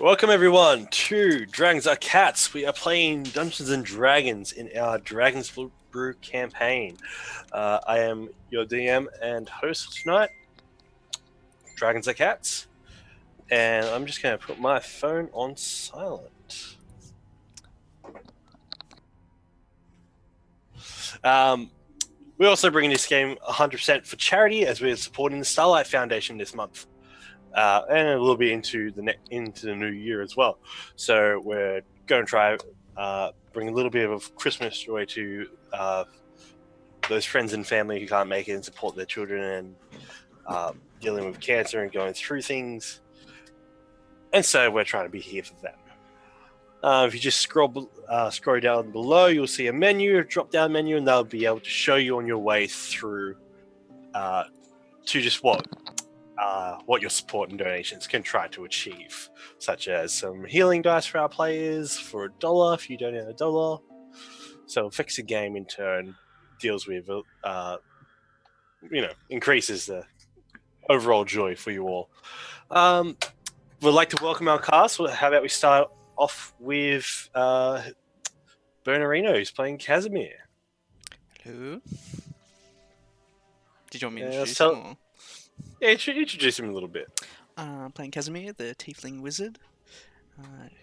Welcome everyone to Dragons Are Cats. We are playing Dungeons and Dragons in our Dragons Brew campaign. I am your DM and host for tonight, Dragons Are Cats, and I'm just going to put my phone on silent. We're also bringing this game 100% for charity as we're supporting the Starlight Foundation this month. And a little bit into the new year as well. So we're going to try bring a little bit of Christmas joy to those friends and family who can't make it and support their children and dealing with cancer and going through things. And so we're trying to be here for them. If you just scroll down below, you'll see a menu, a drop-down menu, and they'll be able to show you on your way through to just what your support and donations can try to achieve, such as some healing dice for our players for $1 if you donate $1. So Fix a Game in turn deals with, increases the overall joy for you all. We'd like to welcome our cast. How about we start off with Bernardino, who's playing Casimir. Hello. Did you want me to introduce him? Or? Yeah, introduce him a little bit. Playing Casimir, the tiefling wizard,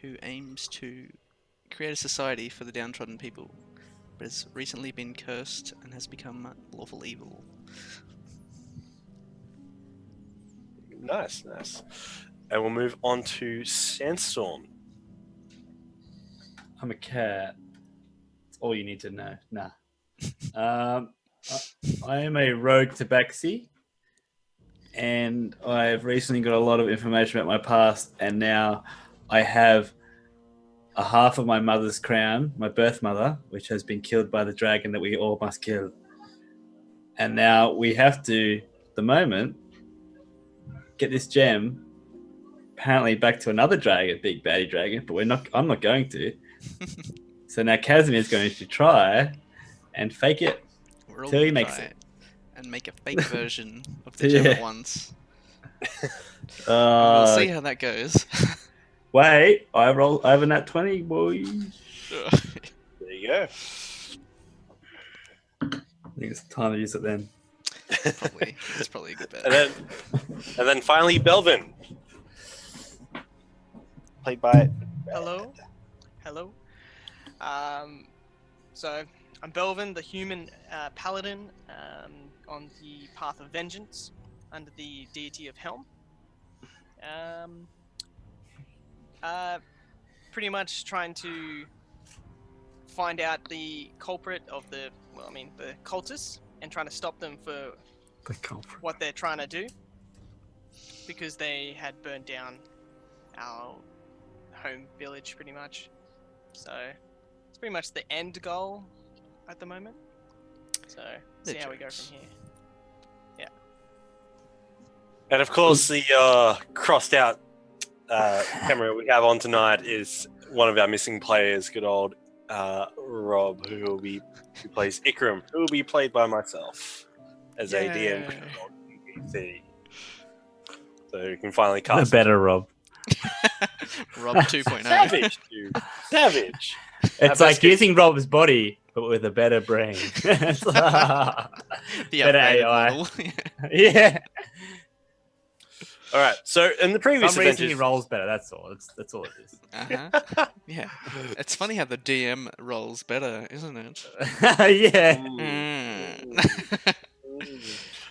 who aims to create a society for the downtrodden people, but has recently been cursed and has become lawful evil. Nice. And we'll move on to Sandstorm. I'm a cat. That's all you need to know. Nah. I am a rogue tabaxi, and I've recently got a lot of information about my past, and now I have a half of my mother's crown, my birth mother, which has been killed by the dragon that we all must kill. And now we have to, at the moment, get this gem apparently back to another dragon, big baddie dragon, but I'm not going to. So now Casimir's going to try and fake it till he makes it. And make a fake version of the gem at once. We'll see how that goes. Wait, I have a nat 20, boys. There you go. I think it's time to use it then. It's probably a good bet. And then finally, Belvin. Played by... Hello. So I'm Belvin, the human paladin on the path of vengeance under the deity of Helm. Pretty much trying to find out the culprit of the cultists and trying to stop them for what they're trying to do, because they had burned down our home village pretty much. So it's pretty much the end goal at the moment. So see how we go from here. Yeah. And of course, the crossed out camera we have on tonight is one of our missing players, good old Rob, who plays Ikram, who will be played by myself as a DM. So you can finally cast the better Rob. Rob 2.0. Savage. It's like using Rob's body, but with a better brain. The better AI. Model. Yeah. All right. So in the previous Some reason he adventures, rolls better. That's all. That's all it is. Yeah. It's funny how the DM rolls better, isn't it? Yeah.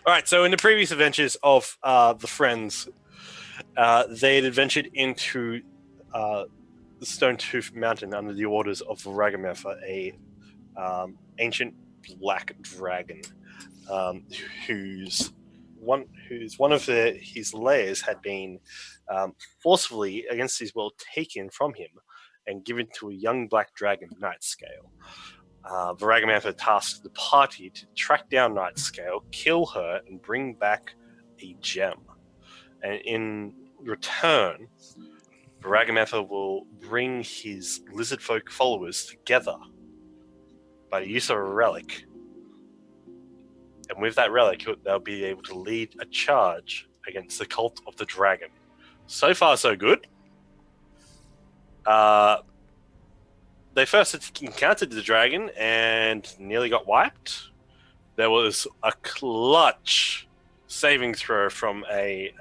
All right. So in the previous adventures of the friends, they had adventured into the Stone Tooth Mountain under the orders of Ragamatha, a ancient black dragon, whose one of his lairs had been forcefully, against his will, taken from him and given to a young black dragon, Nightscale. Ragamatha tasked the party to track down Nightscale, kill her, and bring back a gem. And in return, Ragamatha will bring his lizard folk followers together by the use of a relic. And with that relic, they'll be able to lead a charge against the cult of the dragon. So far, so good. They first encountered the dragon and nearly got wiped. There was a clutch saving throw from a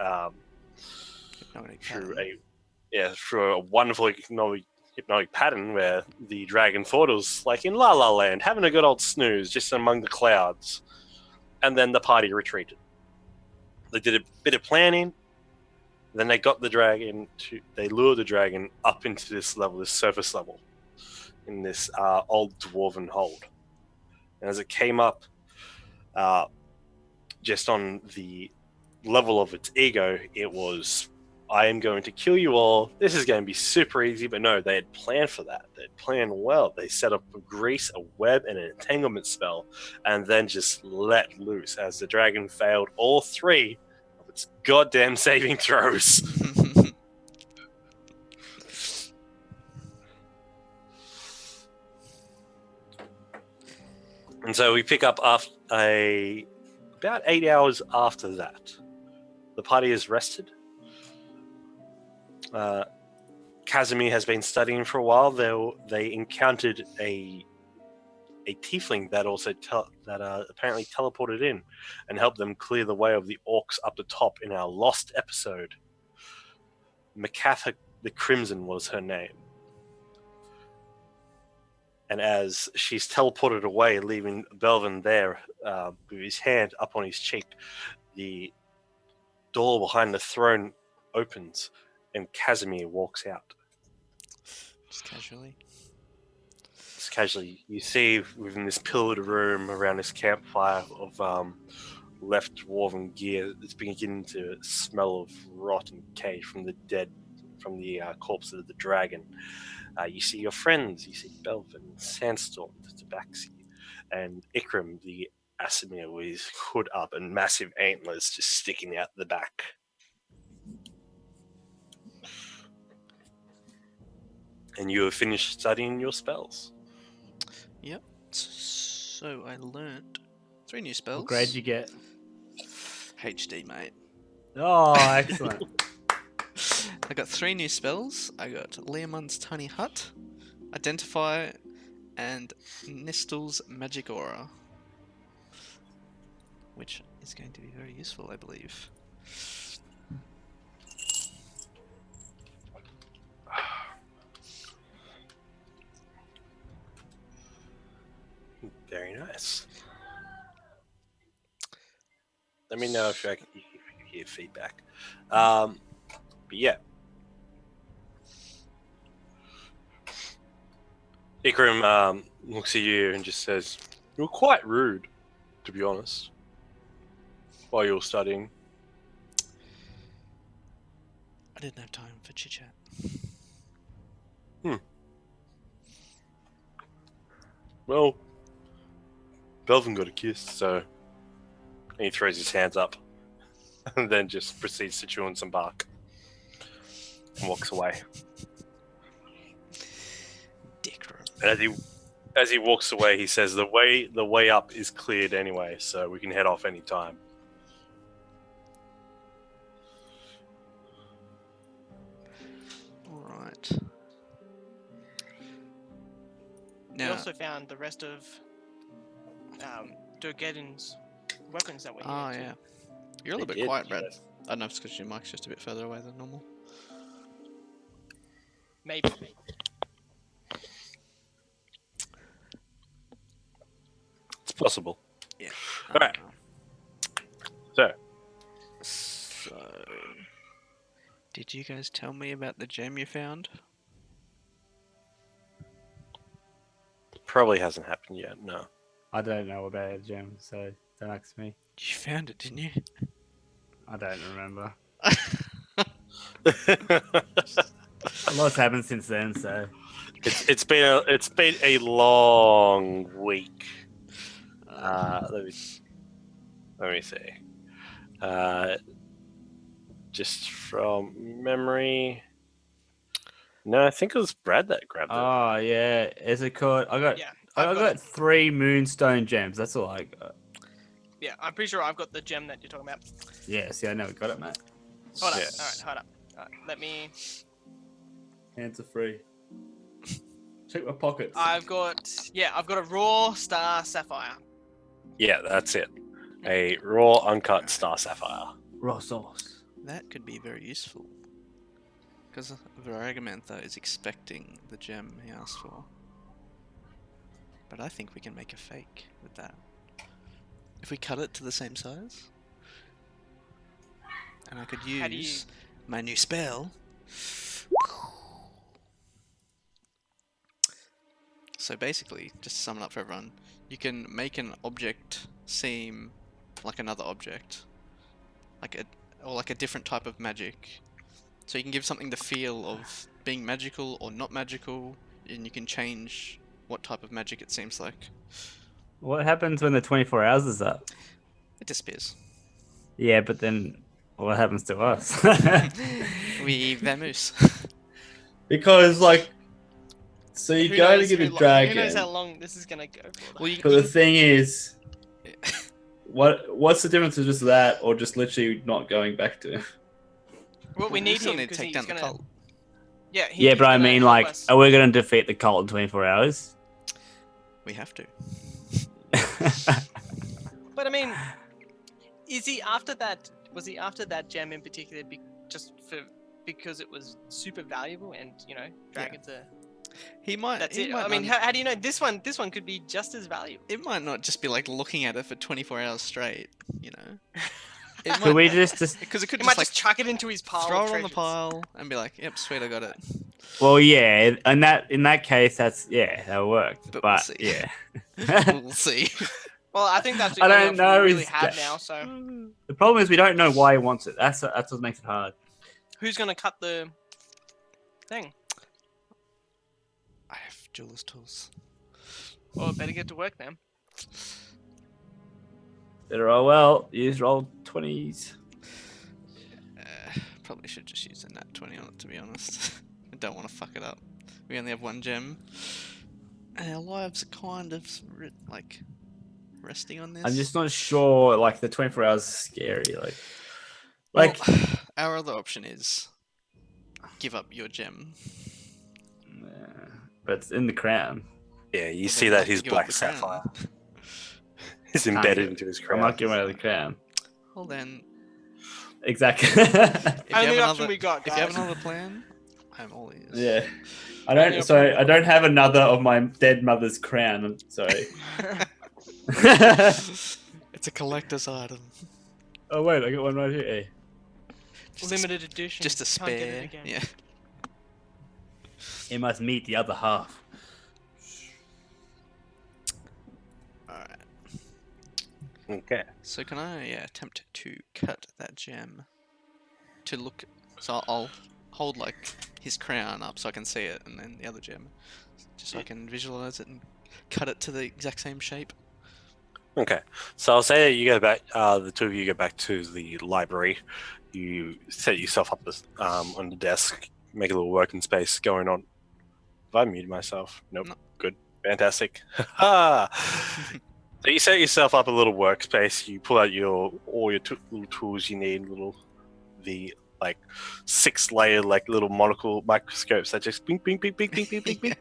through a wonderful hypnotic pattern where the dragon thought it was like in La La Land, having a good old snooze just among the clouds, and then the party retreated. They did a bit of planning. Then they got the dragon they lured the dragon up into this level, this surface level, in this old dwarven hold. And as it came up, just on the level of its ego, it was, I am going to kill you all. This is going to be super easy. But no, they had planned for that. They had planned well. They set up a grease, a web, and an entanglement spell, and then just let loose as the dragon failed all 3 of its goddamn saving throws. And so we pick up after about 8 hours after that. The party is rested. Casimir has been studying for a while. They encountered a tiefling that also apparently teleported in and helped them clear the way of the orcs up the top in our lost episode. Macatha the Crimson was her name. And as she's teleported away, leaving Belvin there with his hand up on his cheek, the door behind the throne opens and Casimir walks out. Just casually. Just casually. You see within this pillared room around this campfire of left dwarven gear, it's beginning to smell of rot and decay from the corpse of the dragon. You see your friends, you see Belvin, Sandstorm, the Tabaxi, and Ikram, the Asimir, with his hood up and massive antlers just sticking out the back. And you have finished studying your spells. Yep. So I learned 3 new spells. What grade you get? HD, mate. Oh, excellent. I got 3 new spells. I got Leomund's Tiny Hut, Identify, and Nistel's Magic Aura, which is going to be very useful, I believe. Very nice. Let me know if you hear feedback. But yeah. Ikram looks at you and just says, "You were quite rude, to be honest, while you were studying." I didn't have time for chit-chat. Well, Belvin got a kiss, so... And he throws his hands up and then just proceeds to chew on some bark and walks away. And as he walks away, he says, the way up is cleared anyway, so we can head off any time. Alright. We Now, also found the rest of Durgeddon's weapons that were here. oh too. yeah. You're a little They bit did, quiet, Brad. yes. I don't know if it's because your mic's just a bit further away than normal. Maybe. It's possible. Yeah. Alright. So, So, did you guys tell me about the gem you found? probably hasn't happened yet, no. I don't know about a gem, so don't ask me. You found it, didn't you? I don't remember. A lot's happened since then, so It's been a long week. Let me see. Just from memory. No, I think it was Brad that grabbed it. oh yeah, is it called? Yeah, I got 3 moonstone gems. That's all I got. Yeah, I'm pretty sure I've got the gem that you're talking about. Yeah, see, I never got it, mate. Hold up. Yes. Alright, hold up. Alright, let me... Hands are free. Check my pockets. I've got a raw star sapphire. Yeah, that's it. A raw, uncut star sapphire. Raw sauce. That could be very useful. Because Viragamantha is expecting the gem he asked for. But I think we can make a fake with that. If we cut it to the same size, and I could use my new spell. So basically, just to sum it up for everyone, you can make an object seem like another object, like a different type of magic. So you can give something the feel of being magical or not magical, and you can change what type of magic it seems like. What happens when the 24 hours is up? It disappears. Yeah, but then what happens to us? We vamoose. Because, like, so you Who go to knows get a Who knows dragon, how long this is gonna go for? Well, but the thing is, what's the difference of just that or just literally not going back to? Well, we need still him need to because take he's down gonna. the cult. Yeah, Yeah, he's but I gonna mean, help like, us. are we going to defeat the cult in 24 hours? We have to. But I mean, is he after that? Was he after that gem in particular because it was super valuable and dragons are. He might. That's he it. might I mean, not- how do you know this one? This one could be just as valuable. it might not just be like looking at it for 24 hours straight. You know. It Could we just because it could He just might like just chuck it into his pile. throw of it on the treasures. pile and be like, "Yep, sweet, I got it." Well, yeah, and in that case, that'll work. But But, we'll see. yeah, We'll see. Well, I think that's the I only don't option know we really is have that- now. So the problem is we don't know why he wants it. That's what makes it hard. who's gonna cut the thing? I have jeweler's tools. Well, better get to work then. Better roll well. Use roll 20s. Probably should just use a nat 20 on it, to be honest. I don't want to fuck it up. We only have one gem. And our lives are kind of resting on this. I'm just not sure. Like the 24 hours is scary. Well, our other option is give up your gem. but it's in the crown. Yeah, you Well, see then that have to his give up black the crown. sapphire is Can't embedded give- into his I'm crown. not giving away the crown. Well then, Exactly. if you Only have option another, we got, if you have guys. another plan, I'm all ears. yeah. Only I don't have another of my dead mother's crown. I'm sorry. It's a collector's item. Oh wait, I got one right here. Limited edition. Just a Can't get it spare. again. Yeah. It must meet the other half. Alright. Okay. So can I attempt to cut that gem to look? So I'll hold like his crown up so I can see it, and then the other gem, just so I can visualize it and cut it to the exact same shape. Okay. So I'll say that you go back. The two of you go back to the library. You set yourself up on the desk, make a little working space going on. Have I muted myself? Nope. No. Good. Fantastic. So you set yourself up a little workspace. You pull out all your little tools you need. The 6-layer little monocle microscopes that just bing bing bing bing bing bing bing bing.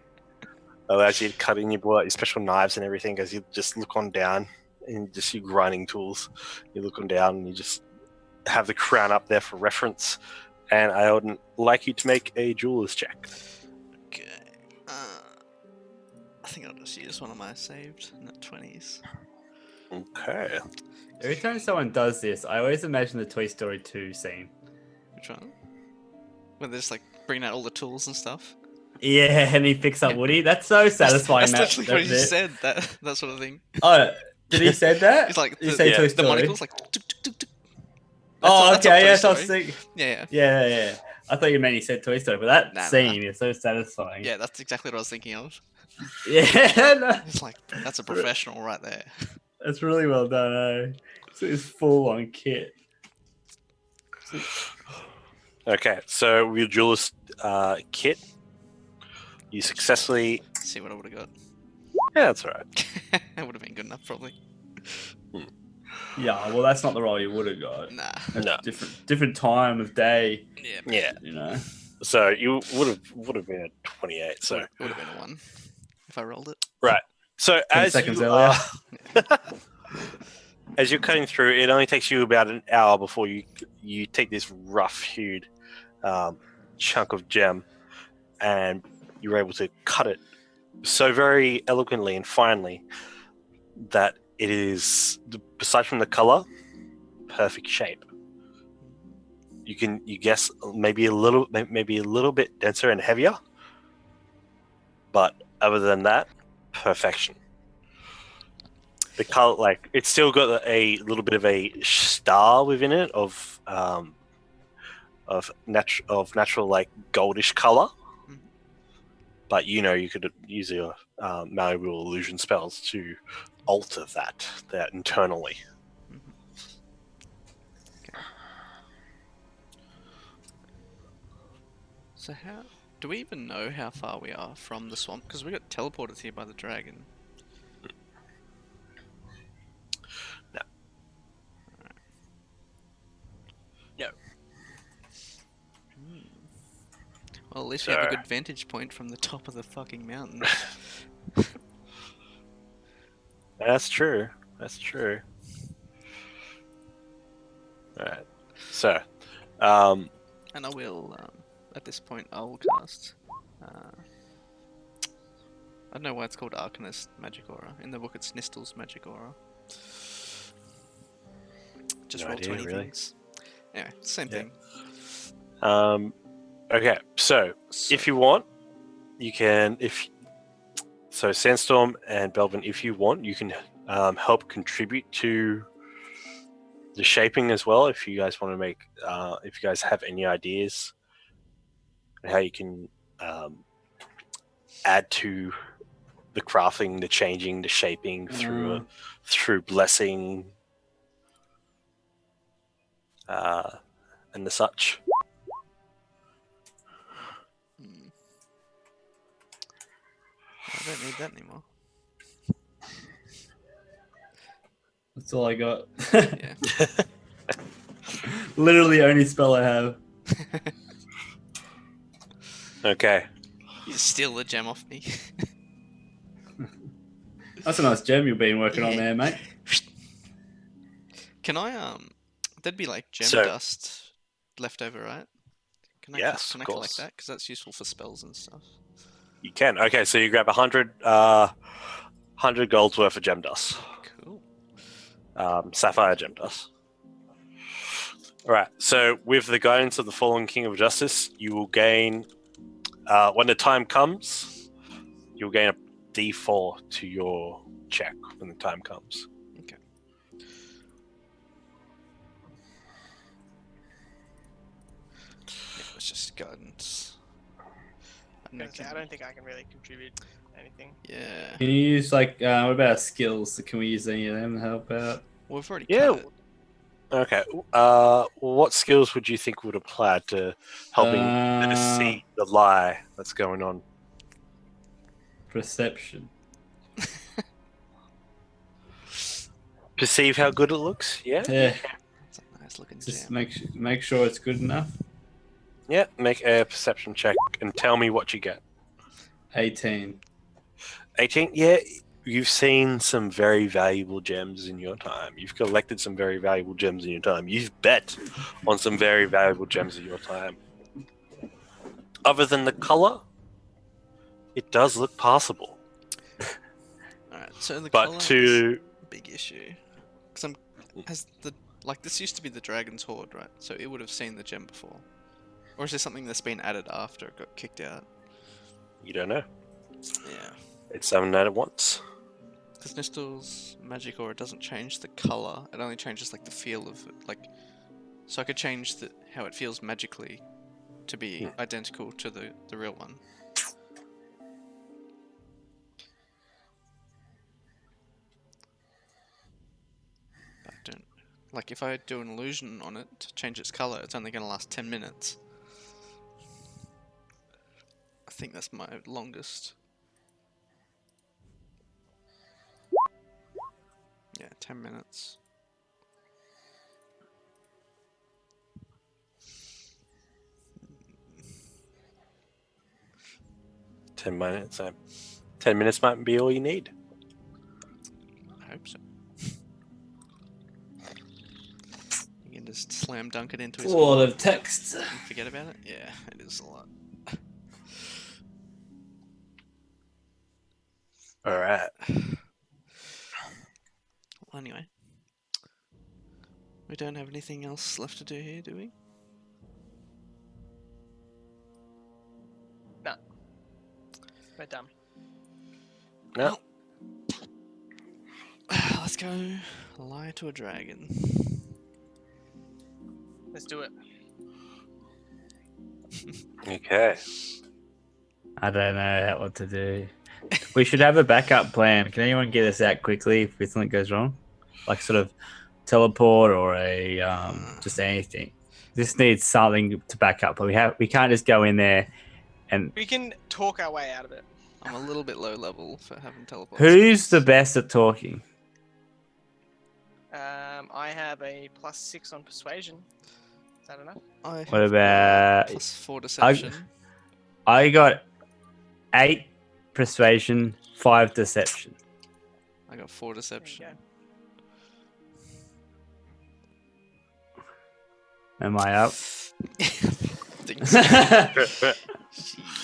Allows you to cut in. You pull out your special knives and everything as you just look on down and just your grinding tools. You look on down and you just have the crown up there for reference. And I would like you to make a jeweler's check. Okay. I think I'll just use one of my saved nat 20s. Okay. Every time someone does this, I always imagine the Toy Story 2 scene. Which one? When they're just bringing out all the tools and stuff. Yeah, and he picks up Woody. That's so satisfying. That's literally what he bit. said. That sort of thing. Oh, did he say that? It's like Did he the, say Toy the Story? monocle's like. Tuk, tuk, tuk, tuk. Oh, That's all okay. Toy Yes, I was Story. thinking. Yeah, Yeah. I thought you meant he said Toy Story, but that Nah. scene is so satisfying. yeah. That's exactly what I was thinking of. Yeah, no, It's like that's a professional right there. that's really well done. It's full on kit. Okay. So with your jeweler's kit, you successfully. Let's see what I would have got. Yeah, that's all right. That would have been good enough, probably. Yeah, well, that's not the role you would have got. Nah. That's No. different time of day. Yeah. Yeah. You know. So you would have been a 28. So It would have been a 1 if I rolled it. right. So 10 as seconds you earlier. as you're cutting through, it only takes you about an hour before you take this rough-hewed chunk of gem, and you're able to cut it so very eloquently and finely that it is, aside from the color, perfect shape. You guess maybe a little bit denser and heavier, but other than that, perfection. The color, like, it's still got a little bit of a star within it of natural like goldish color, Mhm. but you could use your malleable illusion spells to alter that internally. Mhm. Okay. So how do we even know how far we are from the swamp? Because we got teleported here by the dragon. No. No. Well, at least we So have a good vantage point from the top of the fucking mountain. that's true. All right. So, And I will, at this point, I'll cast. I don't know why it's called Arcanist Magic Aura. In the book, it's Nistel's Magic Aura. Just No roll idea, 20 really. things. Anyway, same Yeah. thing. Okay. So, if you want, you can. Sandstorm and Belvin, if you want, you can help contribute to the shaping as well. If you guys want to make, if you guys have any ideas on how you can add to the crafting, the changing, the shaping through blessing, and the such. I don't need that anymore. That's all I got. Yeah. Literally only spell I have. Okay. You steal the gem off me. That's a nice gem you've been working on Yeah. there, mate. Can I there'd be like gem So- dust left over, right? Can I Yes, can of I collect course. that? Because that's useful for spells and stuff. You can. Okay, so you grab 100 gold's worth of gem dust. Cool. Sapphire gem dust. All right. So with the guidance of the fallen King of Justice, you will gain, when the time comes, you'll gain a D4 to your check when the time comes. Okay. Yeah, it's just guidance. I don't think I can really contribute anything. Yeah. Can you use what about skills? Can we use any of them to help out? Well, we've already Yeah. cut it. Okay. What skills would you think would apply to helping see the lie that's going on? Perception. Perceive how good it looks. Yeah. Yeah. It's a nice looking Just gem. make sure it's good enough. Yeah. Make a perception check and tell me what you get. 18. 18. Yeah. You've seen some very valuable gems in your time. You've collected some very valuable gems in your time. You've bet on some very valuable gems in your time. Other than the color, it does look passable. Alright, so the But colour is to a big issue. Because this used to be the dragon's hoard, right? So it would have seen the gem before. Or is there something that's been added after it got kicked out? you don't know. Yeah. It's summoned at once. Because Nistel's magic aura doesn't change the color; it only changes like the feel of it. So I could change how it feels magically to be identical to the real one. But I don't if I do an illusion on it to change its color, it's only going to last 10 minutes. I think that's my longest. Yeah, 10 minutes. 10 minutes. 10 minutes might be all you need. I hope so. You can just slam dunk it into It's his a lot orb of text. and forget about it. Yeah, it is a lot. All right. Well, anyway, we don't have anything else left to do here, do we? We're done. No. Let's go lie to a dragon. Let's do it. Okay. I don't know what to do. We should have a backup plan. Can anyone get us out quickly if something goes wrong? Like sort of teleport or a just anything. This needs something to back up. But we can't just go in there and. We can talk our way out of it. I'm a little bit low level for having teleport. Who's the best at talking? I have a +6 on persuasion. Is that enough? I What have about- +4 deception? I got 8 persuasion, 5 deception. I got 4 There you deception. go. Am I up? Think so.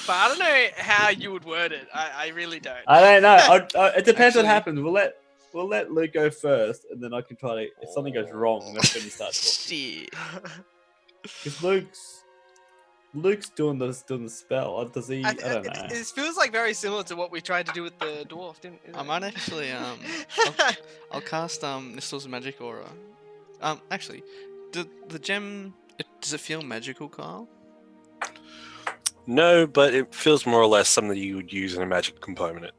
But I don't know how you would word it. I really don't. I don't know. It depends what Actually- happens. We'll let Luke go first, and then I can try to. If something goes wrong, that's when you start talking. Shit. Because Luke's doing the spell. Or does he? I don't know. It feels like very similar to what we tried to do with the dwarf, didn't it? I might actually I'll cast Nistel's magic aura. Actually, the gem does it feel magical, Kyle? No, but it feels more or less something you would use in a magic component.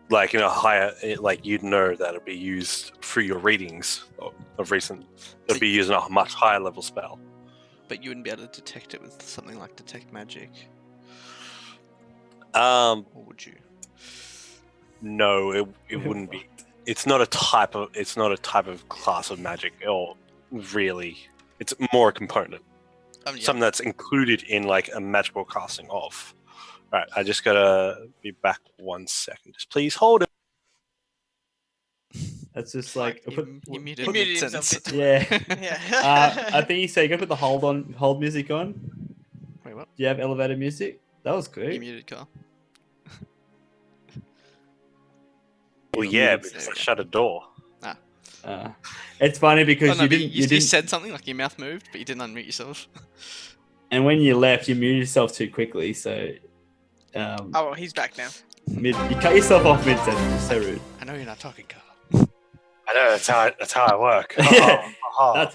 Like in a higher, like you'd know that it'd be used through your readings of recent. It'd be used in a much higher level spell. But you wouldn't be able to detect it with something like detect magic, Um, or would you? no, it wouldn't be. It's not a type of class of magic, or really, it's more a component. Yeah. Something that's included in like a magical casting of. All right, I just gotta be back 1 second. Just please hold it. That's just like He muted He muted himself mid-sentence. yeah. Yeah. I think you say you gotta put the hold music on. Wait, what? Do you have elevator music? That was You great. muted, Kyle. Well, You're yeah, muted. because There I we go. shut a door. It's funny Oh, because no, you but didn't. you said something like your mouth moved, but you didn't unmute yourself. And when you left, you muted yourself too quickly. So, Oh, well, he's back now. you cut yourself off mid sentence. It's so rude. I know you're not talking, Kyle. I know that's how I work. Yeah. Oh.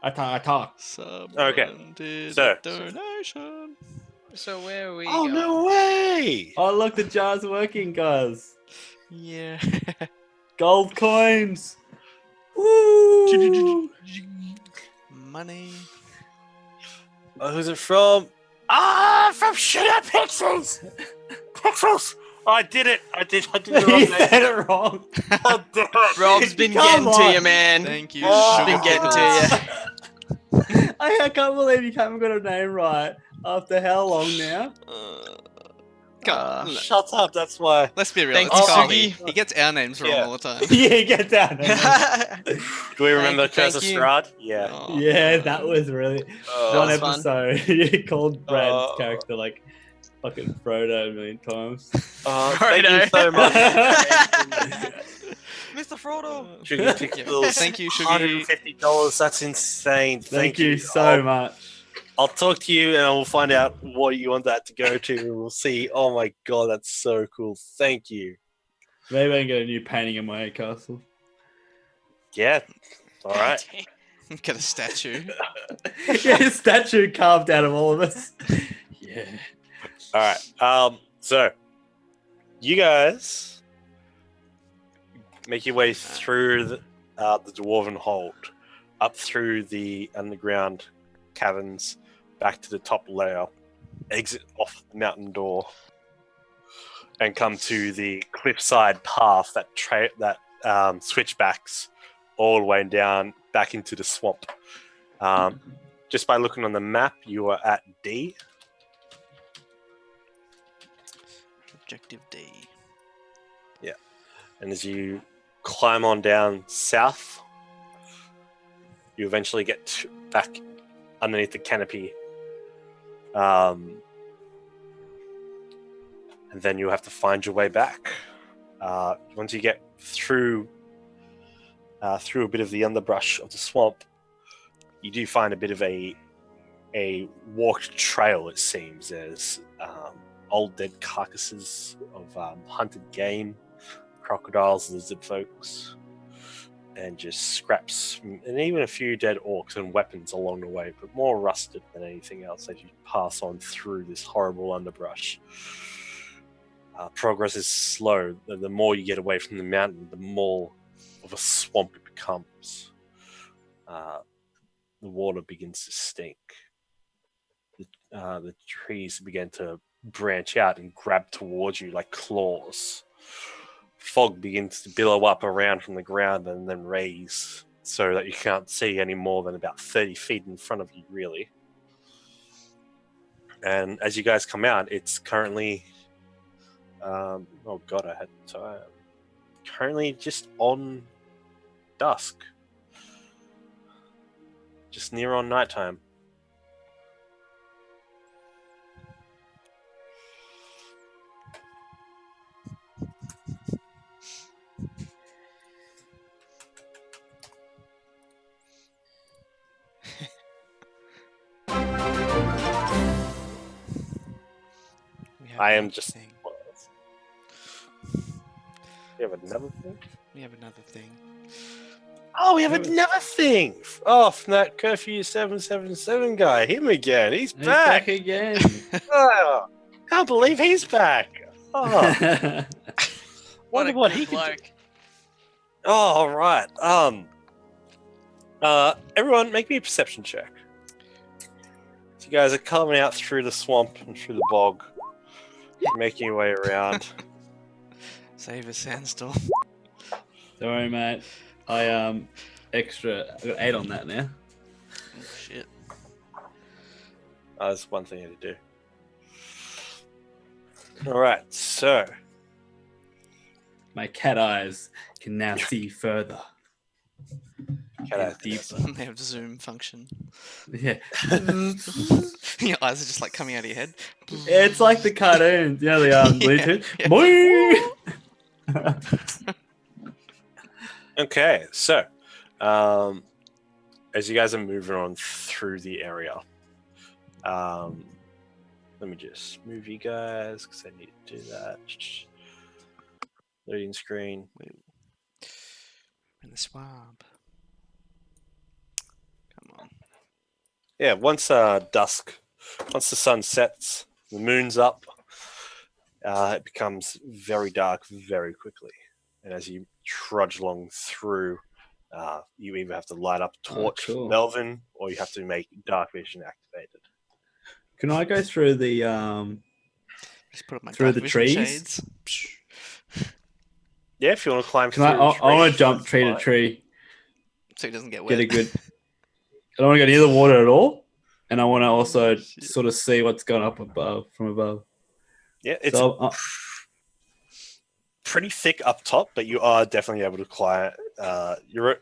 That's how I talk. Someone did so- a donation. So where are we Oh going? no way! Oh look, the jar's working, guys. Yeah. Gold coins. Woo! Money. Oh, who's it from? From Sugar Pixels. Pixels. Oh, I did it. I did it He wrong. said it wrong. Oh, damn it. Rob's been Come getting to on. you, man. Thank you, Oh, Sugar been getting Pickles. to you. I can't believe you haven't got a name right after how long now? Kyle, look, Shut up. That's why. let's be real. Thanks, it's Kyle. Sugi. He gets our names wrong Yeah. all the time. Yeah, get down. Do we remember Thank Curse of you. Strahd? Yeah. Oh, Yeah, no. that was really Oh, one was fun. episode. You called Brad's Oh. character like fucking Frodo a million times. thank you so much. Mr. Frodo. Sugar Yeah. Pixels. Thank you, Sugi. $150. That's insane. Thank you so much. I'll talk to you and I will find out what you want that to go to. And we'll see. Oh my god, that's so cool. Thank you. Maybe I can get a new painting in my castle. Yeah. All right. Get a statue. Get a statue carved out of all of us. Yeah. All right. So you guys make your way through the dwarven hold, up through the underground caverns, back to the top layer, exit off the mountain door, and come to the cliffside path that switchbacks all the way down back into the swamp. Just by looking on the map, you are at D. Objective D. And as you climb on down south, you eventually get back underneath the canopy. And then you have to find your way back. Once you get through a bit of the underbrush of the swamp, you do find a bit of a walked trail, it seems. There's old dead carcasses of hunted game, crocodiles, lizard folks, and just scraps, and even a few dead orcs and weapons along the way, but more rusted than anything else as you pass on through this horrible underbrush. Progress is slow. The more you get away from the mountain, the more of a swamp it becomes. The water begins to stink. The trees begin to branch out and grab towards you like claws. Fog begins to billow up around from the ground and then raise so that you can't see any more than about 30 feet in front of you, really. And as you guys come out, it's currently... oh god, I had time. Currently just on dusk. Just near on nighttime. I am just... Thing. We have another thing? We have another thing. Oh, we have another thing! Oh, from that Curfew 777 guy. Him again. He's back! again. Oh, can't believe he's back! Oh, What a what good he could do. bloke. Oh, all right. Everyone, make me a perception check. So you guys are coming out through the swamp and through the bog, making your way around. Save a sandstorm. Don't worry, mate. I got 8 on that now. Oh, shit. That's one thing to do. All right, so My cat eyes can now see further. cat eyes Deeper. They have zoom function. Yeah. Your eyes are just like coming out of your head. It's like the cartoons, you know, the Bluetooth. yeah. Boing! Okay, so as you guys are moving on through the area, let me just move you guys because I need to do that. Loading screen. In the swamp. Come on. Yeah, once dusk, once the sun sets, the moon's up, it becomes very dark very quickly. And as you trudge along through, you either have to light up a torch for Melvin, or you have to make dark vision activated. Can I go through the Just put up my through dark the vision trees? shades. Yeah, if you want to climb Can through I want to jump tree to fine. tree, So he doesn't get wet. get a good. I don't want to go near the water at all, and I want to also sort of see what's going up from above. Yeah, it's So, pretty thick up top, but you are definitely able to climb. You're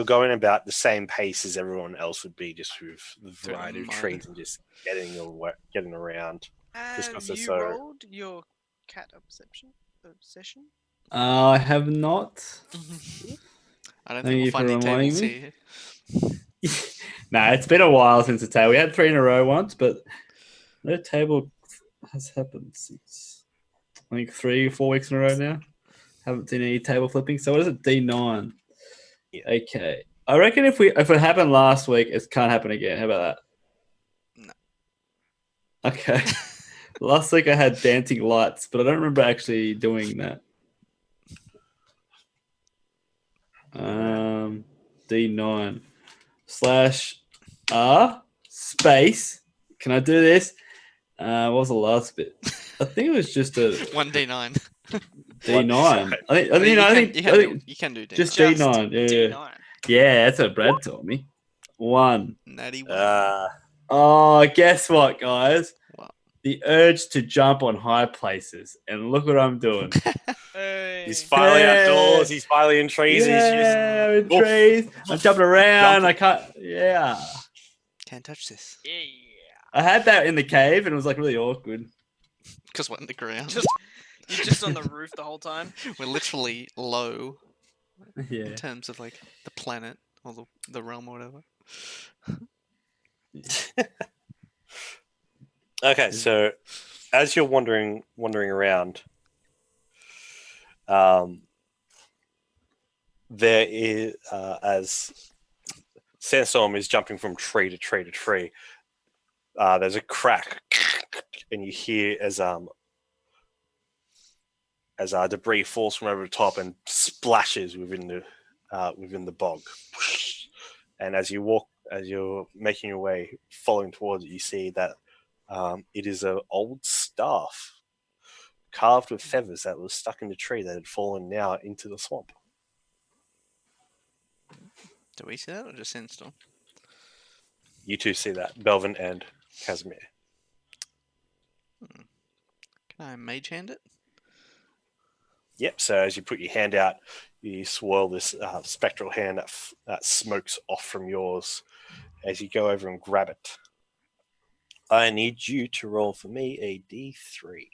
going about the same pace as everyone else would be, just with the variety of mud. trees and just getting around. Just 'cause Have they're you so- rolled your cat obsession? I have not. I don't Thank think you we'll for find any reminding tables me. here. Nah, it's been a while since a table. We had 3 in a row once, but no table has happened since I think 3 or 4 weeks in a row now. Haven't seen any table flipping. So what is it? D9. Yeah. Okay. I reckon if it happened last week, it can't happen again. How about that? No. Okay. Last week I had dancing lights, but I don't remember actually doing that. D9 / R space. Can I do this? What was the last bit? I think it was just a 1d9. D9. You can do D9. Just Just D9. Yeah, D9. yeah, that's what Brad told me. 1. Natty 1. Oh, guess what, guys? What? the urge to jump on high places, and look what I'm doing. Hey. He's finally Yeah. outdoors. He's finally in trees. He's just Yeah, in Oof. trees. I'm jumping around. Jumping. I can't. Yeah, Can't touch this. Yeah. I had that in the cave, and it was like really awkward. Because we're on the ground. You're just on the roof the whole time. We're literally low Yeah. in terms of like the planet or the realm or whatever. okay. So as you're wandering around, there is as Sandstorm is jumping from tree to tree to tree. There's a crack, and you hear as debris falls from over the top and splashes within the bog. And as you're making your way, following towards it, you see that it is an old staff carved with feathers that was stuck in the tree that had fallen now into the swamp. Do we see that or just Sandstorm? You two see that, Belvin and Casimir. Can I mage hand it? Yep. So as you put your hand out, you swirl this spectral hand that smokes off from yours. As you go over and grab it, I need you to roll for me a D3.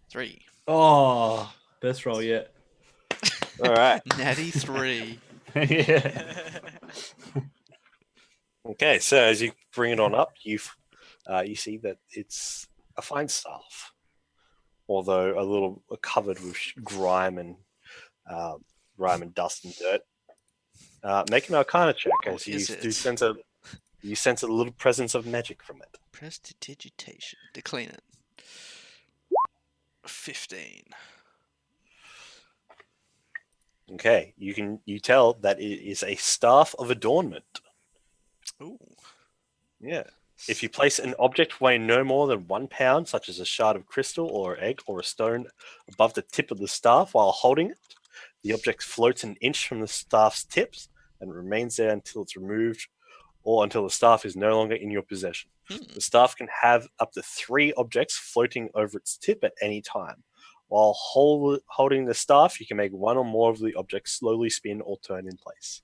3. Oh, best roll yet. All right. Natty 3. Yeah. Okay. So as you bring it on up, you see that it's a fine staff, although a little covered with grime and dust and dirt. Make an Arcana check as What you is do it? sense a little presence of magic from it. Prestidigitation. To clean it. 15. Okay, you tell that it is a staff of adornment. Ooh. Yeah. If you place an object weighing no more than 1 pound, such as a shard of crystal or egg or a stone, above the tip of the staff while holding it, the object floats an inch from the staff's tips and remains there until it's removed or until the staff is no longer in your possession. The staff can have up to 3 objects floating over its tip at any time. While holding the staff, you can make 1 or more of the objects slowly spin or turn in place.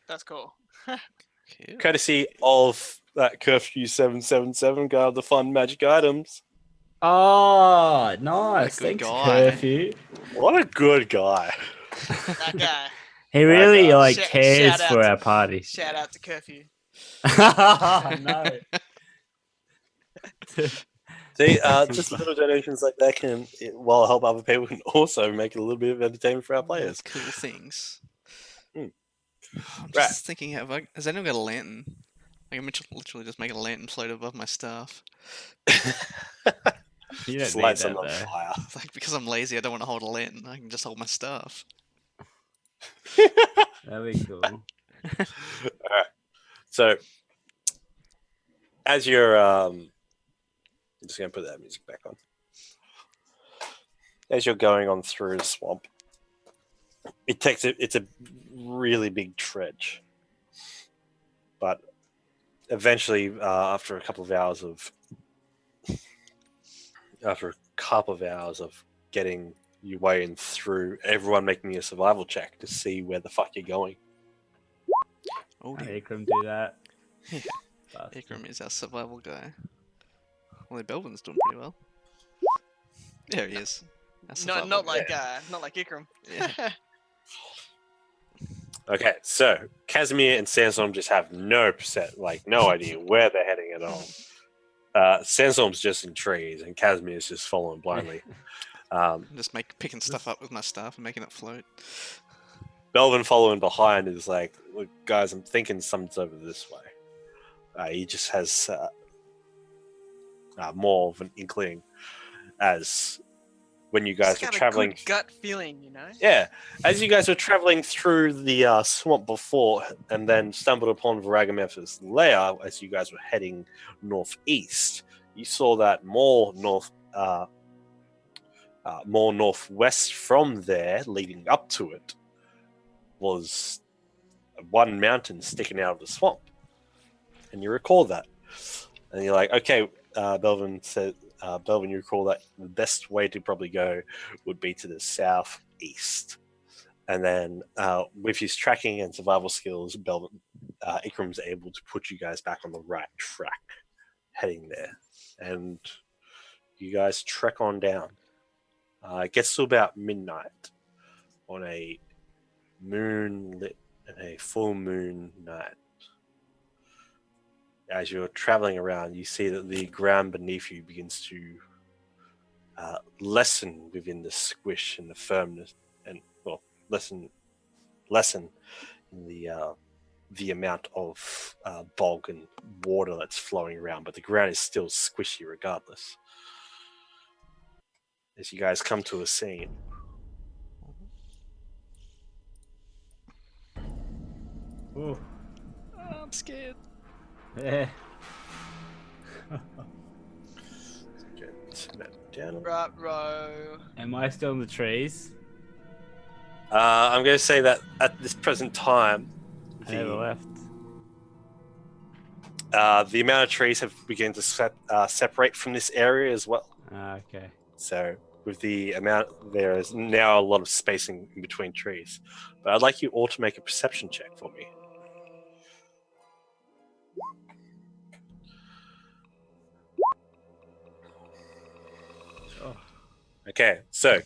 That's cool. Cute. Courtesy of that Curfew 777 guy of the fun magic items. Oh, nice. What a good Thanks, guy. Curfew. What a good guy. That guy. He really guy. like Shout cares out for to- our party. Shout out to Curfew. No. See, just little donations like that can, while help other people, can also make it a little bit of entertainment for our players. Cool things. Hmm. I'm Right. just thinking, has anyone got a lantern? Like, I'm literally just making a lantern float above my staff. You don't Just need light that, some on though. fire. It's like, because I'm lazy, I don't want to hold a lantern. I can just hold my staff. That'd be cool. So, as you're, I'm just going to put that music back on. As you're going on through the swamp, it's a really big trudge. But eventually, after a couple of hours of getting your way in through, everyone making a survival check to see where the fuck you're going. Oh, dear. I couldn't do that. Yeah. Bastard. Ikram is our survival guy. Well, Belvin's doing pretty well. There he is. Our survival Not guy. like Ikram. Yeah. Okay, so Casimir and Sandstorm just have no idea where they're heading at all. Sandstorm's just in trees, and Casimir's just following blindly. I'm just picking stuff up with my staff and making it float. Belvin following behind is like, look, guys, I'm thinking something's over this way. He just has more of an inkling as when you guys Just were got a traveling. good gut feeling, you know. Yeah, as you guys were traveling through the swamp before, and then stumbled upon Varagameth's lair as you guys were heading northeast, you saw that more northwest from there, leading up to it, was one mountain sticking out of the swamp. and you recall that, and you're like, okay, Belvin said, Belvin, you recall that the best way to probably go would be to the southeast, and then with his tracking and survival skills, Belvin, Ikram's able to put you guys back on the right track, heading there, and you guys trek on down. It gets to about midnight on a full moon night. As you're traveling around, you see that the ground beneath you begins to lessen within the squish and the firmness, and lessen in the amount of bog and water that's flowing around, but the ground is still squishy regardless. As you guys come to a scene, Ooh. Oh, I'm scared. Yeah. get that down. Row. Am I still in the trees? I'm going to say that at this present time, I never left. the amount of trees have begun to separate from this area as well. Okay. So with the amount, there is now a lot of spacing in between trees. But I'd like you all to make a perception check for me. Oh. Okay, so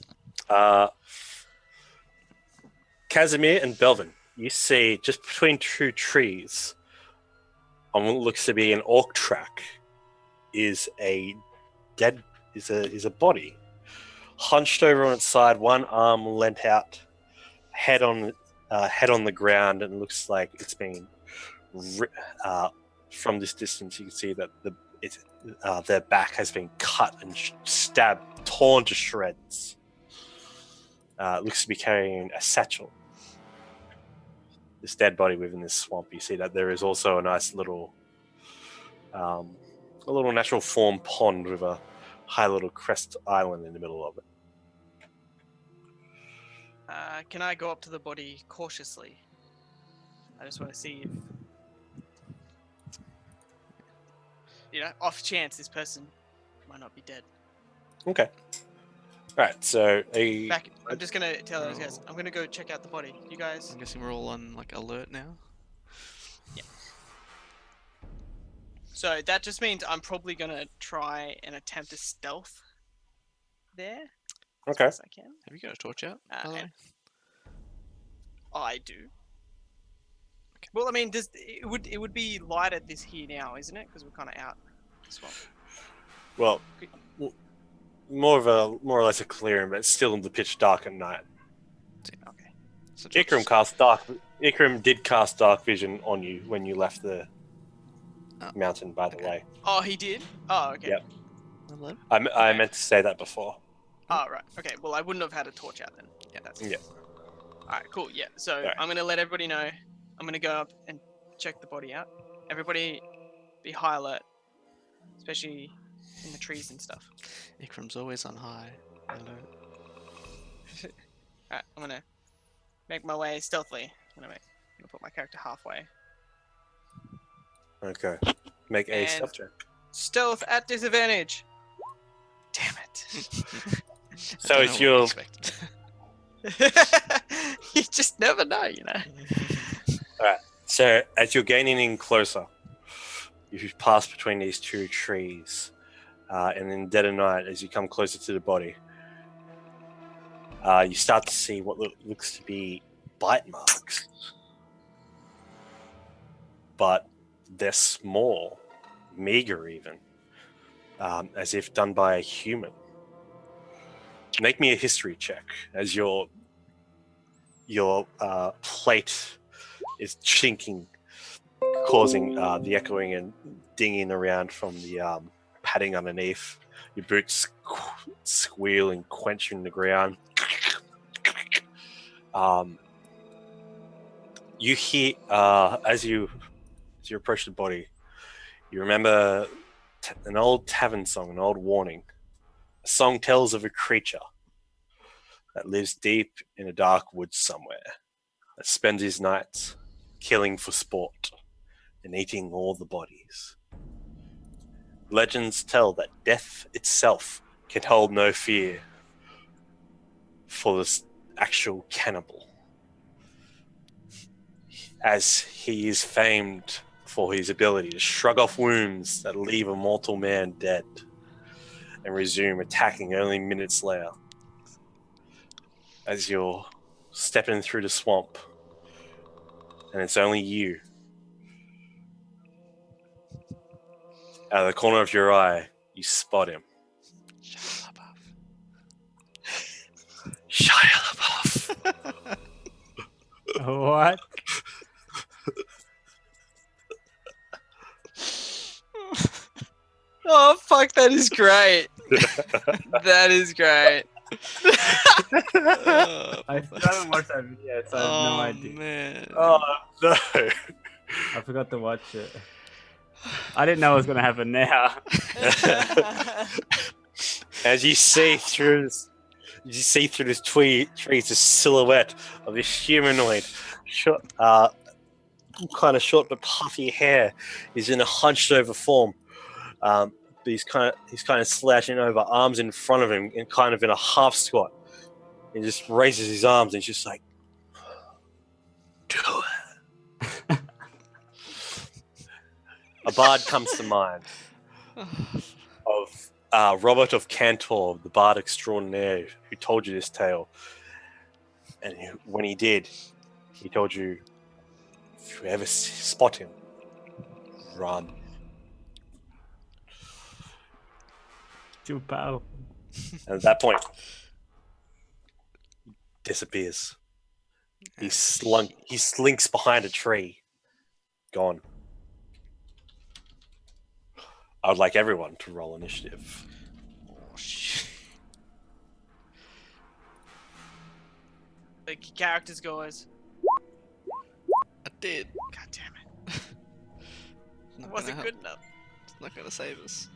Casimir and Belvin, you see just between two trees, on what looks to be an orc track, is a body, hunched over on its side, one arm lent out, head on the ground, and it looks like it's been from this distance. You can see that their back has been cut and stabbed, torn to shreds. It looks to be carrying a satchel. This dead body within this swamp. You see that there is also a nice little, natural form pond with a high little crest island in the middle of it. Can I go up to the body cautiously? I just want to see if, off chance this person might not be dead. Okay. All right. So I'm just gonna tell those guys. I'm gonna go check out the body. You guys. I'm guessing we're all on alert now. Yeah. So that just means I'm probably gonna try and attempt to stealth there. Okay. As I can. Have you got a torch out? By the way? I do. Okay. Well, I mean, it would be light at this here now, isn't it? Because we're kind of out. Swamp. Well, more or less a clearing, but it's still in the pitch dark at night. Okay. So Ikram did cast dark vision on you when you left the mountain. By the way. Oh, he did. Oh, okay. Yep. Hello? I meant to say that before. Oh, right. Okay. Well, I wouldn't have had a torch out then. Yeah, that's. Yeah. All right. Cool. Yeah. So Right. I'm gonna let everybody know. I'm gonna go up and check the body out. Everybody, be high alert, especially in the trees and stuff. Ikram's always on high alert. Alright, I'm gonna make my way stealthily. I'm gonna put my character halfway. Okay. Make a And- stealth check. Stealth at disadvantage. Damn it. So it's your. You just never know, So as you're gaining in closer, you pass between these two trees, and in dead of night, as you come closer to the body, you start to see what looks to be bite marks, but they're small, meager even, as if done by a human. Make me a history check as your plate is chinking, causing the echoing and dinging around from the padding underneath. Your boots squeal and quench in the ground. You hear as you approach the body, you remember an old tavern song, an old warning. A song tells of a creature that lives deep in a dark woods somewhere, that spends his nights killing for sport, and eating all the bodies. Legends tell that death itself can hold no fear for this actual cannibal, as he is famed for his ability to shrug off wounds that leave a mortal man dead and resume attacking only minutes later. As you're stepping through the swamp, and it's only you. Out of the corner of your eye, you spot him. Shia LaBeouf. What? Oh fuck! That is great. That is great. I still haven't watched that video, so I have no idea. Man. Oh no! I forgot to watch it. I didn't know it was going to happen now. As you see through this tree, it's a silhouette of this humanoid, short, kind of short but puffy hair. He's in a hunched over form. But he's kind of slouching over, arms in front of him, and kind of in a half squat. He just raises his arms and he's just like, "Do it." A bard comes to mind of Robert of Cantor, the bard extraordinaire, who told you this tale. And when he did, he told you, if you ever spot him, run. Too powerful. And at that point, he disappears. He slinks behind a tree. Gone. I would like everyone to roll initiative. Oh, shit. The characters go as. I did. God damn it! It's not Wasn't gonna good help. enough. It's not gonna save us.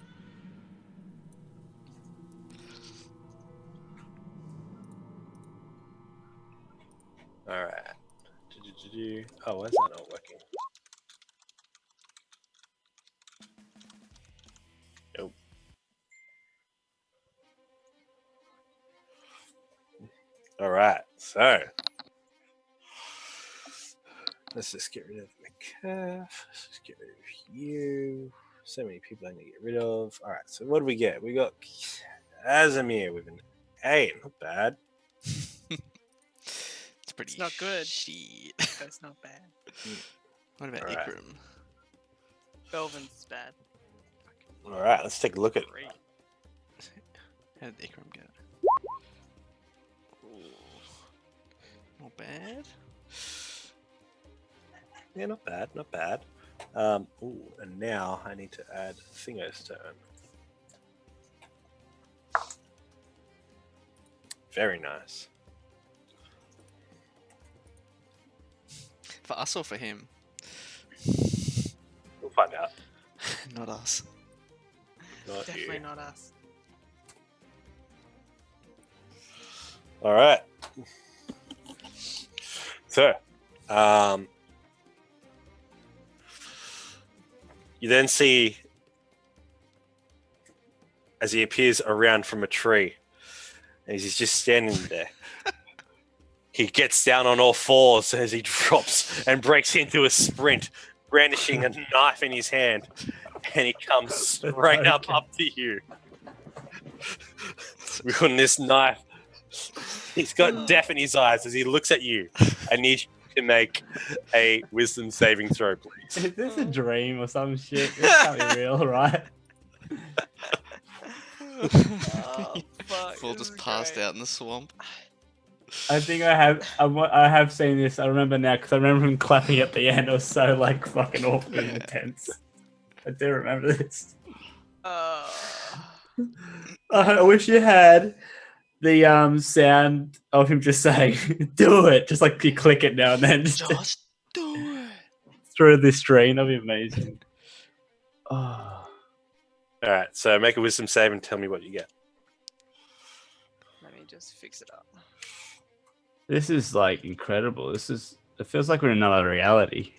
All right. Oh, why is that not working? Nope. All right. So let's just get rid of McCaff. Let's just get rid of you. So many people I need to get rid of. All right. So what do we get? We got Azamir with an 8. Not bad. It's pretty. It's not good. Shit. That's not bad. What about Alright. Ikram? Belvin's bad. All right. Let's take a look at. Great. How did Ikram go? Ooh. Not bad. Yeah, not bad. Not bad. Ooh, and now I need to add Thingo's turn. Very nice. For us or for him? We'll find out. Not us. Not Definitely you. not us. All right. So, you then see as he appears around from a tree, and he's just standing there. He gets down on all fours as he drops and breaks into a sprint, brandishing a knife in his hand, and he comes straight up to you. With this knife, he's got death in his eyes as he looks at you. I need you to make a wisdom saving throw, please. Is this a dream or some shit? This can't be real, right? Oh, fuck. Full this just is passed great. out in the swamp. I think I have seen this. I remember now because I remember him clapping at the end. It was so like fucking awkward and intense. I do remember this. I wish you had the sound of him just saying "do it," just like you click it now and then, Just do it. through the screen. That'd be amazing. Oh. All right, so make a wisdom save and tell me what you get. Let me just fix it up. This is like incredible. It feels like we're in another reality.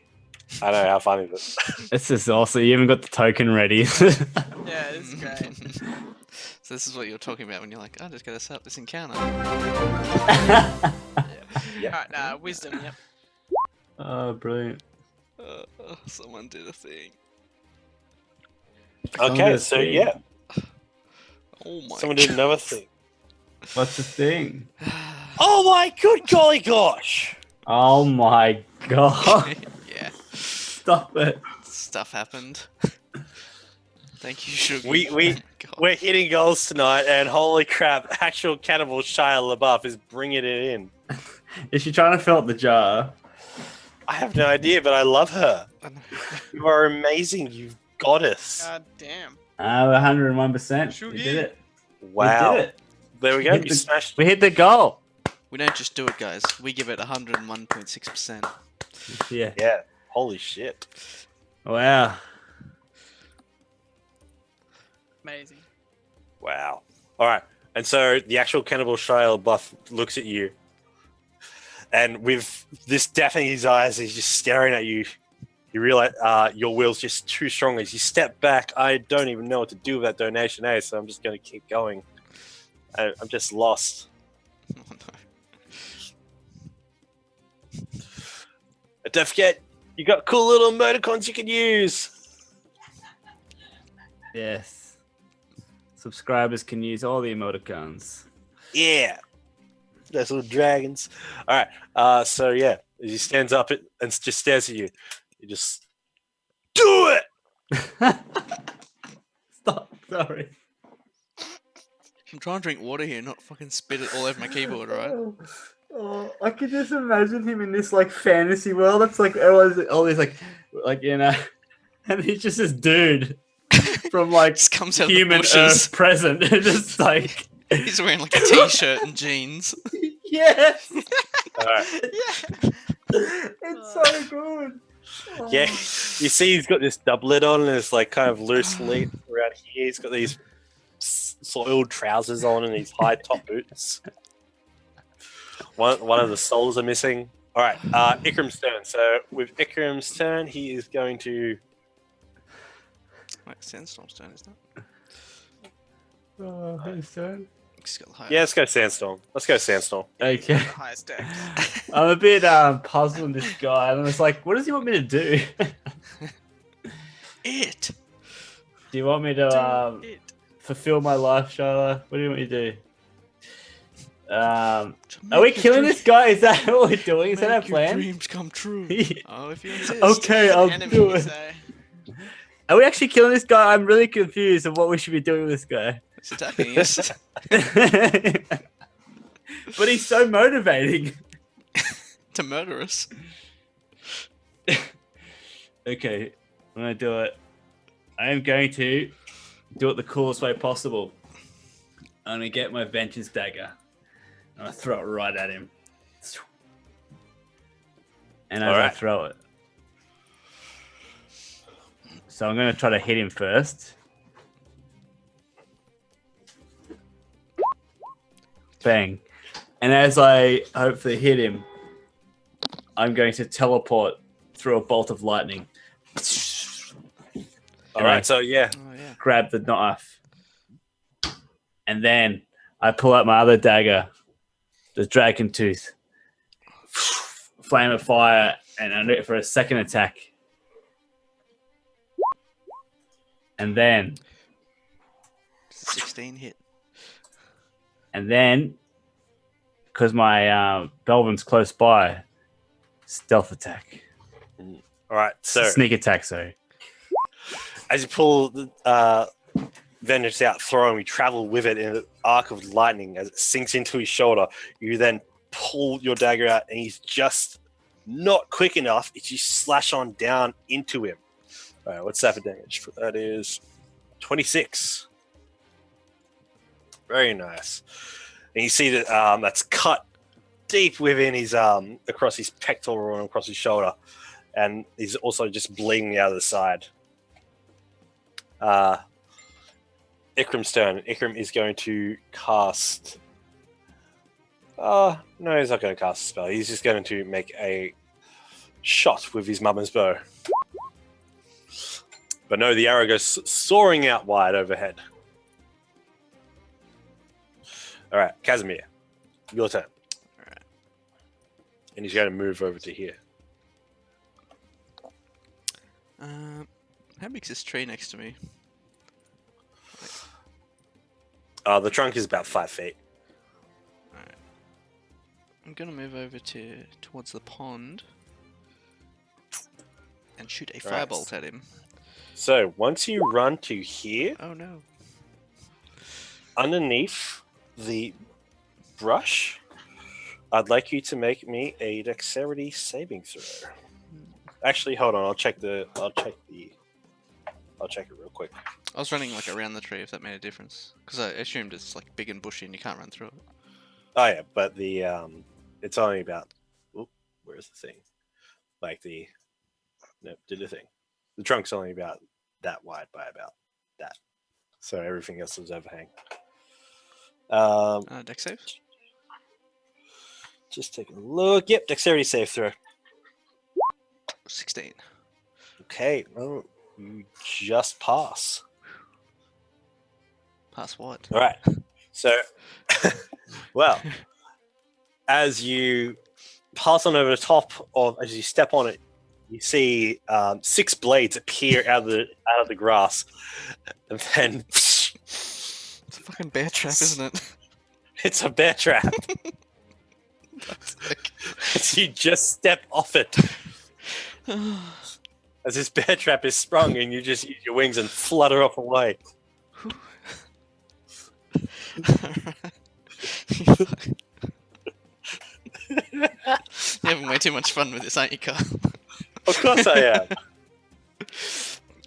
I know, how funny is it? This is awesome. You even got the token ready. Yeah, this is great. So this is what you're talking about when you're like, I just gotta set up this encounter. Yeah. Alright, wisdom, yep. Oh, brilliant. Someone did a thing. Okay, so yeah, Oh my someone did another thing. What's the thing? Oh my good golly gosh! Oh my god. Yeah, Stop it. stuff happened. Thank you, Sugar. We- Oh my God. We're hitting goals tonight, and holy crap, actual cannibal Shia LaBeouf is bringing it in. Is she trying to fill up the jar? I have no idea, but I love her. I know. You are amazing, you goddess. God damn. 101%. We Shugi. did it. Wow. We did it. There we go. Hit You the- smashed. We hit the goal. We don't just do it, guys. We give it 101.6%. Yeah. Yeah. Holy shit. Wow. Amazing. Wow. All right. And so the actual cannibal Shia LaBeouf looks at you, and with this death in his eyes, he's just staring at you. You realize your will's just too strong. As you step back, I don't even know what to do with that donation, so I'm just going to keep going. I'm just lost. Oh no. But don't forget, you got cool little emoticons you can use. Yes. Subscribers can use all the emoticons. Yeah. Those little dragons. All right. So yeah, as he stands up and just stares at you, you just do it. Stop. Sorry. I'm trying to drink water here, not fucking spit it all over my keyboard, right? Oh, I could just imagine him in this like fantasy world. That's like all these like you know, and he's just this dude from like Just comes out of the human bushes. Earth present, just like He's wearing like a t-shirt and jeans. yes, All right. Yeah. it's so good. Yeah. You see, he's got this doublet on, and it's like kind of loose leaf around here. He's got these soiled trousers on and these high top boots. One of the soles are missing. All right, Ikram's turn. So with Ikram's turn, he is going to. Wait, Sandstorm's turn, isn't it? Oh, his turn. He's got the high- Yeah, let's go Sandstorm. Let's go Sandstorm. Okay, The highest deck. I'm a bit puzzled with this guy, and I was like, what does he want me to do? It. Do you want me to It. fulfill my life, Charlotte? What do you want me to do? To Are make we your killing dream- this guy? Is that what we're doing? Is that our make your plan? dreams come true. Oh, if you insist. Okay, I'll Enemy, do it. so- Are we actually killing this guy? I'm really confused of what we should be doing with this guy. It's attacking us. But he's so motivating. To murder us. Okay, I'm gonna do it. I am going to do it the coolest way possible. I'm gonna get my vengeance dagger. I'm gonna throw it right at him. And as I Alright. throw it. So I'm gonna try to hit him first. Bang. And as I hopefully hit him, I'm going to teleport through a bolt of lightning. All right, so yeah, Oh yeah. Grab the knife. And then I pull out my other dagger, the dragon tooth. Flame of fire, and I do it for a second attack. And then 16 hit. because my Belvin's close by, stealth attack. all right. So Sneak attack, sorry. as you pull the vengeance out, throw him, you travel with it in an arc of lightning as it sinks into his shoulder. You then pull your dagger out, and he's just not quick enough. It's you slash on down into him. All right, what's that for damage? That is 26. Very nice. And you see that that's cut deep within his across his pectoral and across his shoulder, and he's also just bleeding out of the side. Ikram's turn. Ikram is going to cast. No, he's not going to cast a spell. He's just going to make a shot with his mama's bow. But no, the arrow goes soaring out wide overhead. All right, Casimir, your turn. All right. And he's going to move over to here. How big's this tree next to me? The trunk is about 5 feet. Alright. I'm gonna move over towards the pond and shoot a Alright. firebolt at him. So once you run to here, Oh no. underneath the brush, I'd like you to make me a dexterity saving throw. Actually, hold on. I'll check it real quick. I was running like around the tree if that made a difference. Because I assumed it's like big and bushy and you can't run through it. Oh yeah, but the it's only about. Oop, where's the thing? Did the thing. The trunk's only about that wide by about that. So everything else is overhang. Dex save? Just take a look. Yep, dexterity save throw. 16. Okay, well, you just pass. Pass what? All right. So, well, as you pass on over the top of, as you step on it, you see 6 blades appear out of the grass, and then It's a fucking bear trap, isn't it? it's a bear trap. Like... As you just step off it, as this bear trap is sprung, and you just use your wings and flutter off away. You're having way too much fun with this, aren't you, Carl? Of course I am.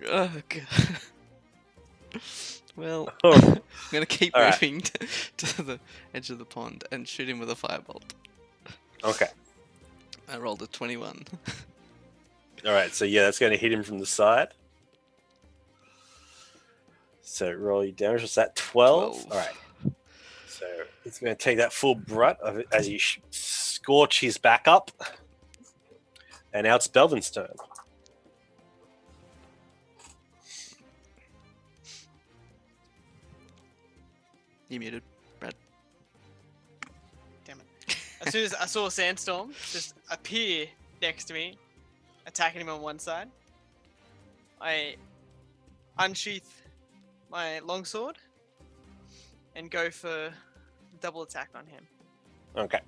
Oh, God. Well, Oh. I'm gonna keep All right. moving to the edge of the pond and shoot him with a firebolt. Okay. I rolled a 21. All right. So yeah, that's going to hit him from the side. So roll your damage. What's that? 12? 12. All right. So it's going to take that full brunt of it as you scorch his back up. And now it's Belvin's turn. You muted, Brad. Damn it. As soon as I saw Sandstorm just appear next to me, attacking him on one side, I unsheath my longsword and go for double attack on him. Okay.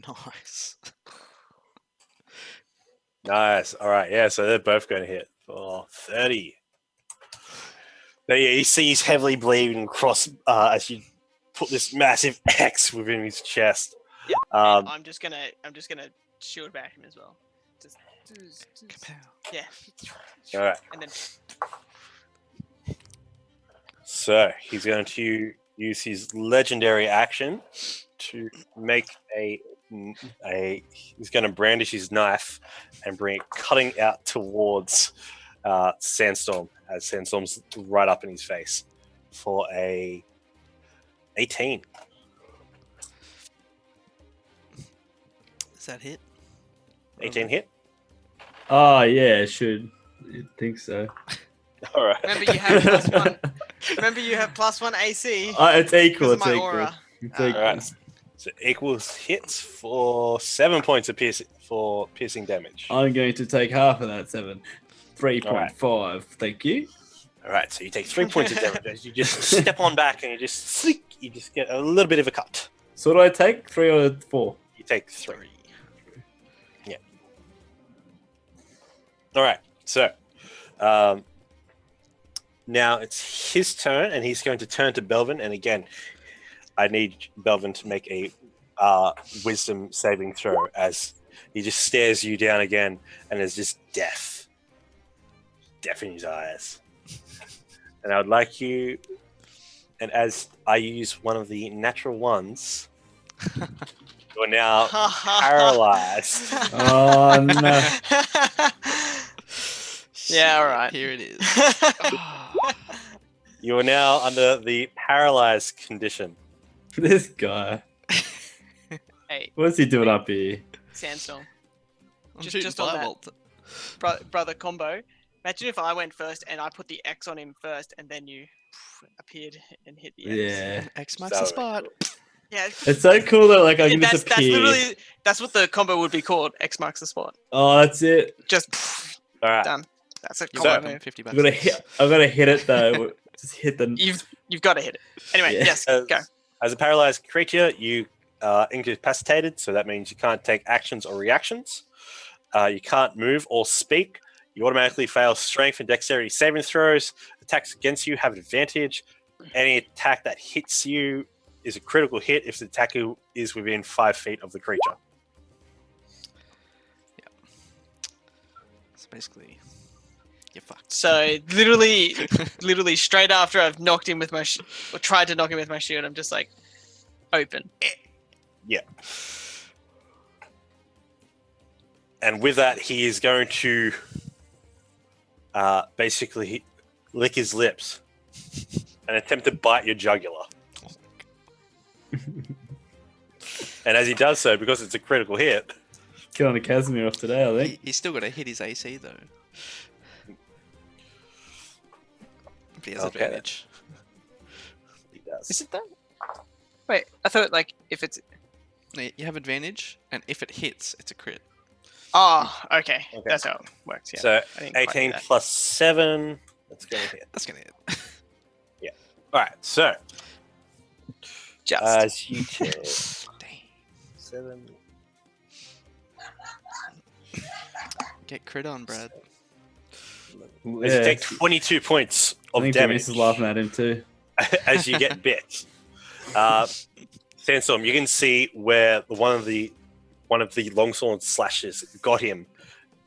Nice. Nice. All right. Yeah. So they're both going to hit for 30. So yeah, you see he's heavily bleeding across as you put this massive X within his chest. Yep. Um, I'm just gonna shield back him as well. Just Kapow. yeah. all right. And then So he's going to use his legendary action to make he's going to brandish his knife and bring it cutting out towards Sandstorm, as Sandstorm's right up in his face for a 18. Does that hit? 18 hit. Oh, yeah, it should. I think so. All right. remember you have +1. Remember you have +1 AC. It's equal. Because of It's my equal. aura. It's Ah. equal. All right. So equals hits for 7 points of piercing damage. I'm going to take half of that 7. 3.5. Thank you. All right. So you take 3 points of damage as you just step on back and you just get a little bit of a cut. So what do I take? 3 or 4? You take 3. Yeah. All right. So now it's his turn, and he's going to turn to Belvin. And again, I need Belvin to make a wisdom saving throw as he just stares you down again, and there's just death in his eyes. And I would like you, and as I use one of the natural ones, you're now paralyzed. Oh, no. Yeah, all right. Here it is. You are now under the paralyzed condition. This guy. Hey, What's he doing up here? Sandstorm. I'm Just- shooting just on that. firebolt. Brother combo. Imagine if I went first and I put the X on him first, and then you appeared and hit the X. Yeah. X marks So the spot. Yeah. It's so cool that like I can that's just appear. literally that's what the combo would be called. X marks the spot. Oh, that's it. Just All right. done. That's a You're combo welcome, move. 50 I've bucks. got to hit it though. Just hit the. You've got to hit it. Anyway, Yeah. yes, As, go. as a paralyzed creature, you are incapacitated, so that means you can't take actions or reactions. You can't move or speak. You automatically fail strength and dexterity saving throws. Attacks against you have advantage. Any attack that hits you is a critical hit if the attacker is within 5 feet of the creature. So basically, you're fucked. So literally straight after I've knocked him with my or tried to knock him with my shield, I'm just like open. Yeah. And with that, he is going to basically lick his lips and attempt to bite your jugular. And as he does so, because it's a critical hit, Killing the Casimir off today, I think. He's still got to hit his AC though. If he has Okay. advantage. he does. Is it that? Wait, I thought like if it's No, you have advantage, and if it hits, it's a crit. okay. Okay. That's how it works. Yeah. So I didn't quite 18 get that. plus 7. That's going to hit. That's gonna hit. All right. So Just as you take Dang. 7. Get crit on, Brad. As you take 22 points I of think damage Dennis is laughing at him too. as you get bit. Sandstorm, you can see where one of the longsword slashes got him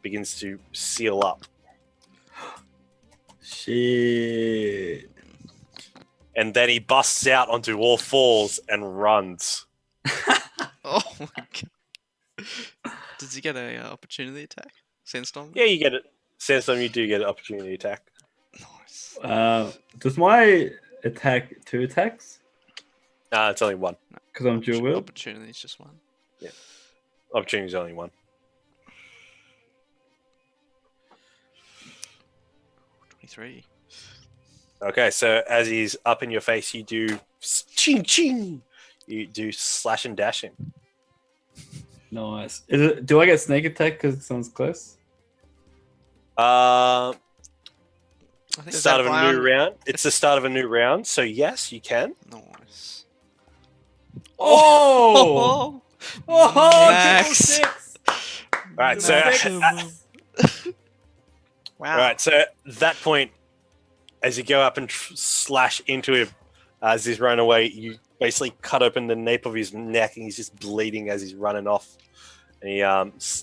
begins to seal up, Shit. and then he busts out onto all fours and runs. Oh my god. Does he get a opportunity attack? Sandstorm? Yeah, you get it. Sandstorm, you do get an opportunity attack. Nice. Does my attack 2 attacks? It's only one. Because I'm dual wield. Opportunity is just one. Opportunity is only one. 23. Okay, so as he's up in your face, you do ching ching. You do slash and dash him. Nice. Do I get sneak attack because someone's close? Uh, I think Does start that of a apply new on- round. It's the start of a new round, so yes, you can. Nice. Oh! Oh! Max. triple six! All right, so Maximum. wow. all right, so at that point, as you go up and slash into him, as he's running away, you basically cut open the nape of his neck, and he's just bleeding as he's running off. And he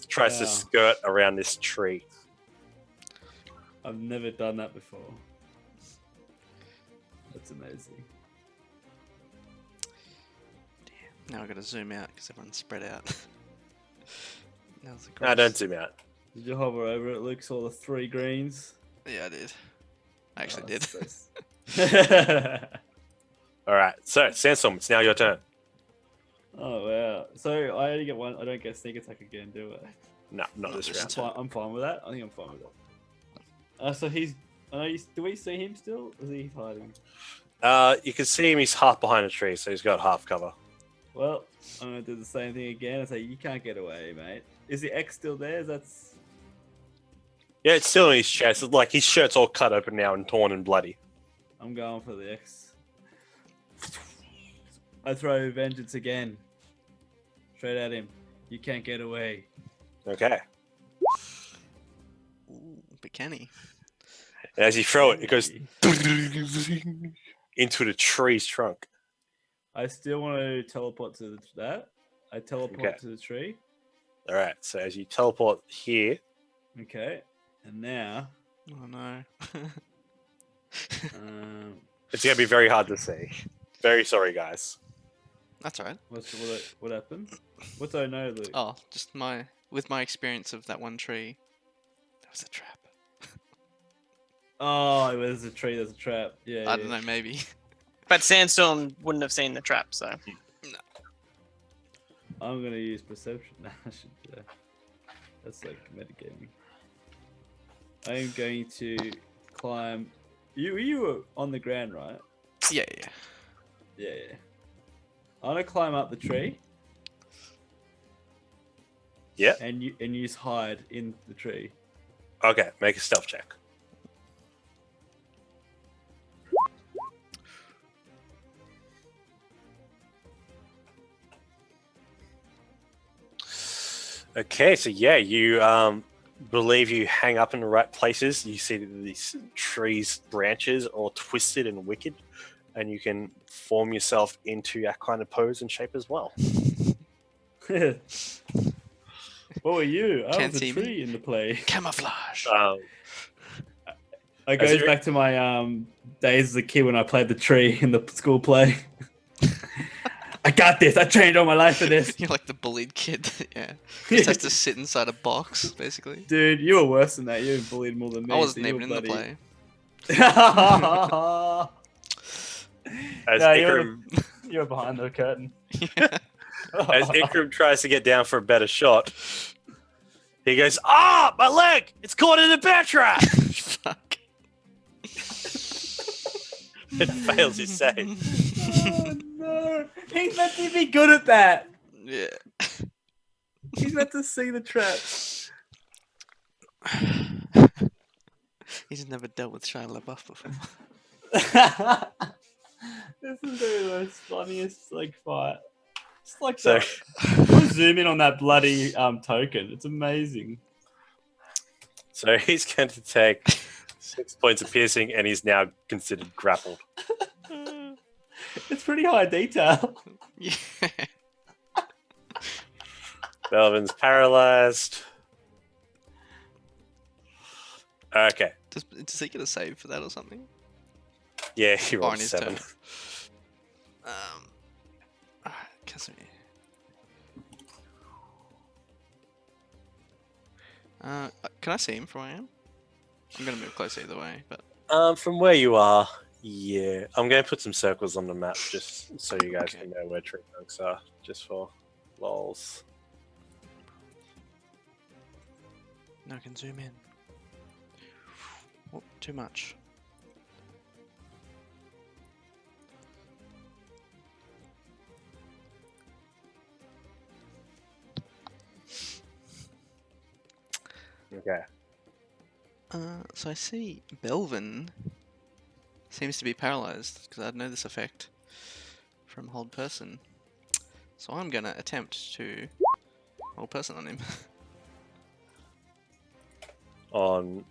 tries to Wow. skirt around this tree. I've never done that before. That's amazing. Now I gotta zoom out because everyone's spread out. That was a No, gross- don't zoom out. Did you hover over it, Luke? Saw the 3 greens? Yeah, I did. I actually Oh, did. that's so- All right, so Sandstorm, it's now your turn. Oh wow! So I only get one. I don't get sneak attack again, do I? No, not this This round. I'm fine with that. I think I'm fine with that. So he's. Do we see him still? Or is he hiding? You can see him. He's half behind a tree, so he's got half cover. Well, I'm gonna do the same thing again and say you can't get away, mate. Is the X still there? That's. Yeah, it's still in his chest. It's like his shirt's all cut open now and torn and bloody. I'm going for the X. I throw vengeance again. Straight at him. You can't get away. Okay. Ooh, but can he? And as you throw it, it goes into the tree's trunk. I still want to teleport to that. I teleport Okay. to the tree. All right. So as you teleport here, Okay. And now, Oh no. it's gonna be very hard to see. Very sorry, guys. That's alright. what happened? What do I know, Luke? Oh, just with my experience of that one tree, that was a trap. Oh, there's a tree. There's a trap. Yeah. I don't know, maybe. But Sandstorm wouldn't have seen the trap, so. I'm gonna use perception. Nah, I should. That's like metagaming. I am going to climb. You were on the ground, right? Yeah. Yeah. I'm gonna climb up the tree. Yeah. And use hide in the tree. Okay, make a stealth check. Okay, so yeah, you believe you hang up in the right places. You see these trees' branches all twisted and wicked, and you can form yourself into that kind of pose and shape as well. What were you? I Can't was a see tree me. in the play. Camouflage. It goes back to my days as a kid when I played the tree in the school play. I got this. I trained all my life for this. You're like the bullied kid. Yeah. Just has to sit inside a box, basically. Dude, you were worse than that. You were bullied more than me. I wasn't so even in the play. As No, Ikram, you're behind the curtain. as Ikram tries to get down for a better shot, he goes, "Ah, my leg! It's caught in a bear trap!" Fuck. It fails his save. Oh no! He's meant to be good at that. Yeah. He's meant to see the trap. He's never dealt with Shia LaBeouf before. This is the most funniest fight. It's like So, zoom in on that bloody token. It's amazing. so he's going to take 6 points of piercing, and he's now considered grappled. It's pretty high detail. Yeah. Belvin's paralyzed. Okay. Does he get a save for that or something? Yeah, he Oh, rolled on his 7. turn. Alright, Casimir. Can I see him from where I am? I'm gonna move close either way, but From where you are, yeah. I'm going to put some circles on the map just so you guys Okay. can know where tree trunks are, just for lols. no, I can zoom in. Oh, too much. Okay. So I see Belvin seems to be paralyzed because I'd know this effect from hold person. So I'm gonna attempt to hold person on him. On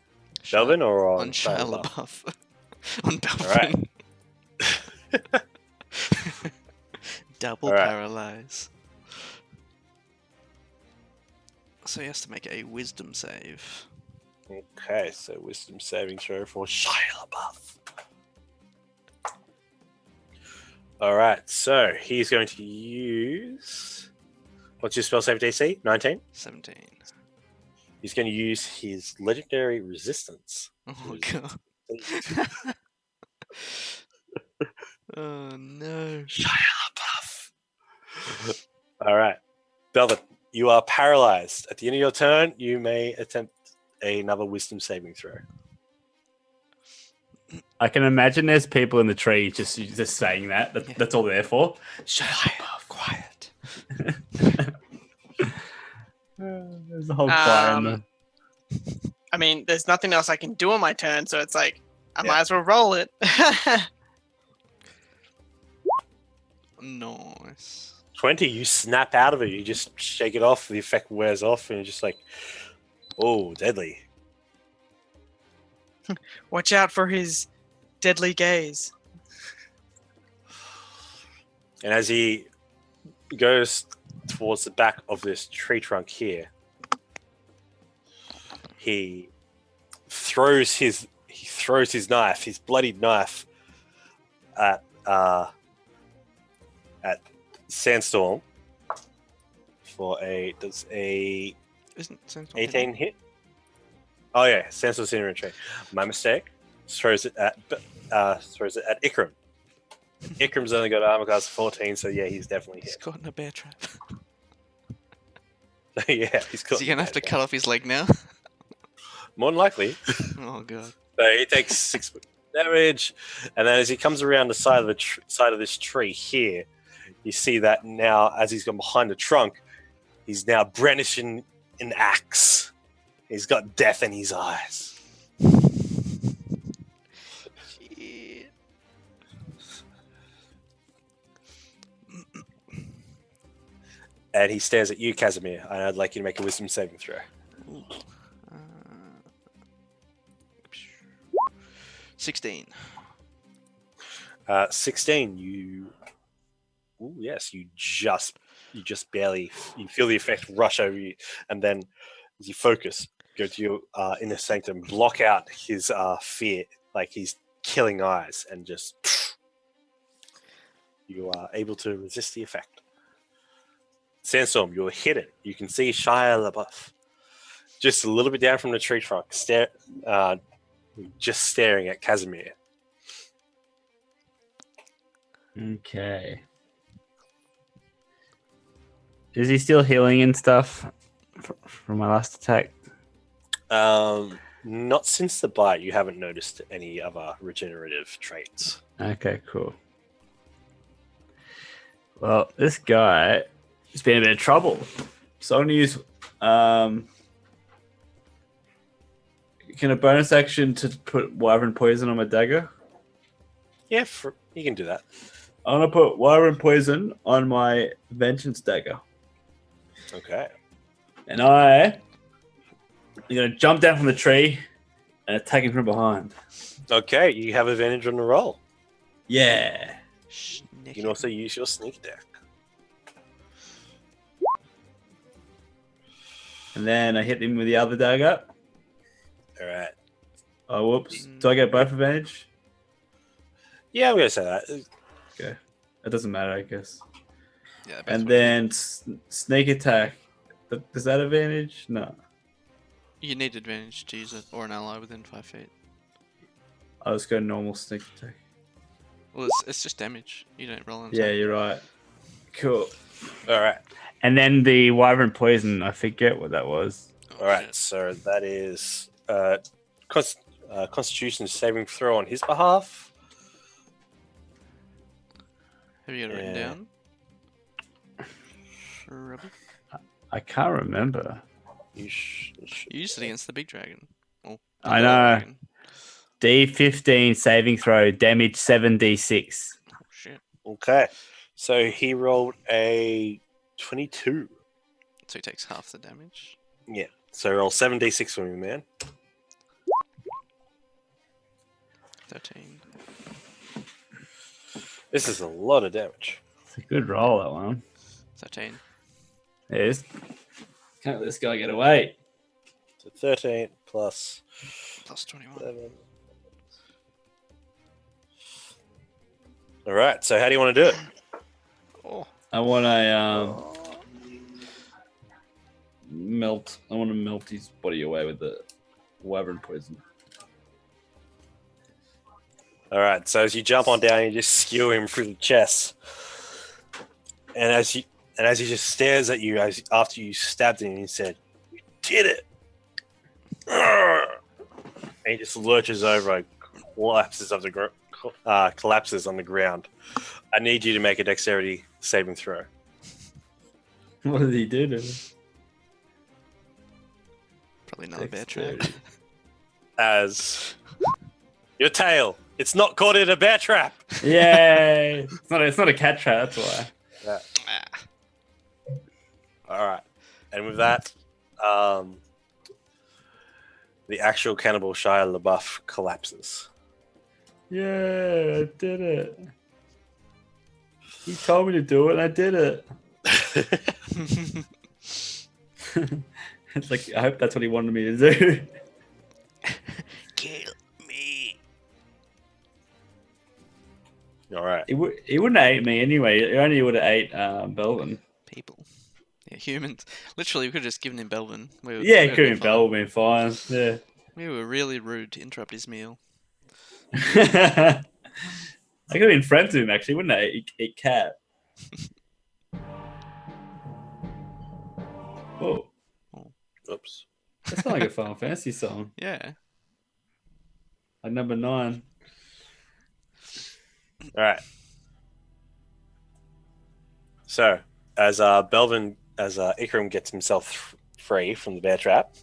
Belvin or on Shia Shia LaBeouf? On Belvin. Alright. Double Alright. paralyze. So he has to make a wisdom save. Okay, so wisdom saving throw for Shia LaBeouf. Alright, so he's going to use... What's your spell save DC? 19? 17. He's going to use his legendary resistance. Oh god. Oh no. Shia LaBeouf. Alright. Belvin, you are paralyzed. At the end of your turn, you may attempt another wisdom saving throw. I can imagine there's people in the tree just saying that. That's all they're there for. Shut up, quiet. There's a whole choir in the... I mean, there's nothing else I can do on my turn, so it's like, I Yeah. might as well roll it. Nice. 20, you snap out of it. You just shake it off. The effect wears off, and you're just like, oh, deadly. Watch out for his deadly gaze. And as he goes towards the back of this tree trunk here, he throws his knife, his bloodied knife, at Sandstorm for a Isn't Sandstorm 18 hit. Oh yeah, Sandstorm's in retreat. My mistake. throws it at Ikram. Ikram's only got armor class of 14, so yeah, he's definitely He's hit. caught in a bear trap. Yeah, he's caught. Is he gonna have to cut off his leg now? More than likely. Oh god. So he takes 6 damage, and then as he comes around the side of side of this tree here, you see that now as he's gone behind the trunk, he's now brandishing an axe. He's got death in his eyes. Shit. And he stares at you, Casimir, and I'd like you to make a wisdom saving throw. Ooh. 16. 16, you... Ooh, yes, you just barely... You feel the effect rush over you, and then as you focus, go to your inner sanctum, block out his fear, like his killing eyes, and just... You are able to resist the effect. Sandstorm, you're hidden. You can see Shia LaBeouf just a little bit down from the tree trunk, just staring at Casimir. Okay. Is he still healing and stuff from my last attack? Not since the bite. You haven't noticed any other regenerative traits. Okay, cool. Well, this guy has been in a bit of trouble. So I'm going to use... can a bonus action to put wyvern poison on my dagger? Yeah, you can do that. I'm going to put wyvern poison on my vengeance dagger. Okay. And I'm going to jump down from the tree and attack him from behind. Okay, you have advantage on the roll. Yeah. You can also use your sneak attack. And then I hit him with the other dagger. All right. Oh, whoops. Do I get both advantage? Yeah, I'm going to say that. Okay. It doesn't matter, I guess. Yeah, And then sneak attack. Does that advantage? No. you need advantage to use it, or an ally within 5 feet. I'll just go normal sneak attack. Well, it's just damage. You don't roll on Yeah, attack. you're right. Cool. All right. And then the wyvern poison, I forget what that was. Oh, All right. shit. So that is Constitution saving throw on his behalf. Have you got it written Yeah. down? Rubber? I can't remember. You should You used it against the big dragon. Or the I little know. dragon. D15 saving throw, damage 7d6. Oh, shit. Okay. So he rolled a 22. So he takes half the damage. Yeah. So roll 7d6 for me, man. 13. This is a lot of damage. It's a good roll, that one. 13. It is. Can't let this guy get away. So 13 plus Plus 21. 7. All right. So how do you want to do it? Oh. I want to melt. I want to melt his body away with the wyvern poison. All right. So as you jump on down, you just skew him through the chest, and as he just stares at you after you stabbed him, he said, "You did it!" And he just lurches over and collapses on the ground. I need you to make a dexterity saving throw. What did he do to him? Probably another bear trap. Dexterity. As your tail, it's not caught in a bear trap. Yay! It's not a cat trap, that's why. Yeah. Ah. All right. And with that, the actual cannibal Shia LaBeouf collapses. Yeah, I did it. He told me to do it, and I did it. It's like, I hope that's what he wanted me to do. Kill me. All right. He wouldn't have ate me anyway. He only would have ate Belvin. People. Yeah, humans. Literally, we could have just given him Belvin. Yeah, Coon Bell would have been fine. Yeah. We were really rude to interrupt his meal. I could have been friends with him, actually, wouldn't I? Eat cat. Whoa. Oops. That sounds like a Final Fantasy song. Yeah. Like number 9. All right. So, as Ikram gets himself free from the bear trap,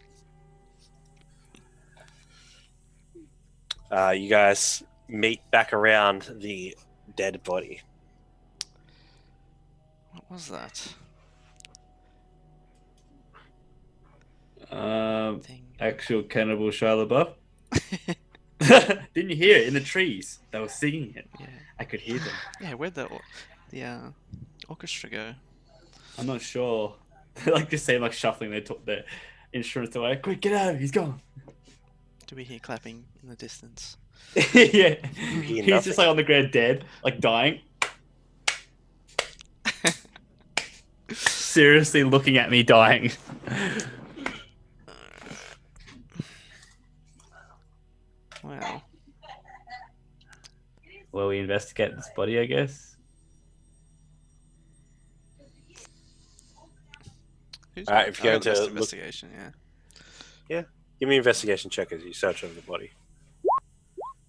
you guys meet back around the dead body. What was that? Thing. Actual cannibal Shia LaBeouf. Didn't you hear it in the trees? They were singing it. Yeah. I could hear them. Yeah, where'd the orchestra go? I'm not sure. They like just seem like shuffling their instruments away. Quick, get out of here, he's gone. Do we hear clapping in the distance? Yeah. hear He's nothing. just like on the ground dead, like dying. Seriously looking at me dying. Wow. Well, we investigate this body, I guess. Who's Alright, if you're I got going the best to look- investigation, yeah. Give me an investigation check as you search over the body.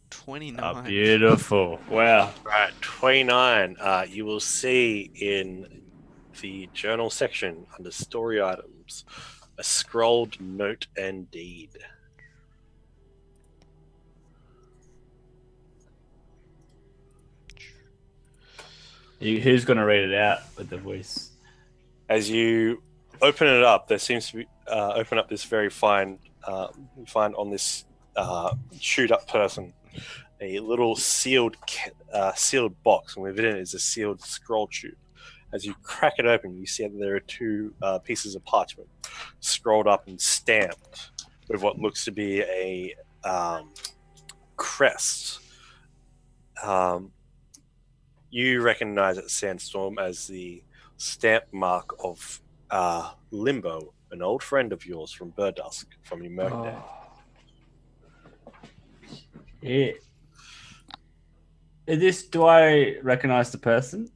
29. Beautiful. Wow. Right, 29. You will see in the journal section under story items a scrolled note and deed. Who's going to read it out with the voice? As you open it up, there seems to be open up this very fine. You find on this chewed up person a little sealed box, and within it is a sealed scroll tube. As you crack it open, you see that there are two pieces of parchment scrolled up and stamped with what looks to be a crest. You recognize it, Sandstorm, as the stamp mark of Limbo, an old friend of yours from Birdusk, from your murder day. Yeah. Do I recognize the person?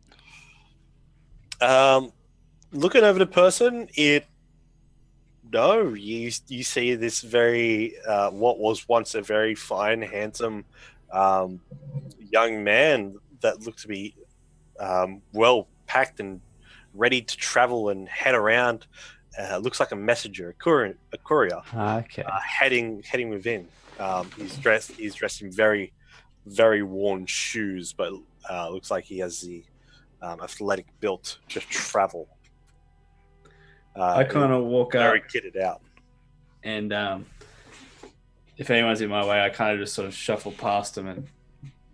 Looking over the person, you see this very what was once a very fine, handsome young man that looked to be well packed and ready to travel and head around. Looks like a messenger, a courier, Okay. heading within. He's dressed in very, very worn shoes, but looks like he has the athletic build to travel. I kind of walk up, very kitted out. and if anyone's in my way, I kind of just sort of shuffle past them and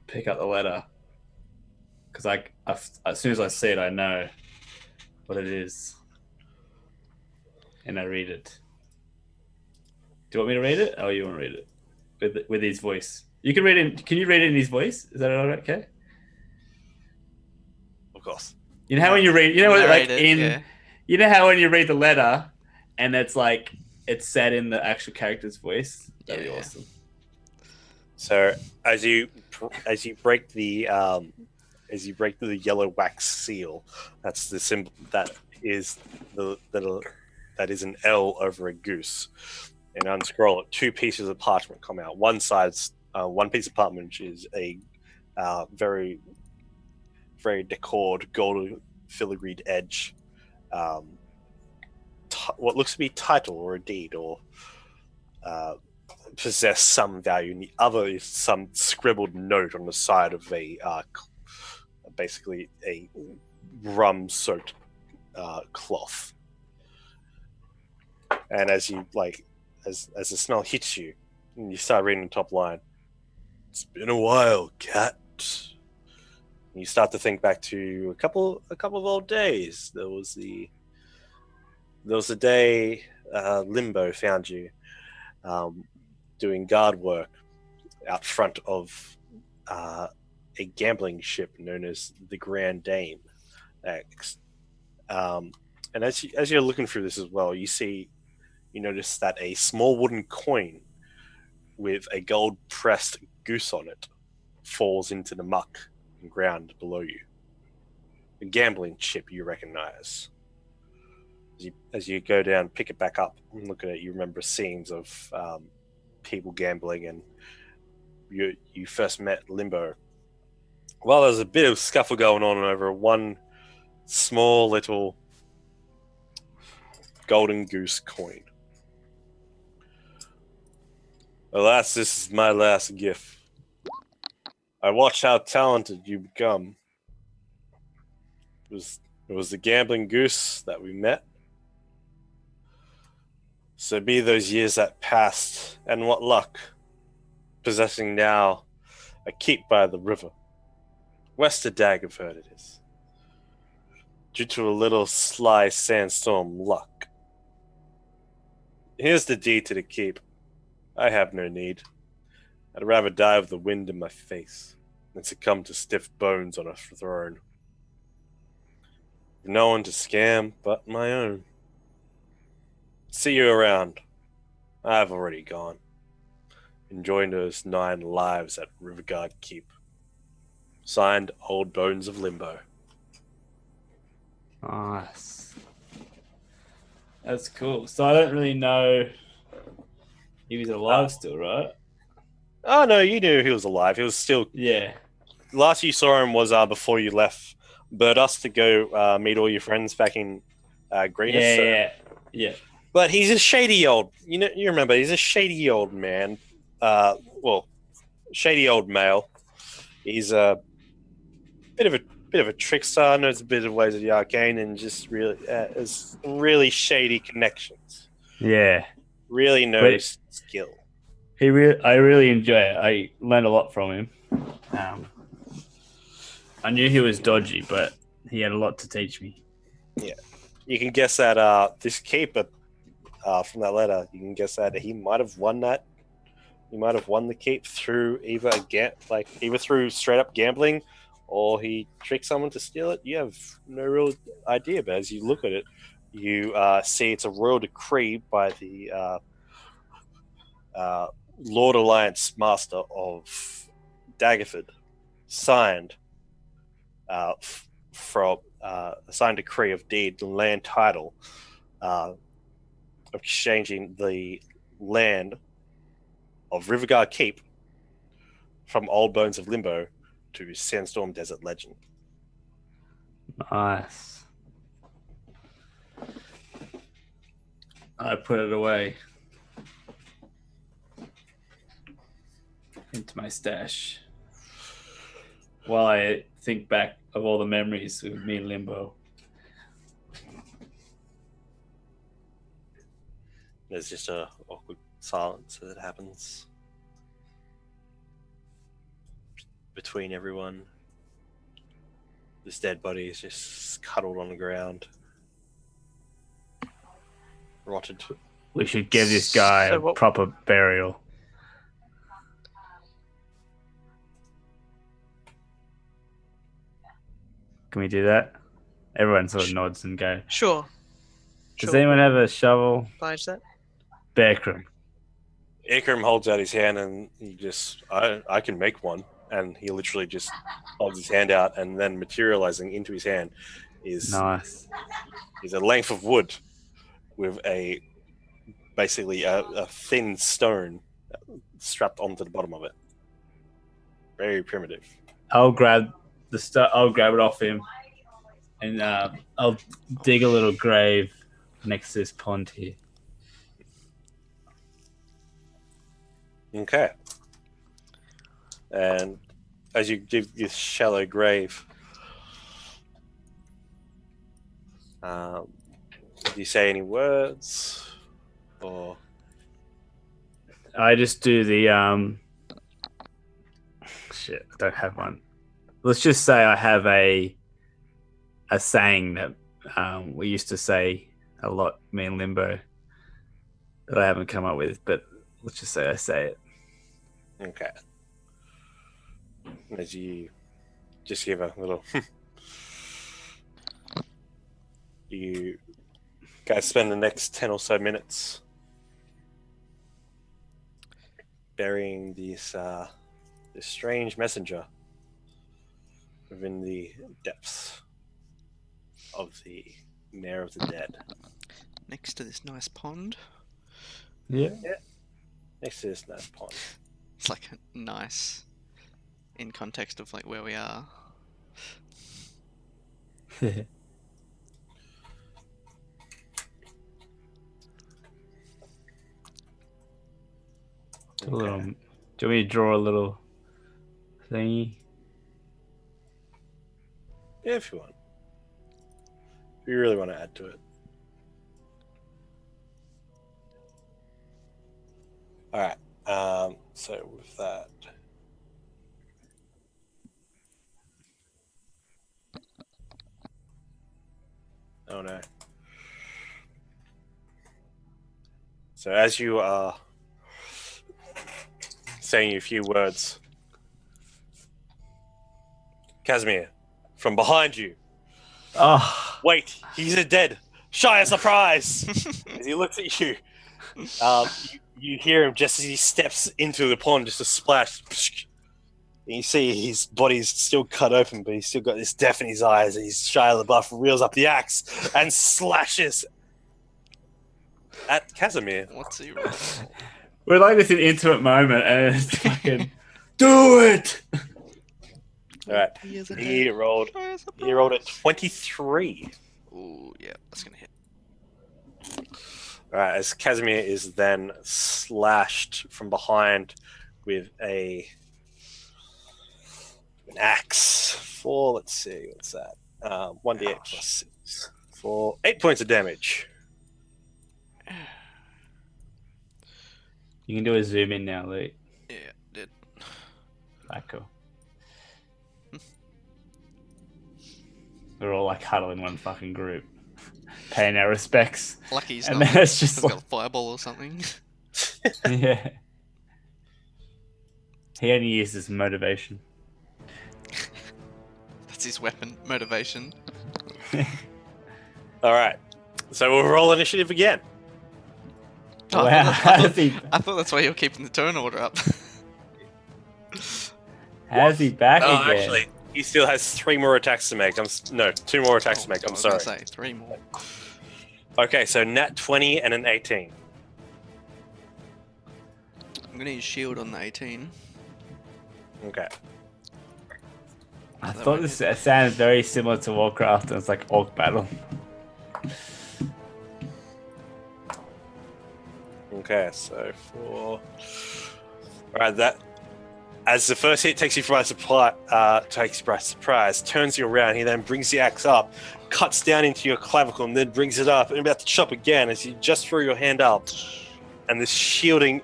pick up the letter. Because as soon as I see it, I know what it is. And I read it. Do you want me to read it? Oh, you want to read it? With his voice. You can read it. Can you read it in his voice? Is that all right? Okay. Of course. You know how when you read, Yeah. you know how when you read the letter, and it's like it's said in the actual character's voice. That'd be Yeah. awesome. So as you break the yellow wax seal, that's the symbol that is that is an L over a goose. And unscroll it, two pieces of parchment come out. One piece of parchment is a very, very decored gold filigreed edge. What looks to be title or a deed or possess some value, and the other is some scribbled note on the side of a basically a rum-soaked cloth. And as you as the smell hits you, and you start reading the top line, "It's been a while, cat." And you start to think back to a couple of old days. There was the day Limbo found you doing guard work out front of a gambling ship known as the Grand Dame. And as you're looking through this as well, you notice that a small wooden coin with a gold pressed goose on it falls into the muck and ground below you. A gambling chip you recognize. As you go down, pick it back up and look at it, you remember scenes of people gambling, and you first met Limbo. Well, there's a bit of scuffle going on over one small little golden goose coin. Alas, this is my last gift. I watched how talented you become. It was the gambling goose that we met. So be those years that passed, and what luck, possessing now a keep by the river. West of Daggerford it is. Due to a little sly sandstorm luck. Here's the deed to the keep. I have no need. I'd rather die with the wind in my face than succumb to stiff bones on a throne. No one to scam but my own. See you around. I've already gone. Enjoying those 9 lives at Riverguard Keep. Signed, Old Bones of Limbo. Nice. That's cool. So I don't really know. He was alive still, right? Oh no, you knew he was alive. He was still. Yeah. Last you saw him was before you left Birdus to go meet all your friends back in Greenus. Yeah. But he's a shady old. You remember he's a shady old man. Shady old male. He's a bit of a trickster. Knows a bit of ways of the arcane, and just really has really shady connections. Yeah. Really knows skill. I really enjoy it. I learned a lot from him. I knew he was dodgy, but he had a lot to teach me. Yeah, you can guess that this keeper from that letter, you can guess that he might have won that. He might have won the keep through either through straight up gambling, or he tricked someone to steal it. You have no real idea, but as you look at it, you see it's a royal decree by the Lord Alliance Master of Daggerford, signed from a signed decree of deed, the land title, of exchanging the land of Riverguard Keep from Old Bones of Limbo to Sandstorm Desert Legend. Nice. I put it away into my stash while I think back of all the memories of me and Limbo. There's just a awkward silence that happens between everyone. This dead body is just cuddled on the ground, rotted. We should give this guy a proper burial. Can we do that? Everyone sort of nods and go. Sure. Does anyone have a shovel? Oblige that. Bearcrum. Ikram holds out his hand and he just, I can make one. And he literally just holds his hand out, and then materializing into his hand is nice. Is a length of wood with basically a thin stone strapped onto the bottom of it. Very primitive. I'll grab it off him, and I'll dig a little grave next to this pond here. Okay. And as you dig this shallow grave, do you say any words, or? I just do the shit. I don't have one. Let's just say I have a saying that we used to say a lot, me and Limbo, that I haven't come up with, but let's just say I say it. Okay. As you just give a little you guys spend the next 10 or so minutes burying this this strange messenger within the depths of the Mare of the Dead. Next to this nice pond. Yeah. Next to this nice pond. It's like nice in context of like where we are. Do you want me to draw a little thingy? Yeah, if you want. If you really want to add to it. Alright. So with that. Oh no. So as you are saying a few words, Casimir, from behind you, wait, he's dead. Shy a surprise! As he looks at you, you hear him just as he steps into the pond, just a splash. And you see his body's still cut open, but he's still got this death in his eyes. And he's Shia LaBeouf reels up the axe and slashes at Casimir. What's he roll? We're like this an intimate moment, and it's fucking do it. All right, he rolled a 23. Ooh, yeah, that's gonna hit. All right, as Casimir is then slashed from behind with an axe for, let's see, what's that? 1d8 plus 6 for 8 points of damage. You can do a zoom in now, Luke. Yeah, did. Right, cool. We're all like huddled in one fucking group, paying our respects. Lucky he's And not. then it's just He's like, got a fireball or something. yeah. He only uses motivation. That's his weapon, motivation. All right, so we'll roll initiative again. Oh, Wow. I thought that's why you're keeping the turn order up. How's he back Oh, again? actually, he still has 3 more attacks to make. No, 2 more attacks to make. I I'm was sorry. gonna say 3 more. Okay, so nat 20 and an 18. I'm gonna use shield on the 18. Okay. I thought this sounded very similar to Warcraft, and it's like Orc Battle. Okay, so for... Alright, that... As the first hit takes you by surprise, turns you around, he then brings the axe up, cuts down into your clavicle, and then brings it up, and about to chop again as you just throw your hand up, and this shielding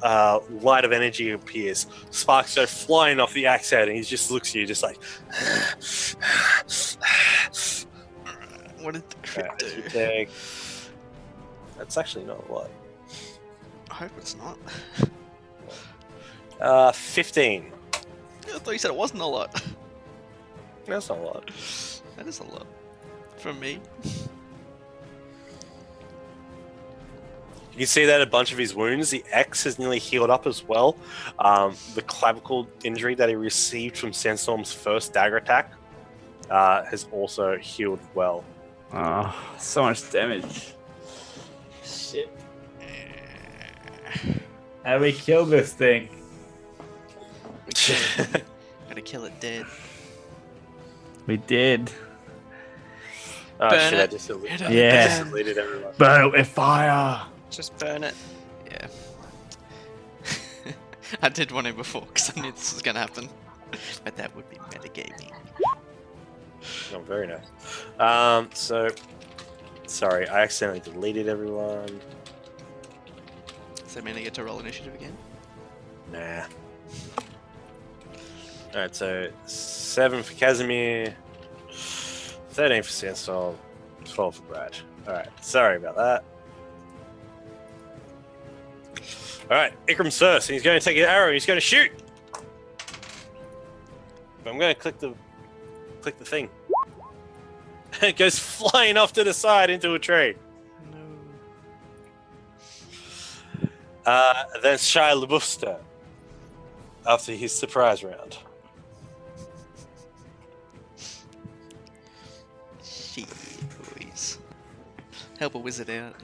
light of energy appears. Sparks go flying off the axe head, and he just looks at you just like... What did the crit do? Take... That's actually not a lot. I hope it's not. 15. I thought you said it wasn't a lot. That's not a lot. That is a lot. From me. You can see that a bunch of his wounds, the X has nearly healed up as well. The clavicle injury that he received from Sandstorm's first dagger attack has also healed well. Oh, so much damage. Shit. How do we kill this thing? Gotta kill it dead. We did. Oh Burn shit, it. I just deleted, Yeah. I just deleted everyone. Burn it with fire! Just burn it. Yeah. I did one in before because I knew this was gonna happen. But that would be metagaming. Oh, very nice. So, sorry, I accidentally deleted everyone. Does that mean I get to roll initiative again? Nah. Alright, so 7 for Casimir, 13 for Sandstorm, 12 for Brad. Alright, sorry about that. Alright, Ikram's first, and he's going to take an arrow and he's going to shoot! But I'm going to click the thing. And it goes flying off to the side into a tree. No. Then Shia LaBeouf's turn. after his surprise round. Shit, boys. Help a wizard out.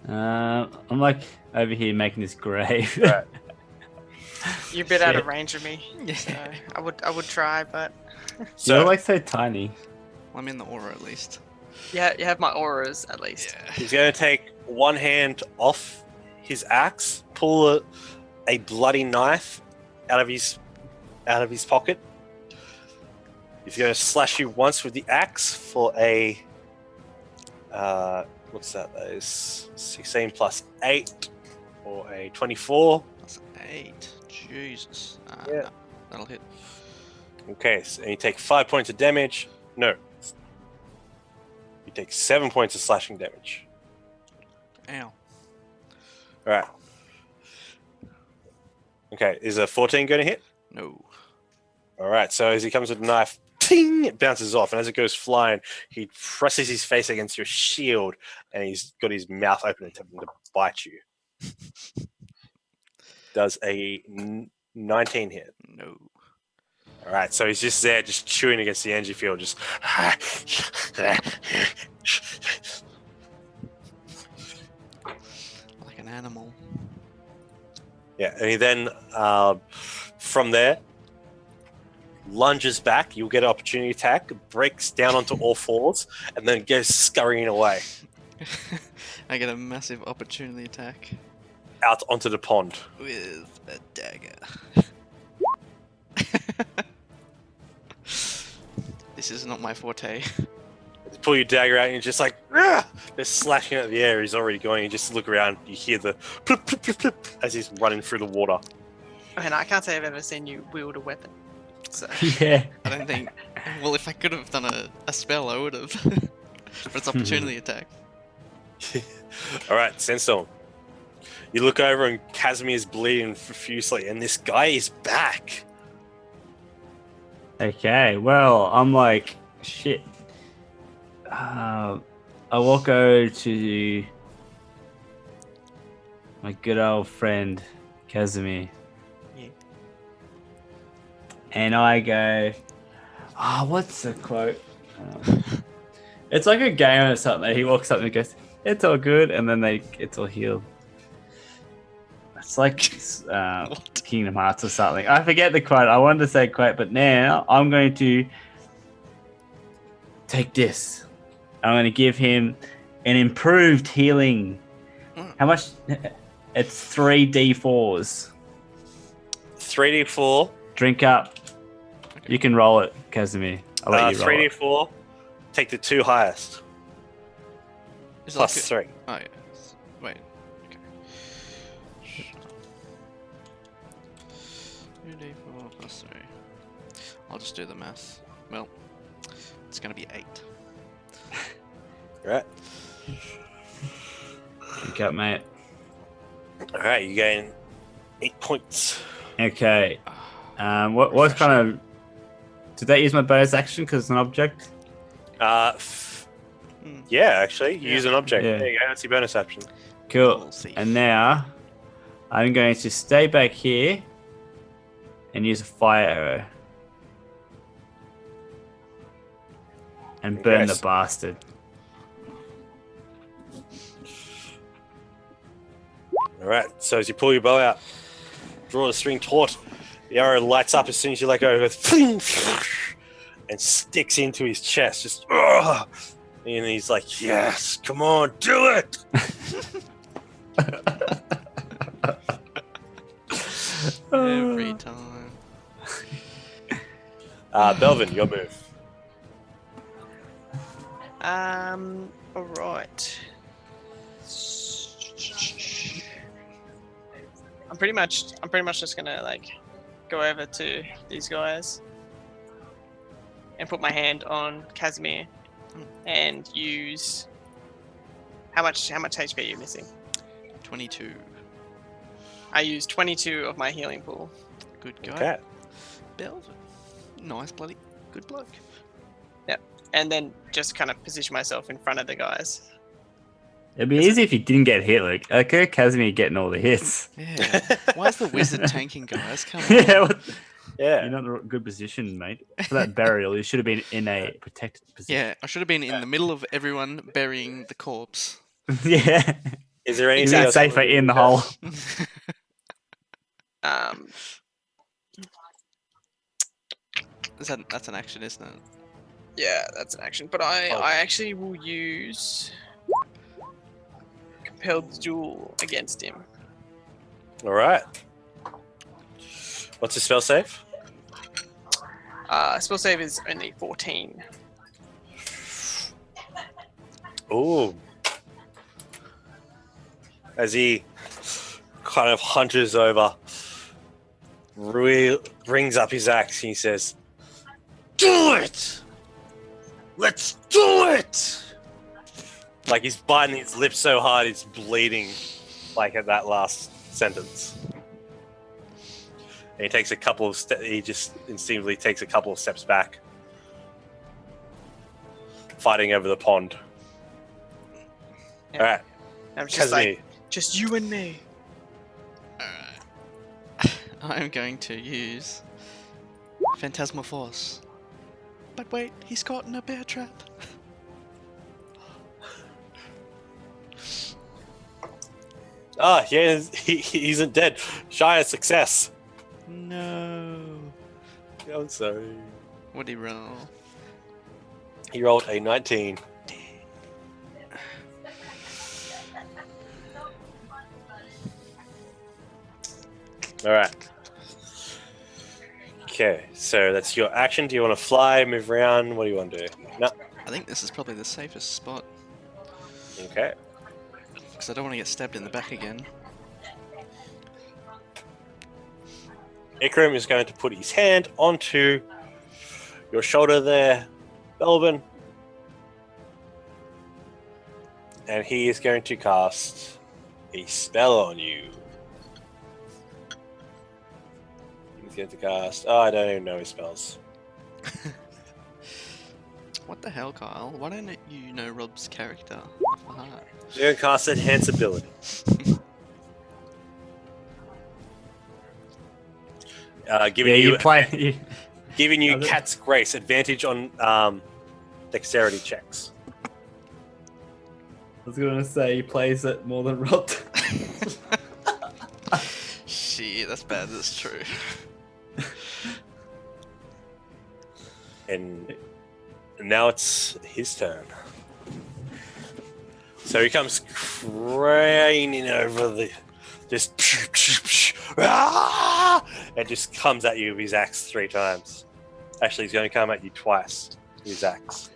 I'm like over here making this grave. Right. You're a bit out of Shit. range of me. So I would try, but So You're like so tiny. I'm in the aura at least. yeah, you have my auras at least. he's going to take one hand off his axe, pull a bloody knife out of his pocket. He's going to slash you once with the axe for a what's that? That is 16 plus 8 or a 24. That's 8. Jesus. Yeah. No, that'll hit. Okay, so, and you take 5 points of damage. No. You take 7 points of slashing damage. Ow. Alright. Okay, is a 14 going to hit? No. Alright, so as he comes with the knife, ting, it bounces off, and as it goes flying, he presses his face against your shield, and he's got his mouth open attempting to bite you. Does a 19 hit. No. Alright, so he's just there, just chewing against the energy field, just... Like an animal. Yeah, and he then, from there, lunges back. You'll get an opportunity attack, breaks down onto all fours, and then goes scurrying away I get a massive opportunity attack out onto the pond. with a dagger. This is not my forte. You pull your dagger out, and you're just like, "Rah!" Just slashing at the air. He's already going. You just look around. You hear the plip, plip, plip, plip, as he's running through the water. And I can't say I've ever seen you wield a weapon. So Yeah. I don't think. Well, if I could have done a spell, I would have. But it's opportunity attack. All right, Sandstorm. You look over, and Casimir is bleeding profusely, and this guy is back. Okay, well, I'm like, shit. I walk over to my good old friend, Casimir. Yeah. And I go, what's the quote? It's like a game or something. He walks up and goes, it's all good, and then it's all healed. It's like Kingdom Hearts or something. I forget the quote. I wanted to say quote, but now I'm going to take this. I'm going to give him an improved healing. How much? It's 3d4s. 3d4. Drink up. You can roll it, Casimir. I'll let you roll it. 3d4. Take the 2 highest. Is it Plus like 3. Oh yeah. Wait. Okay. 2d4 plus 3. I'll just do the math. Well, it's gonna be 8. Right. Drink up, mate. Alright, you gain 8 points. Okay. What kind of... Did that use my bonus action because it's an object? Yeah, actually. You Yeah. use an object. Yeah. There you go. That's your bonus action. Cool. We'll see. And now I'm going to stay back here and use a fire arrow. And burn Okay. the bastard. Alright, so as you pull your bow out, draw the string taut, the arrow lights up as soon as you let go, it goes and sticks into his chest. Just, ugh! And he's like, yes, come on, do it! Every time. Belvin, your move. all right. I'm pretty much just gonna like go over to these guys and put my hand on Casimir and use how much HP are you missing? 22. I use 22 of my healing pool. Good guy. Okay. Belvin. Nice bloody good bloke. And then just kind of position myself in front of the guys. It'd be easy if you didn't get hit. Like, okay, Casimir getting all the hits. Yeah. Why is the wizard tanking, guys? Come on. Yeah, Yeah. you're not in a good position, mate. For that burial, you should have been in a protected position. Yeah, I should have been in the middle of everyone burying the corpse. Yeah. Is there anything Even else? safer in the hole. That's an action, isn't it? Yeah, that's an action. But I actually will use compelled duel against him. All right. What's his spell save? Spell save is only 14. Ooh. As he kind of hunches over, brings up his axe and he says, "Do it! Let's do it!" Like he's biting his lips so hard it's bleeding, like at that last sentence. And he takes a couple of steps. He just instinctively takes a couple of steps back, fighting over the pond. Yeah. All right, I'm just Casimir. like, just you and me. Alright. I'm going to use Phantasmal Force. But wait, he's caught in a bear trap. Yeah, he isn't dead. Shy of success. No. I'm sorry. What'd he roll? He rolled a 19. All right. Okay, so that's your action. Do you want to fly, move around? What do you want to do? No. I think this is probably the safest spot. Okay. Because I don't want to get stabbed in the back again. Ikram is going to put his hand onto your shoulder there, Belvin. And he is going to cast a spell on you. He's going to cast... Oh, I don't even know his spells. What the hell, Kyle? Why don't you know Rob's character? You're going to cast Enhance Ability. Giving you giving you Cat's Grace, advantage on dexterity checks. I was going to say he plays it more than Rob. Shit, that's bad, that's true. And now it's his turn. So he comes craning over and just comes at you with his axe 3 times. Actually, he's going to come at you twice with his axe.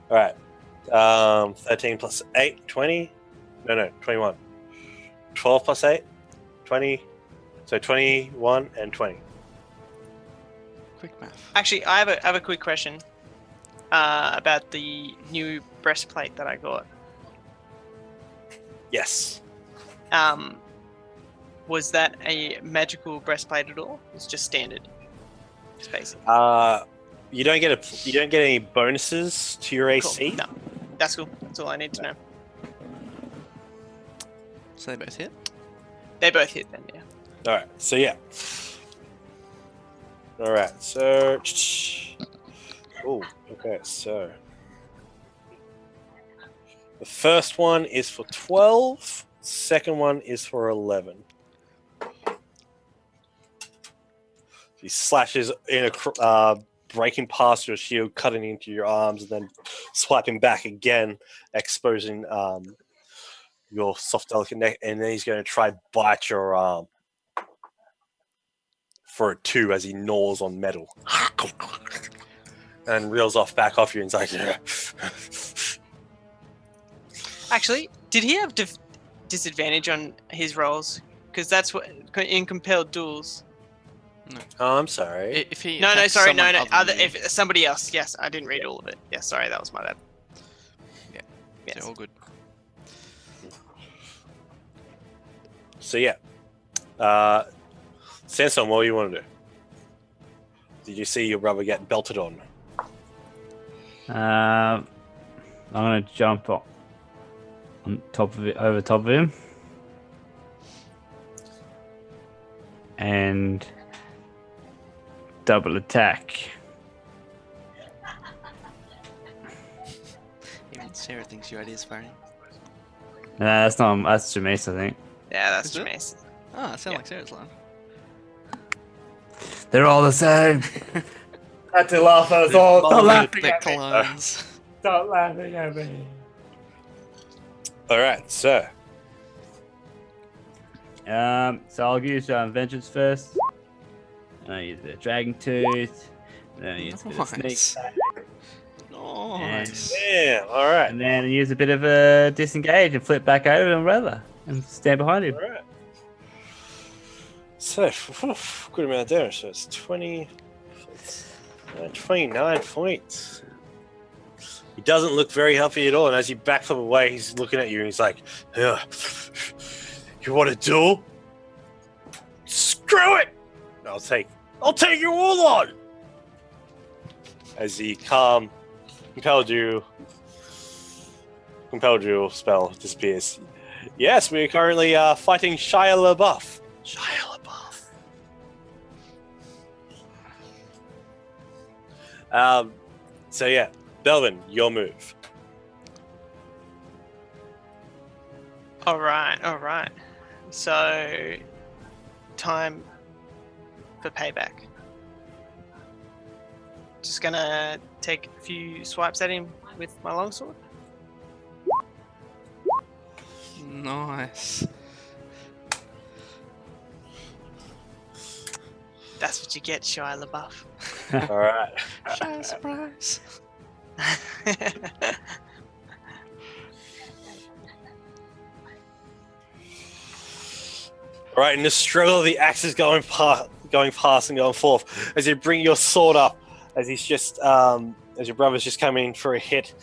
Alright. 13 plus 8, 20. No, 21. 12 plus 8, 20. So 21 and 20. Quick math. Actually, I have a quick question about the new breastplate that I got. Yes. Was that a magical breastplate at all? It's just standard. Just basic. You don't get any bonuses to your AC. Cool. No, that's cool. That's all I need to know. So they both hit? They both hit then, yeah. Alright, so yeah. Alright, so... Oh, okay, so... The first one is for 12. Second one is for 11. He slashes in breaking past your shield, cutting into your arms, and then swiping back again, exposing your soft, delicate neck, and then he's going to try bite your arm for a 2 as he gnaws on metal. And reels back off you and is like, yeah. Actually, did he have disadvantage on his rolls? Because that's what in compelled duels. No. Oh, I'm sorry. If he No, attacks sorry, someone no. other than you, If somebody else, yes, I didn't read all of it. Yeah, sorry, that was my bad. Yeah. Yes. they're all good. So yeah. Sandstorm, what do you want to do? Did you see your brother get belted on? I'm going to jump on top of it, over top of him, and double attack. Even Sarah thinks your idea's funny. Nah, that's not. That's Jameis, I think. Yeah, that's Is it? Jameis. Ah, it sounds Yeah. like Sarah's line. They're all the same. I had to laugh at us They're all. both Stop the laughing They're at me. clones. Stop laughing at me. All right, so So I'll use vengeance first. And I use a bit of dragon tooth. And then I use a bit of sneak Nice. attack. Nice. yeah, all right, And then use a bit of a disengage and flip back over to Umbrella and stand behind him. all right. So, good amount of damage. So it's 29 points. He doesn't look very healthy at all, and as you backflip away, he's looking at you and he's like, "Ugh. You want to duel? Screw it! I'll take you all on!" As the compel duel spell disappears. Yes, we're currently fighting Shia LaBeouf. Shia LaBeouf. So yeah, Belvin, your move. All right. So, time for payback. Just gonna take a few swipes at him with my longsword. Nice. That's what you get, Shia LaBeouf. All right. Shy surprise. Right, in the struggle, the axe is going past and going forth. As you bring your sword up, as he's just, as your brother's just coming in for a hit,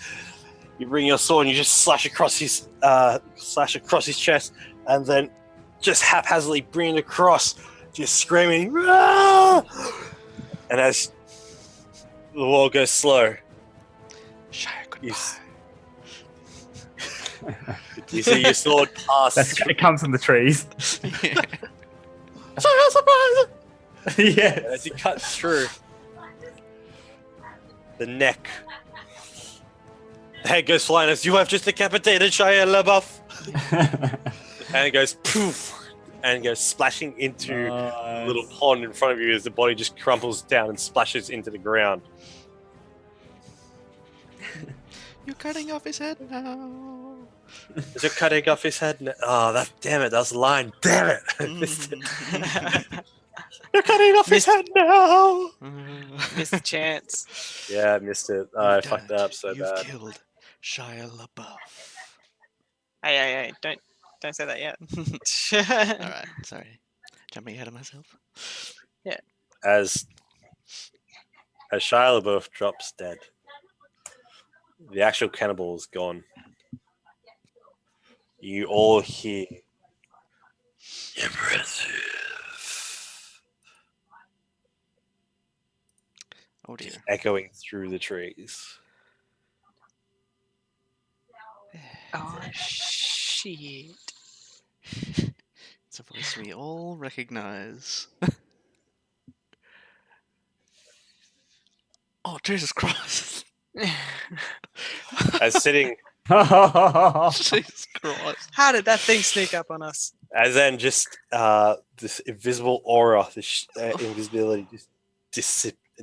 you bring your sword and you just slash across his chest, and then just haphazardly bring it across, just screaming, "Ah!" And as the wall goes slow, Shy goodbye. you see your sword pass. It comes from the trees. Yeah. Yeah. As you cut through the neck, the head goes flying as you have just decapitated Shia LaBeouf, and it goes poof, and goes splashing into a little pond in front of you as the body just crumples down and splashes into the ground. You're cutting off his head now. As you're cutting off his head, oh, damn it, that's a line. Damn it, I missed it. You're cutting off his head now. Missed the chance. Yeah, I missed it. I fucked that up so You've bad. killed Shia LaBeouf. Hey, don't say that yet. Alright, sorry. Jumping ahead of myself. As Shia LaBeouf drops dead, the actual cannibal is gone. You all hear impressive Oh dear. echoing through the trees. Oh shit! It's a voice we all recognize. Oh, Jesus Christ. As sitting, Jesus Christ. How did that thing sneak up on us? as then just this invisible aura, this invisibility just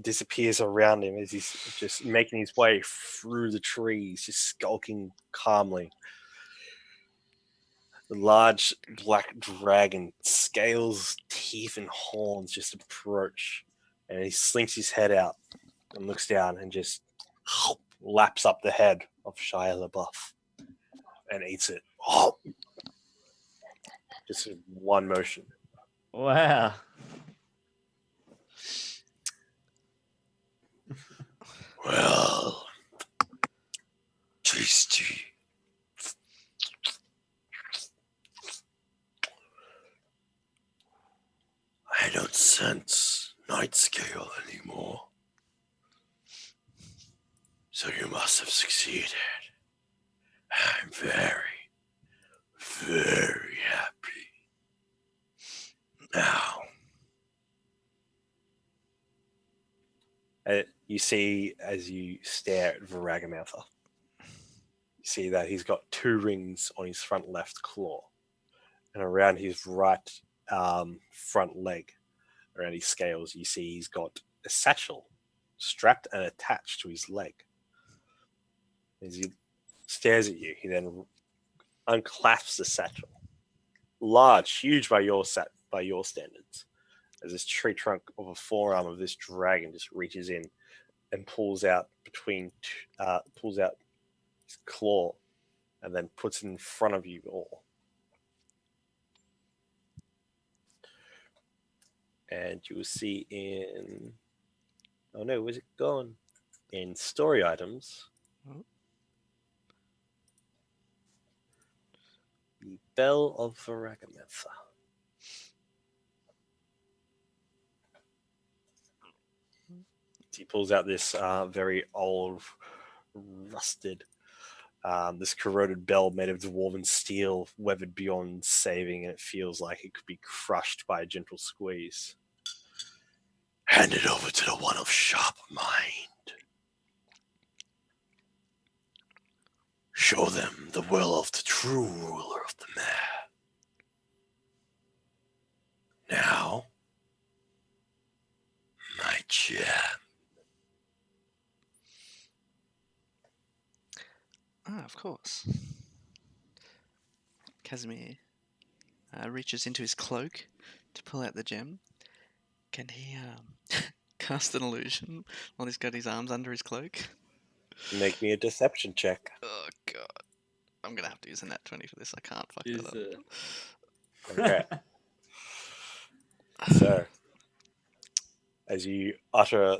disappears around him as he's just making his way through the trees, just skulking calmly. The large black dragon, scales, teeth, and horns just approach, and he slinks his head out and looks down and just laps up the head of Shia LaBeouf and eats it. Just in one motion. Wow. Well, tasty. I don't sense night scale anymore. So you must have succeeded. I'm very, You see as you stare at Varagamantha, you see that he's got 2 rings on his front left claw, and around his right front leg, around his scales, you see he's got a satchel strapped and attached to his leg. As he stares at you, he then unclasps the satchel, large, huge by your standards, as this tree trunk of a forearm of this dragon just reaches in and pulls out his claw, and then puts it in front of you all. And you will see in where's it gone? In story items. Oh. The Bell of Varagamantha. He pulls out this very old, rusted, this corroded bell made of dwarven steel, weathered beyond saving, and it feels like it could be crushed by a gentle squeeze. Hand it over to the one of sharp mind. Show them the will of the true ruler of the mare. Now, my gem. Ah, of course. Casimir reaches into his cloak to pull out the gem. Can he cast an illusion while he's got his arms under his cloak? Make me a deception check. Oh god. I'm gonna have to use a nat 20 for this. I can't fuck Use that up. Okay. So, as you utter...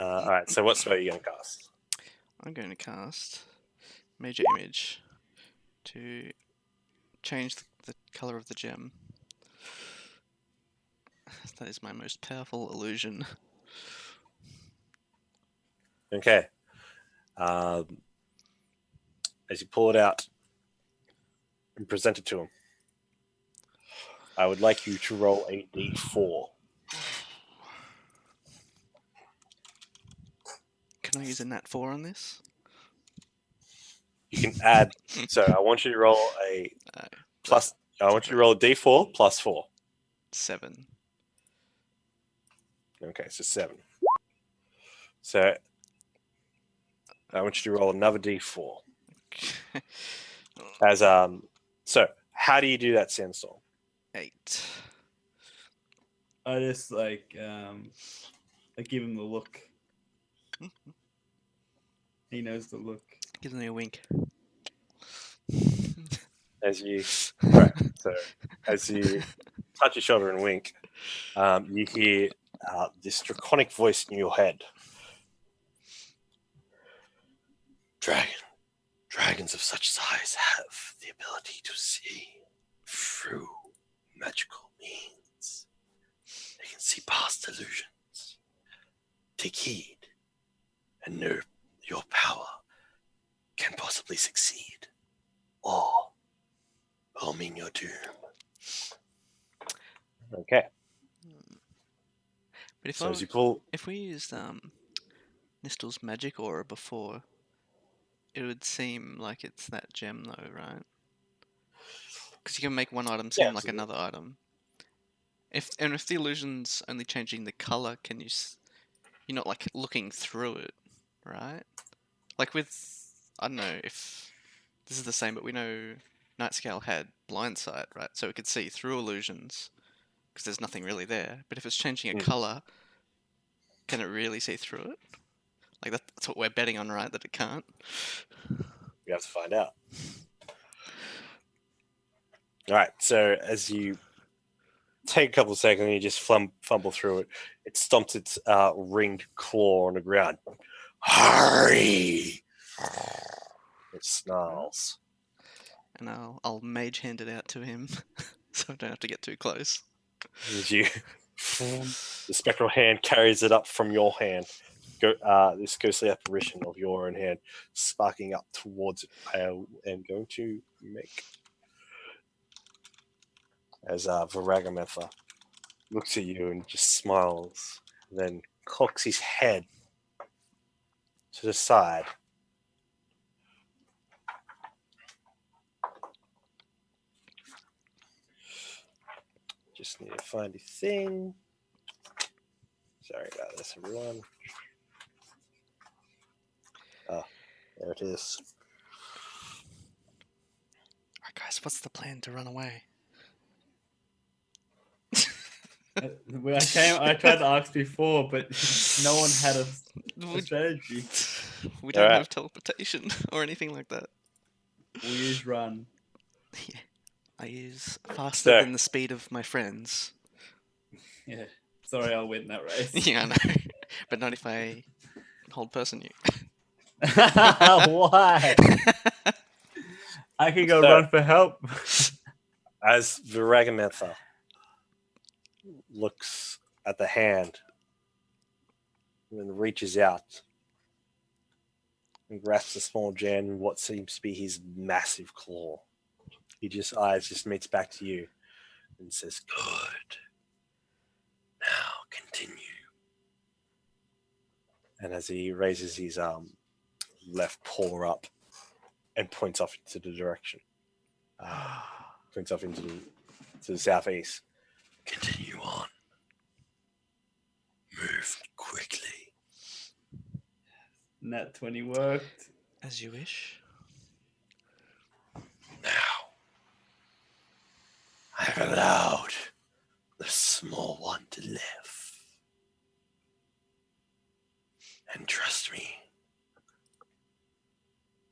Alright, so what spell are you going to cast? I'm going to cast Major Image to change the colour of the gem. That is my most powerful illusion. Okay. As you pull it out and present it to him, I would like you to roll a d4. Can I use a nat 4 on this? You can add... So I want you to roll a plus... I want you to roll a d4 plus 4. 7. Okay, so 7. So I want you to roll another d4. As so how do you do that, Sandstorm? 8. I just I give him the look. He knows the look. Give me a wink. As you right, so as you touch your shoulder and wink, you hear this draconic voice in your head. Dragons of such size have the ability to see through magical means. They can see past illusions. Take heed and know your power can possibly succeed, or will mean your doom. Okay. But if So as you pull... if we used Nistel's magic aura before, it would seem like it's that gem though, right? Because you can make one item seem like another item. If the illusion's only changing the color, can you? You're not like looking through it, right? Like with, I don't know if this is the same, but we know Nightscale had blind sight, right? So it could see through illusions because there's nothing really there. But if it's changing a color, can it really see through it? Like that's what we're betting on, right? That it can't. We have to find out. All right. So as you take a couple of seconds and you just fumble through it, it stomps its ringed claw on the ground. Hurry! It snarls. And I'll mage hand it out to him, so I don't have to get too close. As you, the spectral hand carries it up from your hand. This ghostly apparition of your own hand, sparking up towards it. I am going to make as Varagamantha looks at you and just smiles, and then cocks his head to the side. Just need to find a thing. Sorry about this, everyone. Oh, there it is. Alright, guys, what's the plan to run away? When I tried to ask before, but no one had a strategy. We don't Alright. have teleportation or anything like that. We use run. Yeah. I use faster So- than the speed of my friends. Yeah. Sorry, I'll win that race. Yeah, I know. But not if I hold person you. Why? I can go So- run for help. As Viragamantha looks at the hand and reaches out and grasps a small gem in what seems to be his massive claw. Eyes just meets back to you and says, "Good. Now continue." And as he raises his left paw up and points off into the direction, points off into to the southeast. Continue on. Move quickly. Nat 20 worked. As you wish. Now, I have allowed the small one to live. And trust me,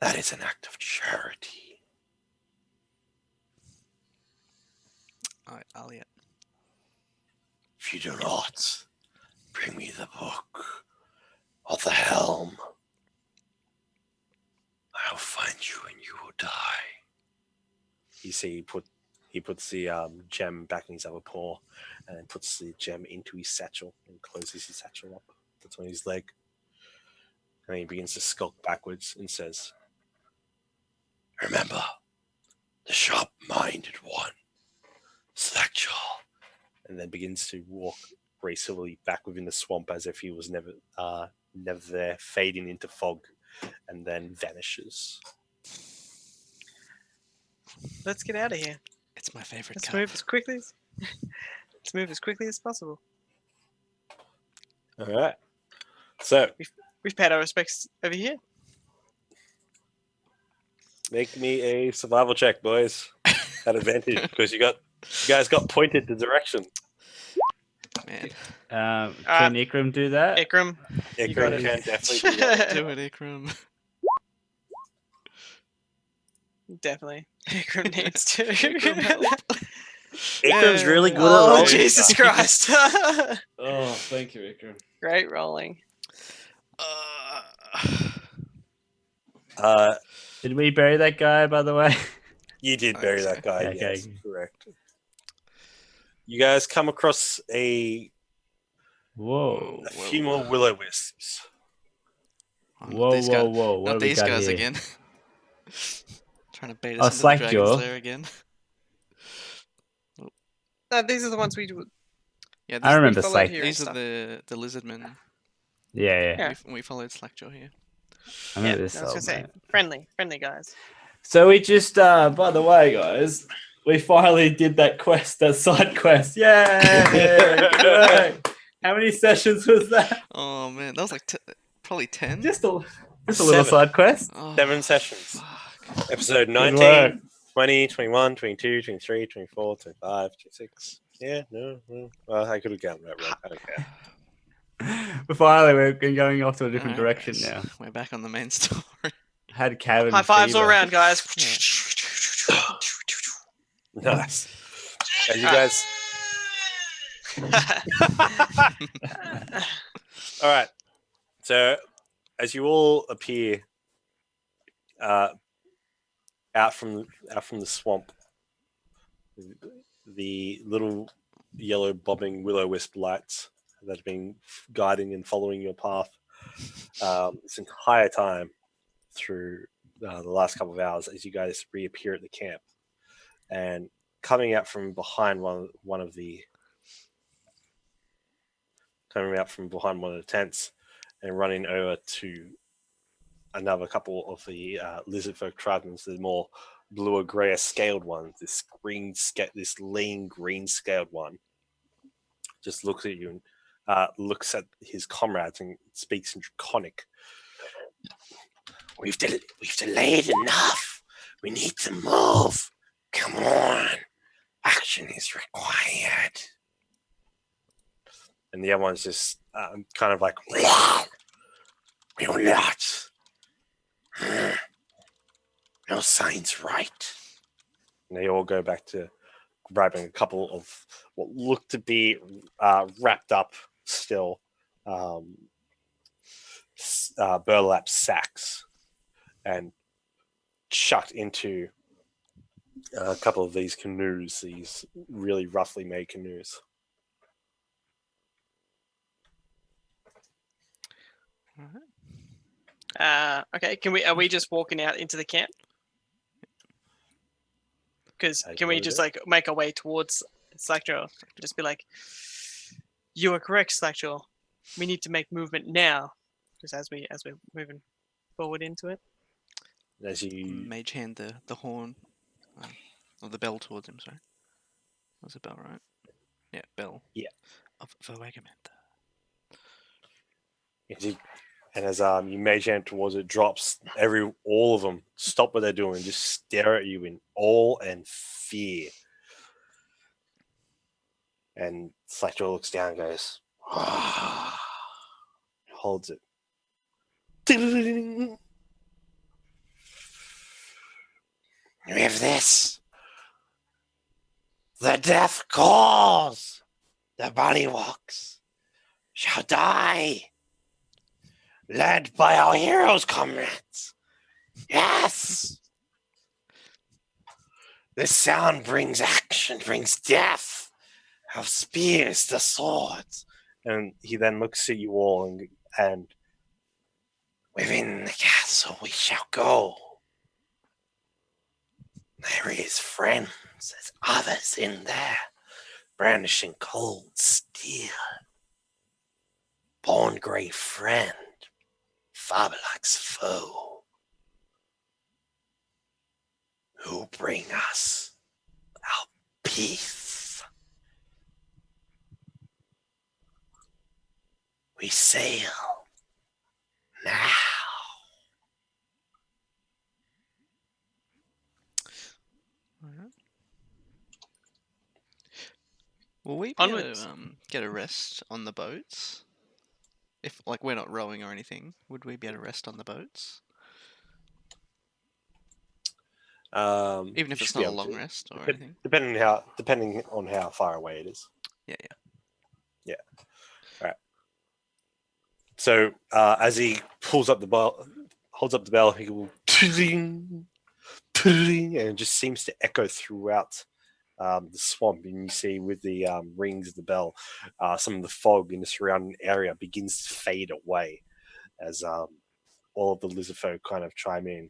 that is an act of charity. Alright, Alia. If you do not bring me the book of the helm, I'll find you and you will die. You see, he puts the gem back in his other paw and then puts the gem into his satchel and closes his satchel up. That's on his leg. And he begins to skulk backwards and says, "Remember, the sharp-minded one, Slackjaw." And then begins to walk gracefully back within the swamp as if he was never there, fading into fog, and then vanishes. Let's get out of here. It's my favorite Let's cup. move as quickly as let's move as quickly as possible. All right. So We've paid our respects over here. make me a survival check, boys. At advantage because you guys got pointed the direction. Man. Can Ikram do that? Ikram, you got Ikram it. can definitely do that. Do it, Ikram. Definitely. Ikram needs to. Ikram, help. Ikram's really good at Oh, rolling. Jesus Christ. Oh, thank you, Ikram. Great rolling. Did we bury that guy, by the way? You did bury that guy, Okay. yes, correct. You guys come across a Whoa. few more will-o-wisps. Oh, Whoa, these whoa, guys, whoa. What Not have we these got guys here? again. Trying to bait Oh, us into the Slackjaw. Dragon's Lair again. No, these are the ones we do. Yeah, I remember followed Slack. here. these and are the lizard men. Yeah. Yeah. We followed Slackjaw here. I remember Yeah, this I was old gonna say man. friendly guys. So we just, by the way, guys, we finally did that side quest. Yay! How many sessions was that? Oh man, that was like probably 10. Just a little Seven. side quest. Oh, 7 sessions. fuck. Episode Good 19, work. 20, 21, 22, 23, 24, 25, 26. Yeah, no. Well, I could have gotten that wrong. I don't care. But finally, we're going off to a different Alright, direction guys, now. We're back on the main story. Had cabin High fives all fever. around, guys. Nice. As you guys... All right. So, as you all appear out from the swamp, the little yellow bobbing will-o-wisp lights that have been guiding and following your path this entire time through the last couple of hours, as you guys reappear at the camp, and coming out from behind one of the coming out from behind one of the tents and running over to another couple of the lizard folk tribesmen, the more bluer, grayer scaled ones. This lean green scaled one just looks at you and looks at his comrades and speaks in Draconic. We've delayed enough. We need to move. Come on. Action is required. And the other one's just kind of like, we will not. No signs right. And they all go back to grabbing a couple of what look to be wrapped up still burlap sacks and chucked into a couple of these canoes, these really roughly made canoes. Okay, are we just walking out into the camp? Because can we just like make our way towards Slackjaw? Just be like, you are correct, Slackjaw. We need to make movement now. Just as we're moving forward into it. As you Mage hand the horn, or the bell towards him. Sorry, was a bell, right? Yeah, bell. Yeah. Of Verwagamenta. And as you mage hand towards it, drops all of them stop what they're doing and just stare at you in awe and fear. And Slackjaw looks down and goes, holds it. With this, the death calls. The bullywugs shall die. Led by our heroes, comrades. Yes! This sound brings action, brings death. Of spears to swords. And he then looks at you all and within the castle we shall go. There is friends, there's others in there, brandishing cold steel. Born grey friend, Fabalak's foe, who bring us our peace. We sail now. Alright. Will we be able Onwards. to get a rest on the boats? If like we're not rowing or anything, would we be able to rest on the boats? Even if it's not a long rest or anything. Depending on how far away it is. Yeah. All right. So as he holds up the bell, he will and it just seems to echo throughout the swamp. And you see with the rings of the bell, some of the fog in the surrounding area begins to fade away as all of the lizard folk kind of chime in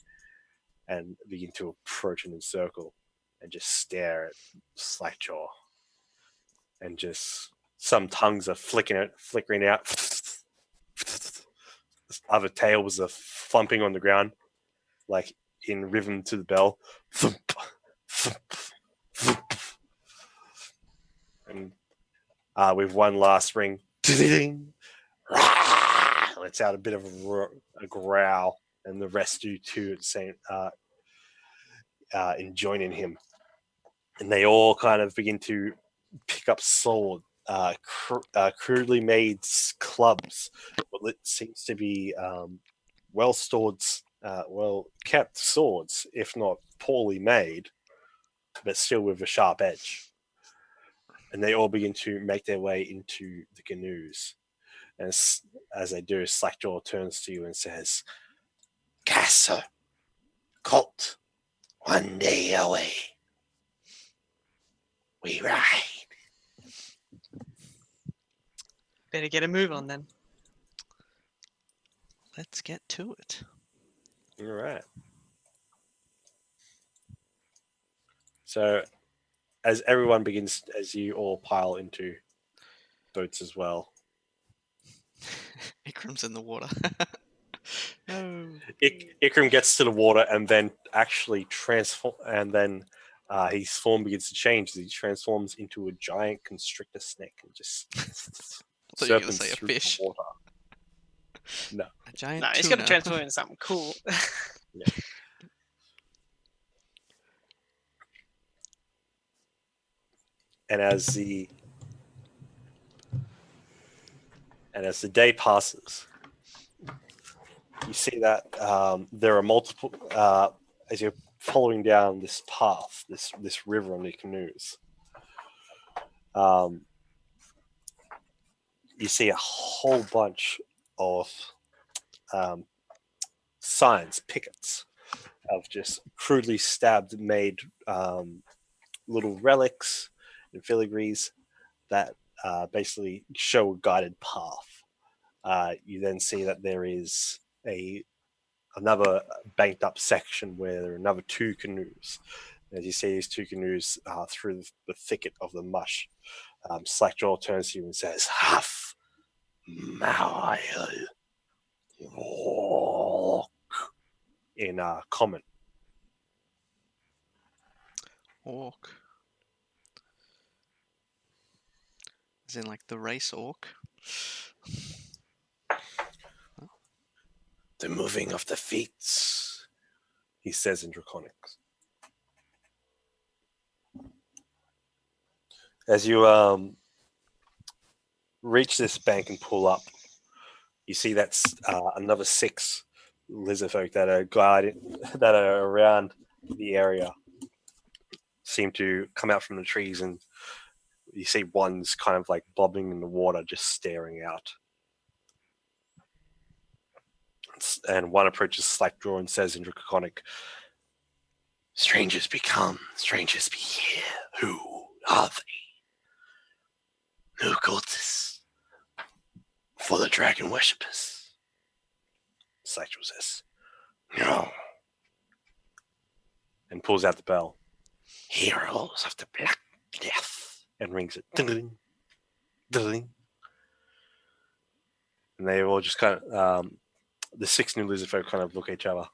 and begin to approach in a circle and just stare at Slackjaw. And just some tongues are flickering out. Other tails are thumping on the ground, like in rhythm to the bell. Thump, thump, thump. And with one last ring, lets out a bit of a growl, and the rest do too at the same in joining him. And they all kind of begin to pick up sword, crudely made clubs. What seems to be well stored, well kept swords, if not poorly made, but still with a sharp edge. And they all begin to make their way into the canoes. And as they do, Slackjaw turns to you and says, Castle, cult, one day away. We ride. Better get a move on then. Let's get to it. All right. So, as you all pile into boats as well, Ikram's in the water. No. Ikram gets to the water and then actually transform, and then his form begins to change as he transforms into a giant constrictor snake and just thought you were gonna serpents say a through fish. the water. No. A giant No, he's tuna. gonna transform into something cool. And as the day passes, you see that there are multiple as you're following down this path, this river on the canoes. You see a whole bunch of signs, pickets of just crudely stabbed, made little relics and filigrees that basically show a guided path. You then see that there is another banked up section where there are another 2 canoes. As you see these 2 canoes through the thicket of the mush, Slackjaw turns to you and says, "Half mile walk," in common. Orc. As in like the race orc. "The moving of the feet," he says in Draconics. As you reach this bank and pull up, you see that's another 6 lizard folk that are around the area. Seem to come out from the trees, and you see one's kind of like bobbing in the water, just staring out. And one approaches Slackjaw and says in Draconic, "Strangers become, strangers be here. Who are they? No cultists for the dragon worshippers." Slackjaw says, "No." And pulls out the bell. "Heroes of the Black Death," and rings it. Ding, ding. And they all just kind of, the 6 new lizard folk kind of look at each other.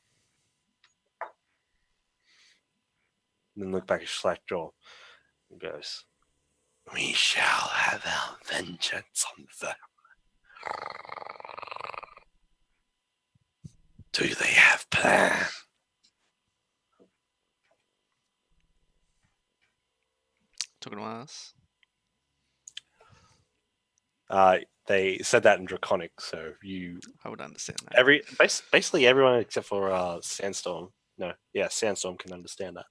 And then look back at Slackjaw and goes, "We shall have our vengeance on them. Do they have plan?" Talking to us. They said that in Draconic, so I would understand that. basically everyone except for Sandstorm. No, yeah, Sandstorm can understand that.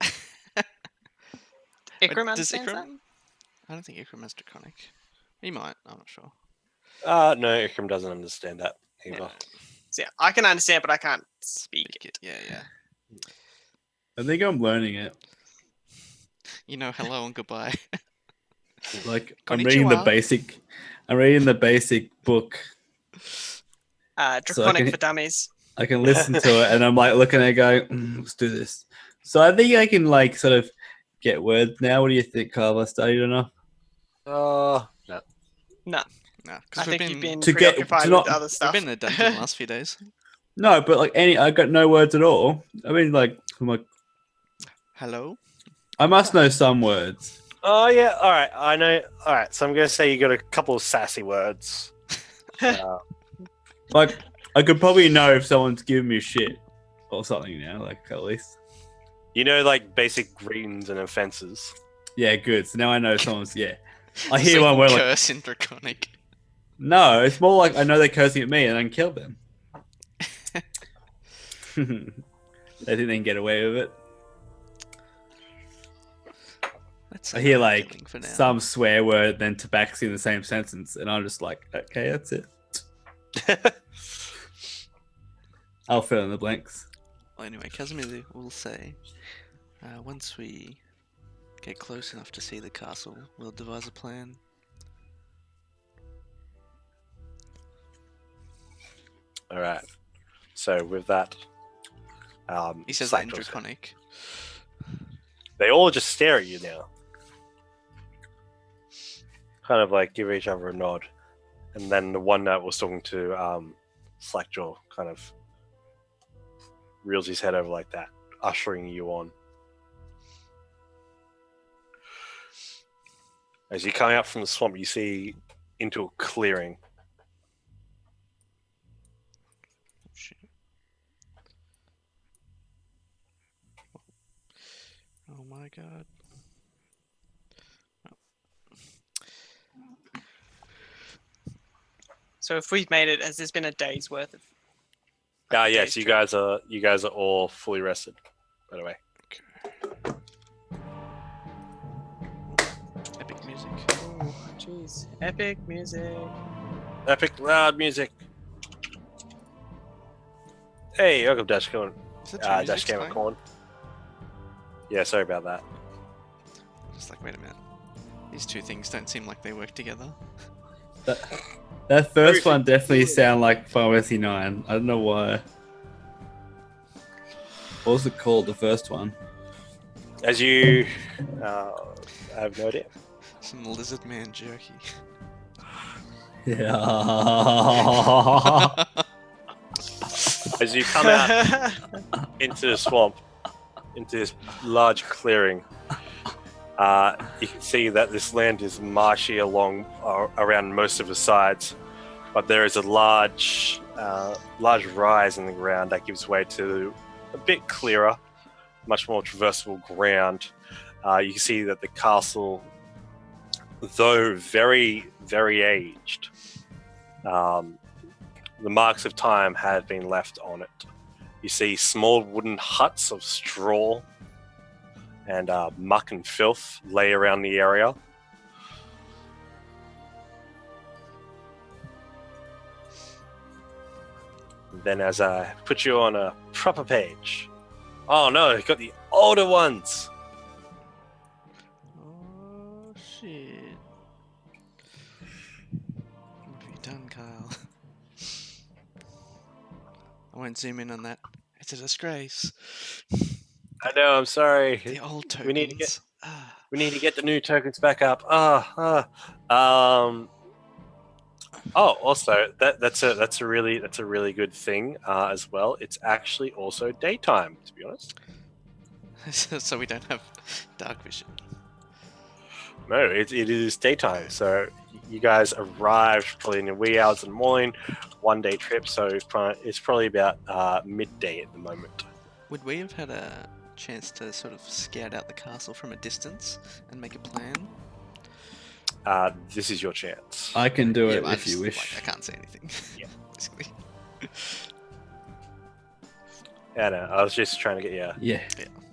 Ikram Does understands that? Ikram? I don't think Ikram has Draconic. He might. I'm not sure. No, Ikram doesn't understand that either. Yeah. So, yeah, I can understand, but I can't speak Speak it. it. Yeah, yeah. I think I'm learning it. You know, hello and goodbye. Like I'm reading the Konnichiwa. basic book. Draconic for dummies. I can listen to it, and I'm like looking at it, going, "Let's do this." So I think I can like sort of get words now. What do you think, Carl? I studied enough. No. No, No, I because think you've been to get- preoccupied to with not- other we've stuff. been in the dungeon the last few days. No, but like I got no words at all. I mean, like Hello. I must know some words. Oh yeah, all right. I know. All right, so I'm gonna say you got a couple of sassy words. Like I could probably know if someone's giving me shit or something now. Like at least. You know, like basic greetings and offenses. Yeah, good. So now I know someone's. Yeah, I It's hear like one where like curse in Draconic. no. It's more like I know they're cursing at me and I can kill them. They think they can get away with it. Let's I say hear no like killing for now. some swear word, then tabaxi in the same sentence, and I'm just like, okay, that's it. I'll fill in the blanks. Well, anyway, Casimir will say, once we get close enough to see the castle, we'll devise a plan. All right. So with that, He says that in Slackjaw's- Draconic. They all just stare at you now. Kind of like give each other a nod. And then the one that was talking to Slackjaw kind of reels his head over like that, ushering you on. As you come out from the swamp, you see into a clearing. Oh, shit. Oh my god. So if we've made it, has this been a day's worth of? Yes, you guys are all fully rested, by the way. Epic music. Oh, jeez. Epic music. Epic loud music. Hey, welcome Dash Corn. Is that your music Dash Gamer playing? Corn. Yeah, sorry about that. Just like, wait a minute. These two things don't seem like they work together. That first one definitely sounded like Final Fantasy 9. I don't know why. What was it called, the first one? As you, I have no idea. Some lizard man jerky. Yeah. As you come out into the swamp, into this large clearing, you can see that this land is marshy around most of the sides, but there is a large rise in the ground that gives way to a bit clearer, much more traversable ground. You can see that the castle, though very, very aged, the marks of time had been left on it. You see small wooden huts of straw and muck and filth lay around the area. Then as I put you on a proper page. Oh no, you got the older ones. Oh shit. What have you done, Kyle? I won't zoom in on that. It's a disgrace. I know, I'm sorry. The old tokens. We need to get Ah. we need to get the new tokens back up. Oh, also that's a really good thing as well. It's actually also daytime, to be honest. So we don't have dark vision. No, it is daytime. So you guys arrived probably in the wee hours of the morning, 1 day trip. So it's probably about midday at the moment. Would we have had a chance to sort of scout out the castle from a distance and make a plan? This is your chance. I can do it but if you wish. Like, I can't say anything. Yeah. Basically. Yeah, no, I was just trying to get your Yeah.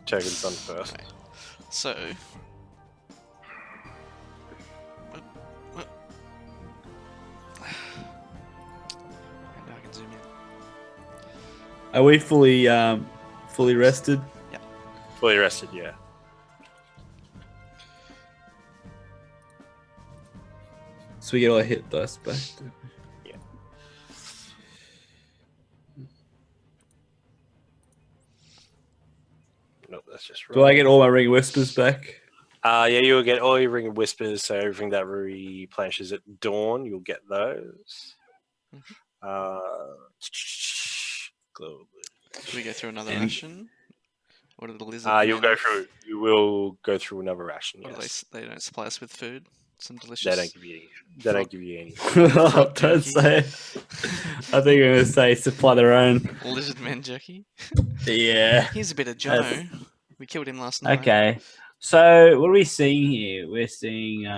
tokens done first. Okay. So. What? And now I can zoom in. Are we fully rested? Fully rested, yeah. So we get all our hit dice back. Yeah. Nope, that's just right. Do I get all my ring whispers back? Yeah, you'll get all your ring of whispers, so everything that replenishes at dawn, you'll get those. Globally. Do we go through another And- ration? What are the lizard? You will go through another ration. What Yes. they don't supply us with food. Some delicious. They don't give you any. They don't give you any. Don't say. I think I'm gonna say supply their own. Lizard man jerky. Yeah. Here's a bit of Jono. That's- We killed him last night. Okay. So what are we seeing here? We're seeing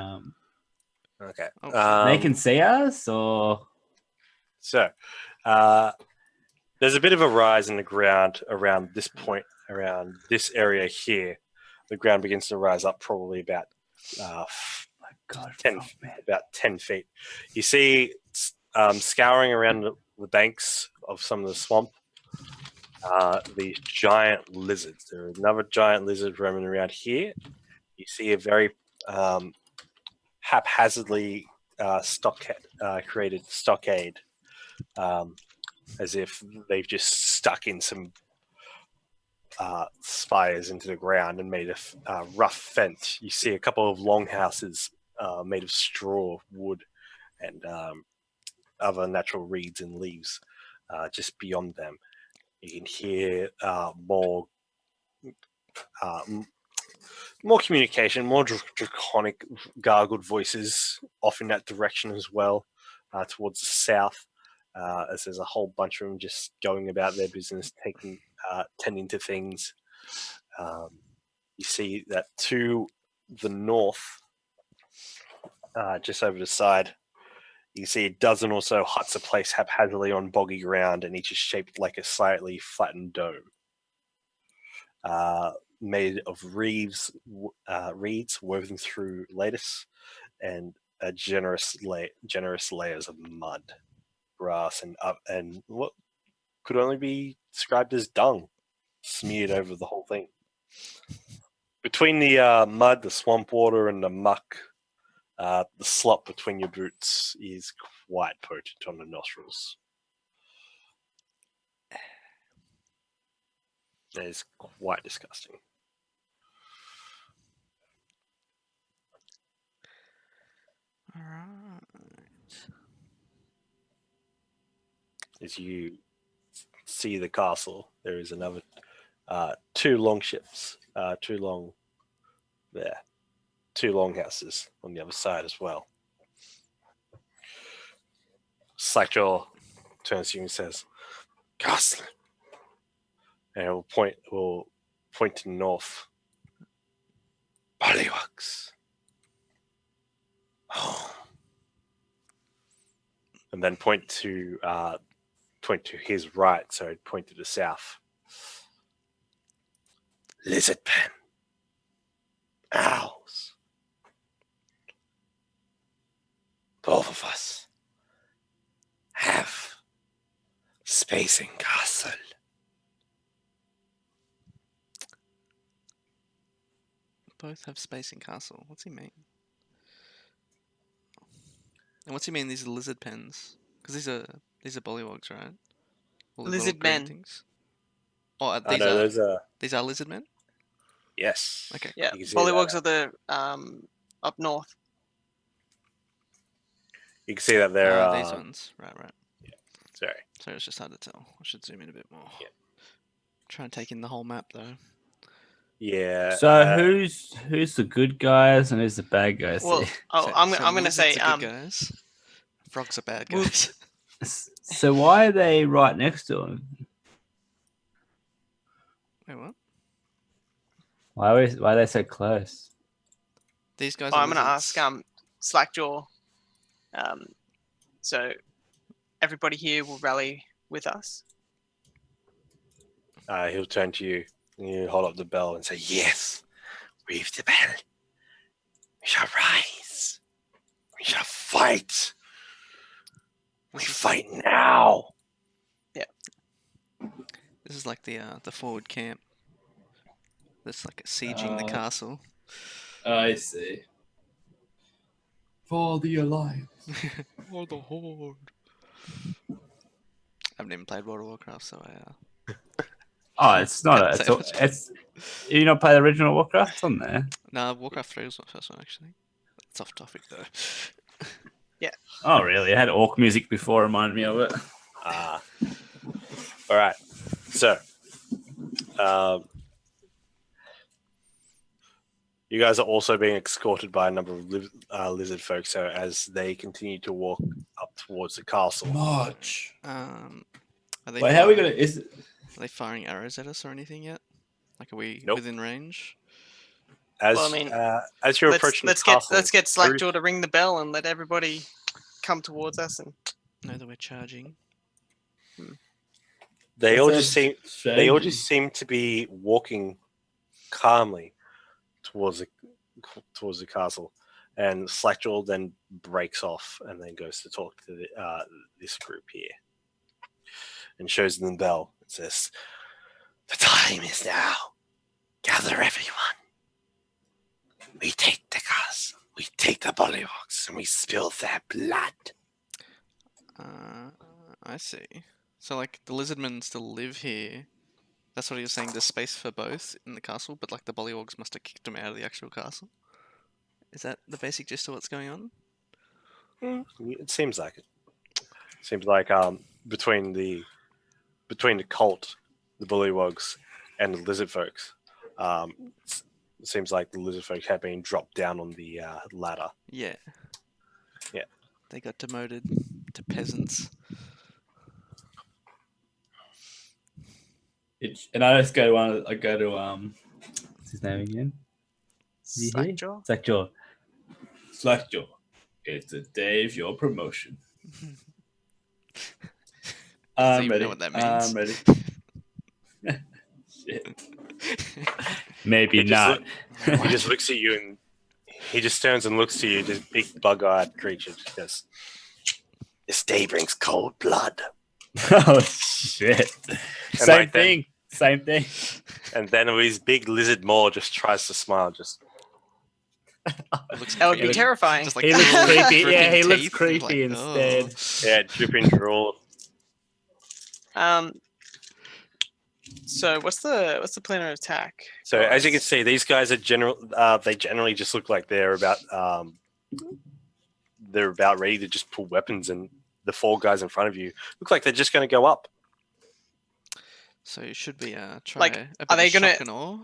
Okay. Oh, they can see us, or So, there's a bit of a rise in the ground around this point, around this area here. The ground begins to rise up probably about God, 10 feet. You see scouring around the banks of some of the swamp, these giant lizards. There's another giant lizard roaming around here. You see a very haphazardly created stockade, as if they've just stuck in some spires into the ground and made a rough fence. You see a couple of longhouses made of straw, wood, and other natural reeds and leaves just beyond them. You can hear more more communication, more draconic, gargled voices off in that direction as well, towards the south. As there's a whole bunch of them just going about their business, tending to things. You see that to the north, just over the side, you see a dozen or so huts are placed haphazardly on boggy ground, and each is shaped like a slightly flattened dome. Made of reeds woven through lattice and generous layers of mud, grass, and what could only be described as dung smeared over the whole thing. Between the mud, the swamp water, and the muck, the slop between your boots is quite potent on the nostrils. It is quite disgusting. Alright. As you see the castle, there is another two longships, two longhouses on the other side as well. Slackjaw turns to you and says, "Castle," and will point to the north. "Pollywogs. Oh." And then point to his right, so point to the south. "Lizard pen. Owls. Both of us have spacing castle." Both have space in castle. What's he mean? And what's he mean? These are lizard pens? Because these are bollywogs, right? All the little Lizard green men. things. Oh, I know those are these are lizard men. yes. Okay. Yeah, You can see Bollywogs that. are the up north. You can see that they're These ones. Right. sorry. Sorry, it's just hard to tell. I should zoom in a bit more. Yeah. Try and take in the whole map though. Yeah. So who's the good guys and who's the bad guys? Well, here? I'm gonna lizards say are good guys. Frogs are bad Well- guys. So why are they right next to him? Wait, what? Why are they so close? These guys Oh, are I'm gonna lizards. ask Slackjaw. So everybody here will rally with us. He'll turn to you and you hold up the bell and say, "Yes, reeve the bell. We shall rise. We shall fight. We fight now." This is like the forward camp. That's like sieging the castle. I see. For the alliance. Or the horde. I haven't even played World of Warcraft, so I. Oh, it's not. Can't say much. It's. You not play the original Warcraft? It's on there. Nah, Warcraft 3 was my first one actually. It's off topic though. Oh, really? It had orc music before. Reminded me of it. All right. So, you guys are also being escorted by a number of lizard folk. So, as they continue to walk up towards the castle, March. Are they Wait, how are we firing- gonna? Are they firing arrows at us or anything yet? Like, are we Nope. within range? as Well, I mean, as you're approaching let's the castle, get Slackjaw to ring the bell and let everybody come towards us. And Know that we're charging. they all just strategy. seem to be walking calmly towards the castle, and Slackjaw then breaks off and then goes to talk to this group here and shows them the bell. It says, "The time is now. Gather everyone. We take the castle. We take the Bollywogs, and we spill their blood." I see. So, like, the lizardmen still live here. That's what he was saying. There's space for both in the castle, but like the Bollywogs must have kicked them out of the actual castle. Is that the basic gist of what's going on? It seems like it. Seems like between the between the cult, the bullywogs, and the lizard folks. It seems like the lizard folk have been dropped down on the ladder. Yeah. Yeah. They got demoted to peasants. And I just go to one. I go to what's his name again? Slackjaw. Slackjaw. Slackjaw. It's the day of your promotion. Doesn't even know what that means. I'm ready. Shit. Maybe He just not. He just looks at you and he just turns and looks to you, this big bug-eyed creature. Just goes, "This day brings cold blood." Oh shit! Same thing. Same thing. And then his big lizard maw just tries to smile. Just That would be terrifying. Just like He looks little creepy. Yeah, he dripping looks teeth, creepy like, instead. yeah, dripping drool. So what's the plan of attack? So as you can see, these guys are they generally just look like they're about ready to just pull weapons, and the 4 guys in front of you look like they're just going to go up. So should we try Like, a bit are they of gonna- shock and awe?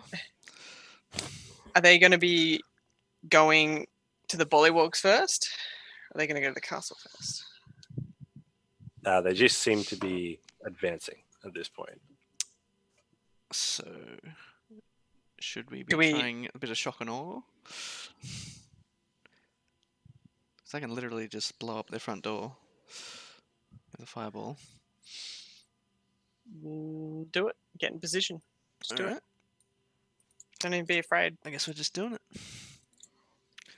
Are they going to be going to the bullywogs first? Or are they going to go to the castle first? They just seem to be advancing at this point. So should we be Do we- trying a bit of shock and awe? Because I can literally just blow up their front door with a fireball. Do it. Get in position. Just do it. Alright, Don't even be afraid. I guess we're just doing it.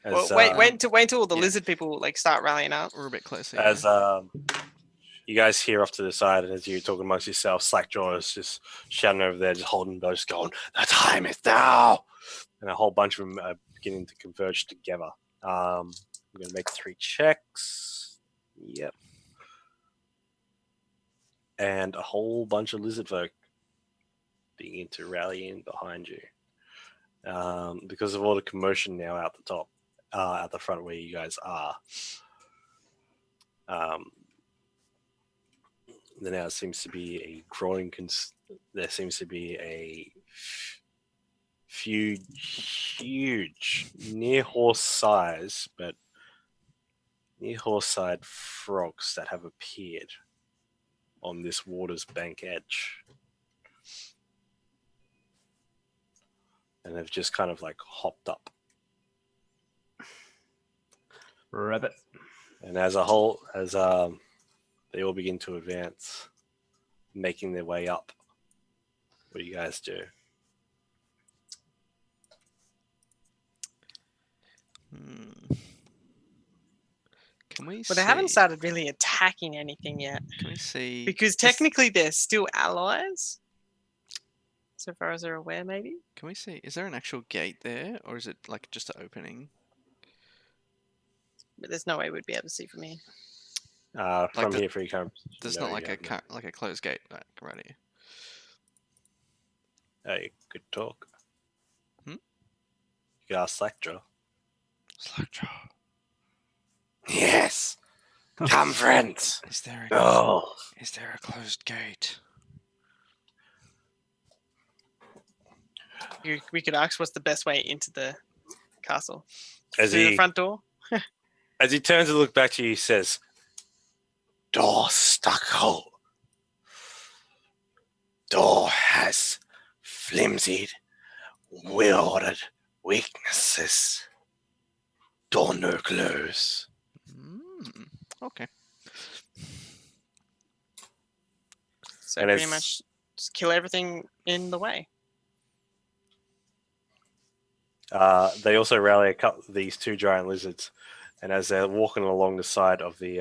As, Well, wait until all the yeah. lizard people like start rallying up. We're a bit closer. As yeah. you guys hear off to the side, and as you're talking amongst yourselves, Slackjaw is just shouting over there, just holding bows, going, "The time is now!" And a whole bunch of them are beginning to converge together. I'm going to make 3 checks. Yep. And a whole bunch of lizard folk begin to rally in behind you. Because of all the commotion now out the top, out the front where you guys are. There now seems to be a growing. There seems to be a few huge, near horse size, but near horse-sized frogs that have appeared on this water's bank edge, and they've just kind of like hopped up. Rabbit. And as they all begin to advance, making their way up, what do you guys do? Can we But they haven't started really attacking anything yet. Can we see? Because technically they're still allies. So far as they're aware, maybe? Can we see? Is there an actual gate there, or is it like just an opening? But there's no way we'd be able to see from here. From here for your current position, There's no, not like you a haven't. like a closed gate like right here. Hey, good talk. Hmm? You could ask Slackjaw. Slackjaw. Yes. Come, friends. Is there Go. is there a closed gate? We could ask what's the best way into the castle. As Through the he front door? as he turns to look back to you, he says, "Door stucco. Door has flimsy, well-ordered weaknesses. Door no close." Okay. So And pretty it's- much just kill everything in the way. They also rally a couple of these 2 giant lizards, and as they're walking along the side of the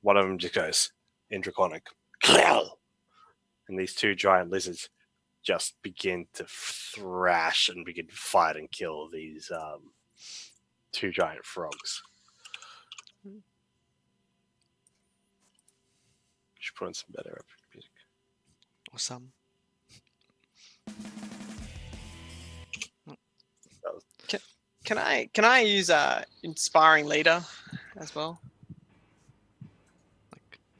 one of them just goes in Draconic, "Clell!" And these 2 giant lizards just begin to thrash and begin to fight and kill these 2 giant frogs. Should put on some better epic music. Awesome. Can I use inspiring leader as well?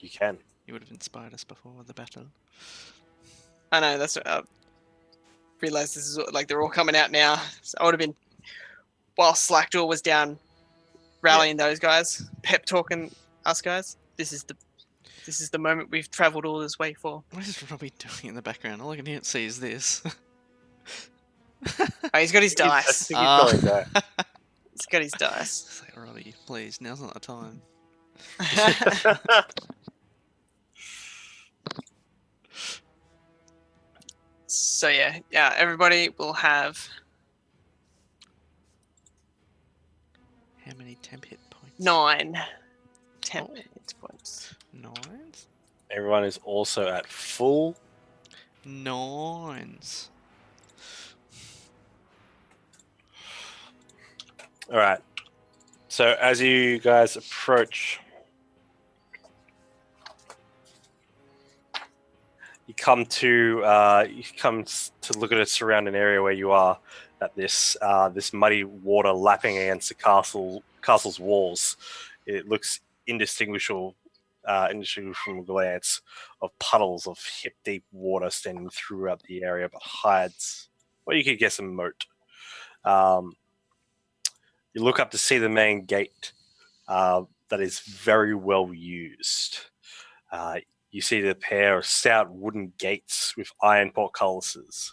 You You can. You would have inspired us before the battle. I know, that's what I realised this is like they're all coming out now. So I would have been, while Slackjaw was down rallying those guys, pep talking us guys. This is the moment we've travelled all this way for. What is Robbie doing in the background? All I can see is this. Oh, he's got his I dice. think he's going there. He's got his dice. It's like, Robbie, please, now's not the time. So yeah, everybody will have How many temp hit points? 9 temp Oh. hit points. 9s? Everyone is also at full. 9s. All right. So as you guys approach, you come to look at a surrounding area where you are. At this muddy water lapping against the castle's walls. It looks indistinguishable from a glance of puddles of hip-deep water standing throughout the area, but hides, well, you could guess a moat. You look up to see the main gate that is very well used. You see the pair of stout wooden gates with iron portcullises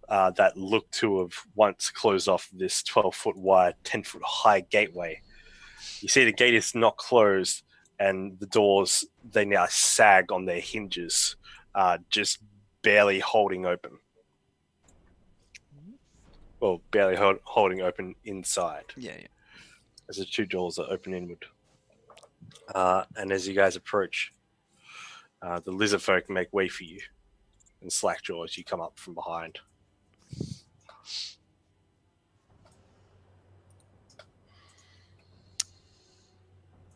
that look to have once closed off this 12-foot wide, 10-foot high gateway. You see the gate is not closed, and the doors, they now sag on their hinges, just barely holding open. Well, barely holding open inside. Yeah. As the two doors are open inward. And as you guys approach, the lizard folk make way for you and Slackjaw as you come up from behind.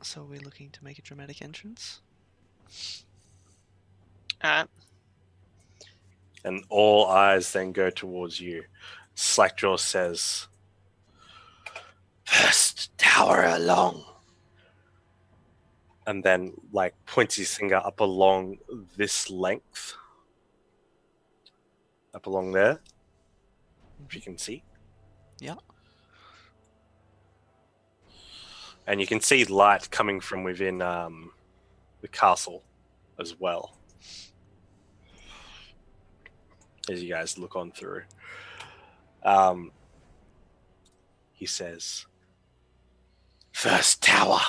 So we're looking to make a dramatic entrance? And all eyes then go towards you. Slackjaw says, "First tower along." And then, points his finger up along this length. Up along there. If you can see. Yeah. And you can see light coming from within the castle as well. As you guys look on through. He says, "First tower,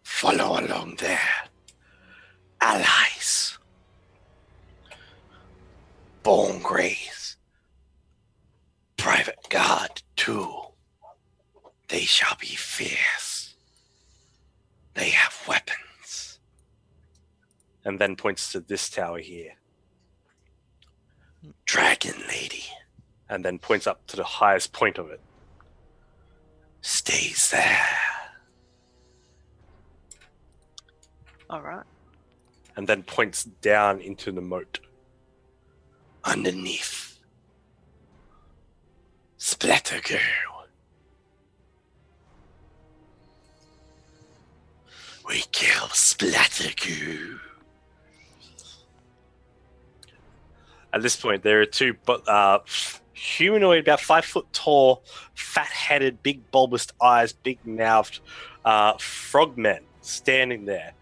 follow along there. Allies. Born Greys. Private guard, too. They shall be fierce. They have weapons." And then points to this tower here. "Dragon Lady." And then points up to the highest point of it. "Stays there." Alright. And then points down into the moat. "Underneath. Splatter Girl. We kill Splatter Girl." At this point, there are two humanoid, about 5 foot tall, fat-headed, big bulbous eyes, big-mouthed frogmen standing there.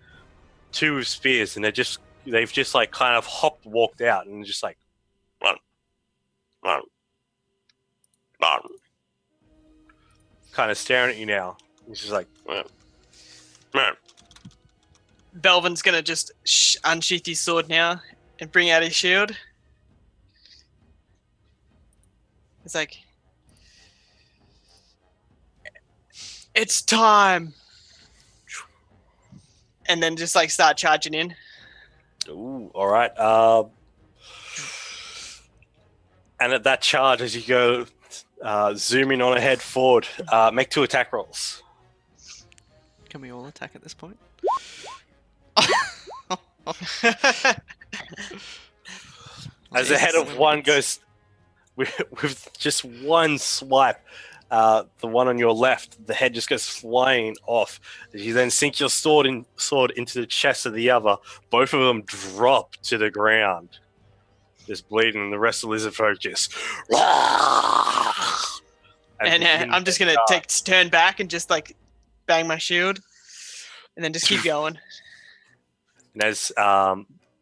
Two with spears, and they've just kind of walked out, and just run, run, run. Kind of staring at you now. He's just run, run. Belvin's gonna just unsheath his sword now and bring out his shield. It's like, "It's time," and then just start charging in. Ooh, all right. And at that charge, as you go zooming on ahead forward, make 2 attack rolls. Can we all attack at this point? As the head of one goes with just one swipe, the one on your left, the head just goes flying off. You then sink your sword into the chest of the other. Both of them drop to the ground, just bleeding, and the rest of the lizard folk just. And I'm just gonna turn back and just like bang my shield, and then just keep going. And as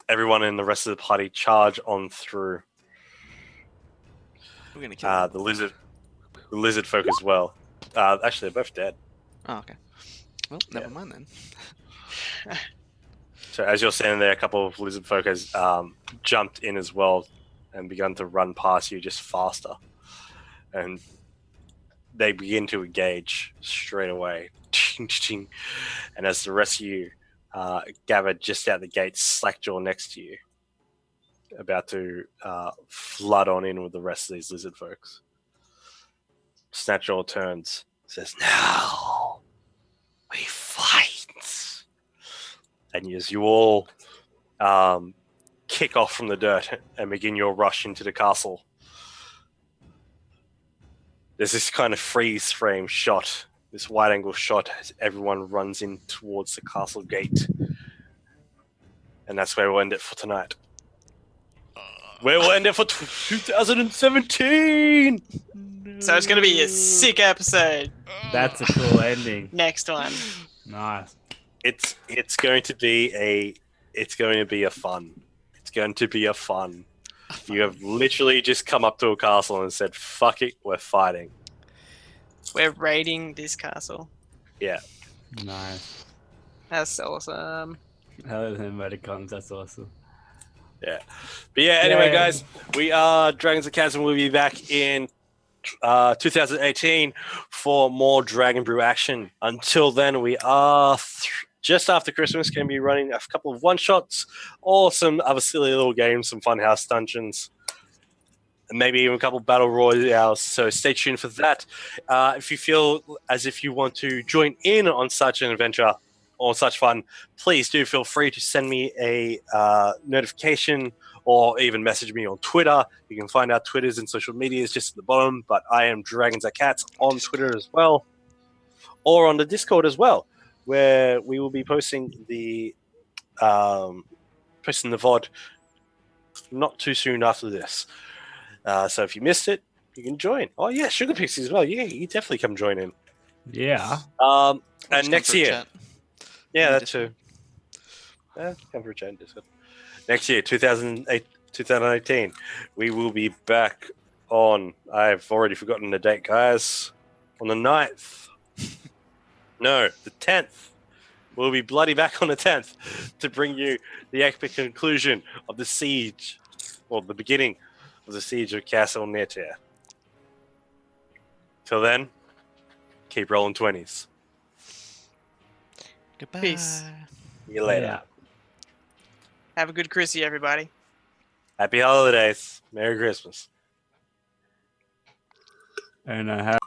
everyone in the rest of the party charge on through, We're gonna kill them. the lizard folk as well. Actually, they're both dead. Oh, okay. Well, never mind then. So as you're standing there, a couple of lizard folk has jumped in as well and begun to run past you just faster. And they begin to engage straight away. And as the rest of you gather just out the gate, Slackjaw next to you, about to flood on in with the rest of these lizard folks. Snatchjaw turns, says, "Now we fight." And as you all kick off from the dirt and begin your rush into the castle, there's this kind of freeze frame shot, this wide angle shot as everyone runs in towards the castle gate. And that's where we'll end it for tonight. Where we'll end it for 2017! So it's gonna be a sick episode. That's a cool ending. Next one. Nice. It's going to be a fun. It's going to be a fun. You have literally just come up to a castle and said, "Fuck it, we're fighting." We're raiding this castle. Yeah. Nice. That's awesome. Hello, emoticons. That's awesome. Yeah. But yeah, anyway, Yay. guys, we are Dragons of Chasm. We'll be back in 2018 for more Dragon Brew action. Until then, we are just after Christmas going to be running a couple of one-shots or some other silly little games, some funhouse dungeons, and maybe even a couple battle royales. So stay tuned for that. If you feel as if you want to join in on such an adventure or such fun, please do feel free to send me a notification or even message me on Twitter. You can find our Twitters and social medias just at the bottom, but I am Dragons Are Cats on Twitter as well, or on the Discord as well, where we will be posting the VOD not too soon after this. So if you missed it, you can join. Oh yeah, Sugar Pixie as well. Yeah, you definitely come join in. Yeah. And Just next come for a year, chat. yeah, Yeah, that too. Yeah, come for a chat. Discord. Next year, 2018, we will be back on. I've already forgotten the date, guys. On the 9th. No, the 10th. We'll be bloody back on the 10th to bring you the epic conclusion of the siege, or the beginning of the siege of Castle Netia. Till then, keep rolling 20s. Goodbye. Peace. See you later. Yeah. Have a good Chrissy, everybody. Happy holidays. Merry Christmas. And I have.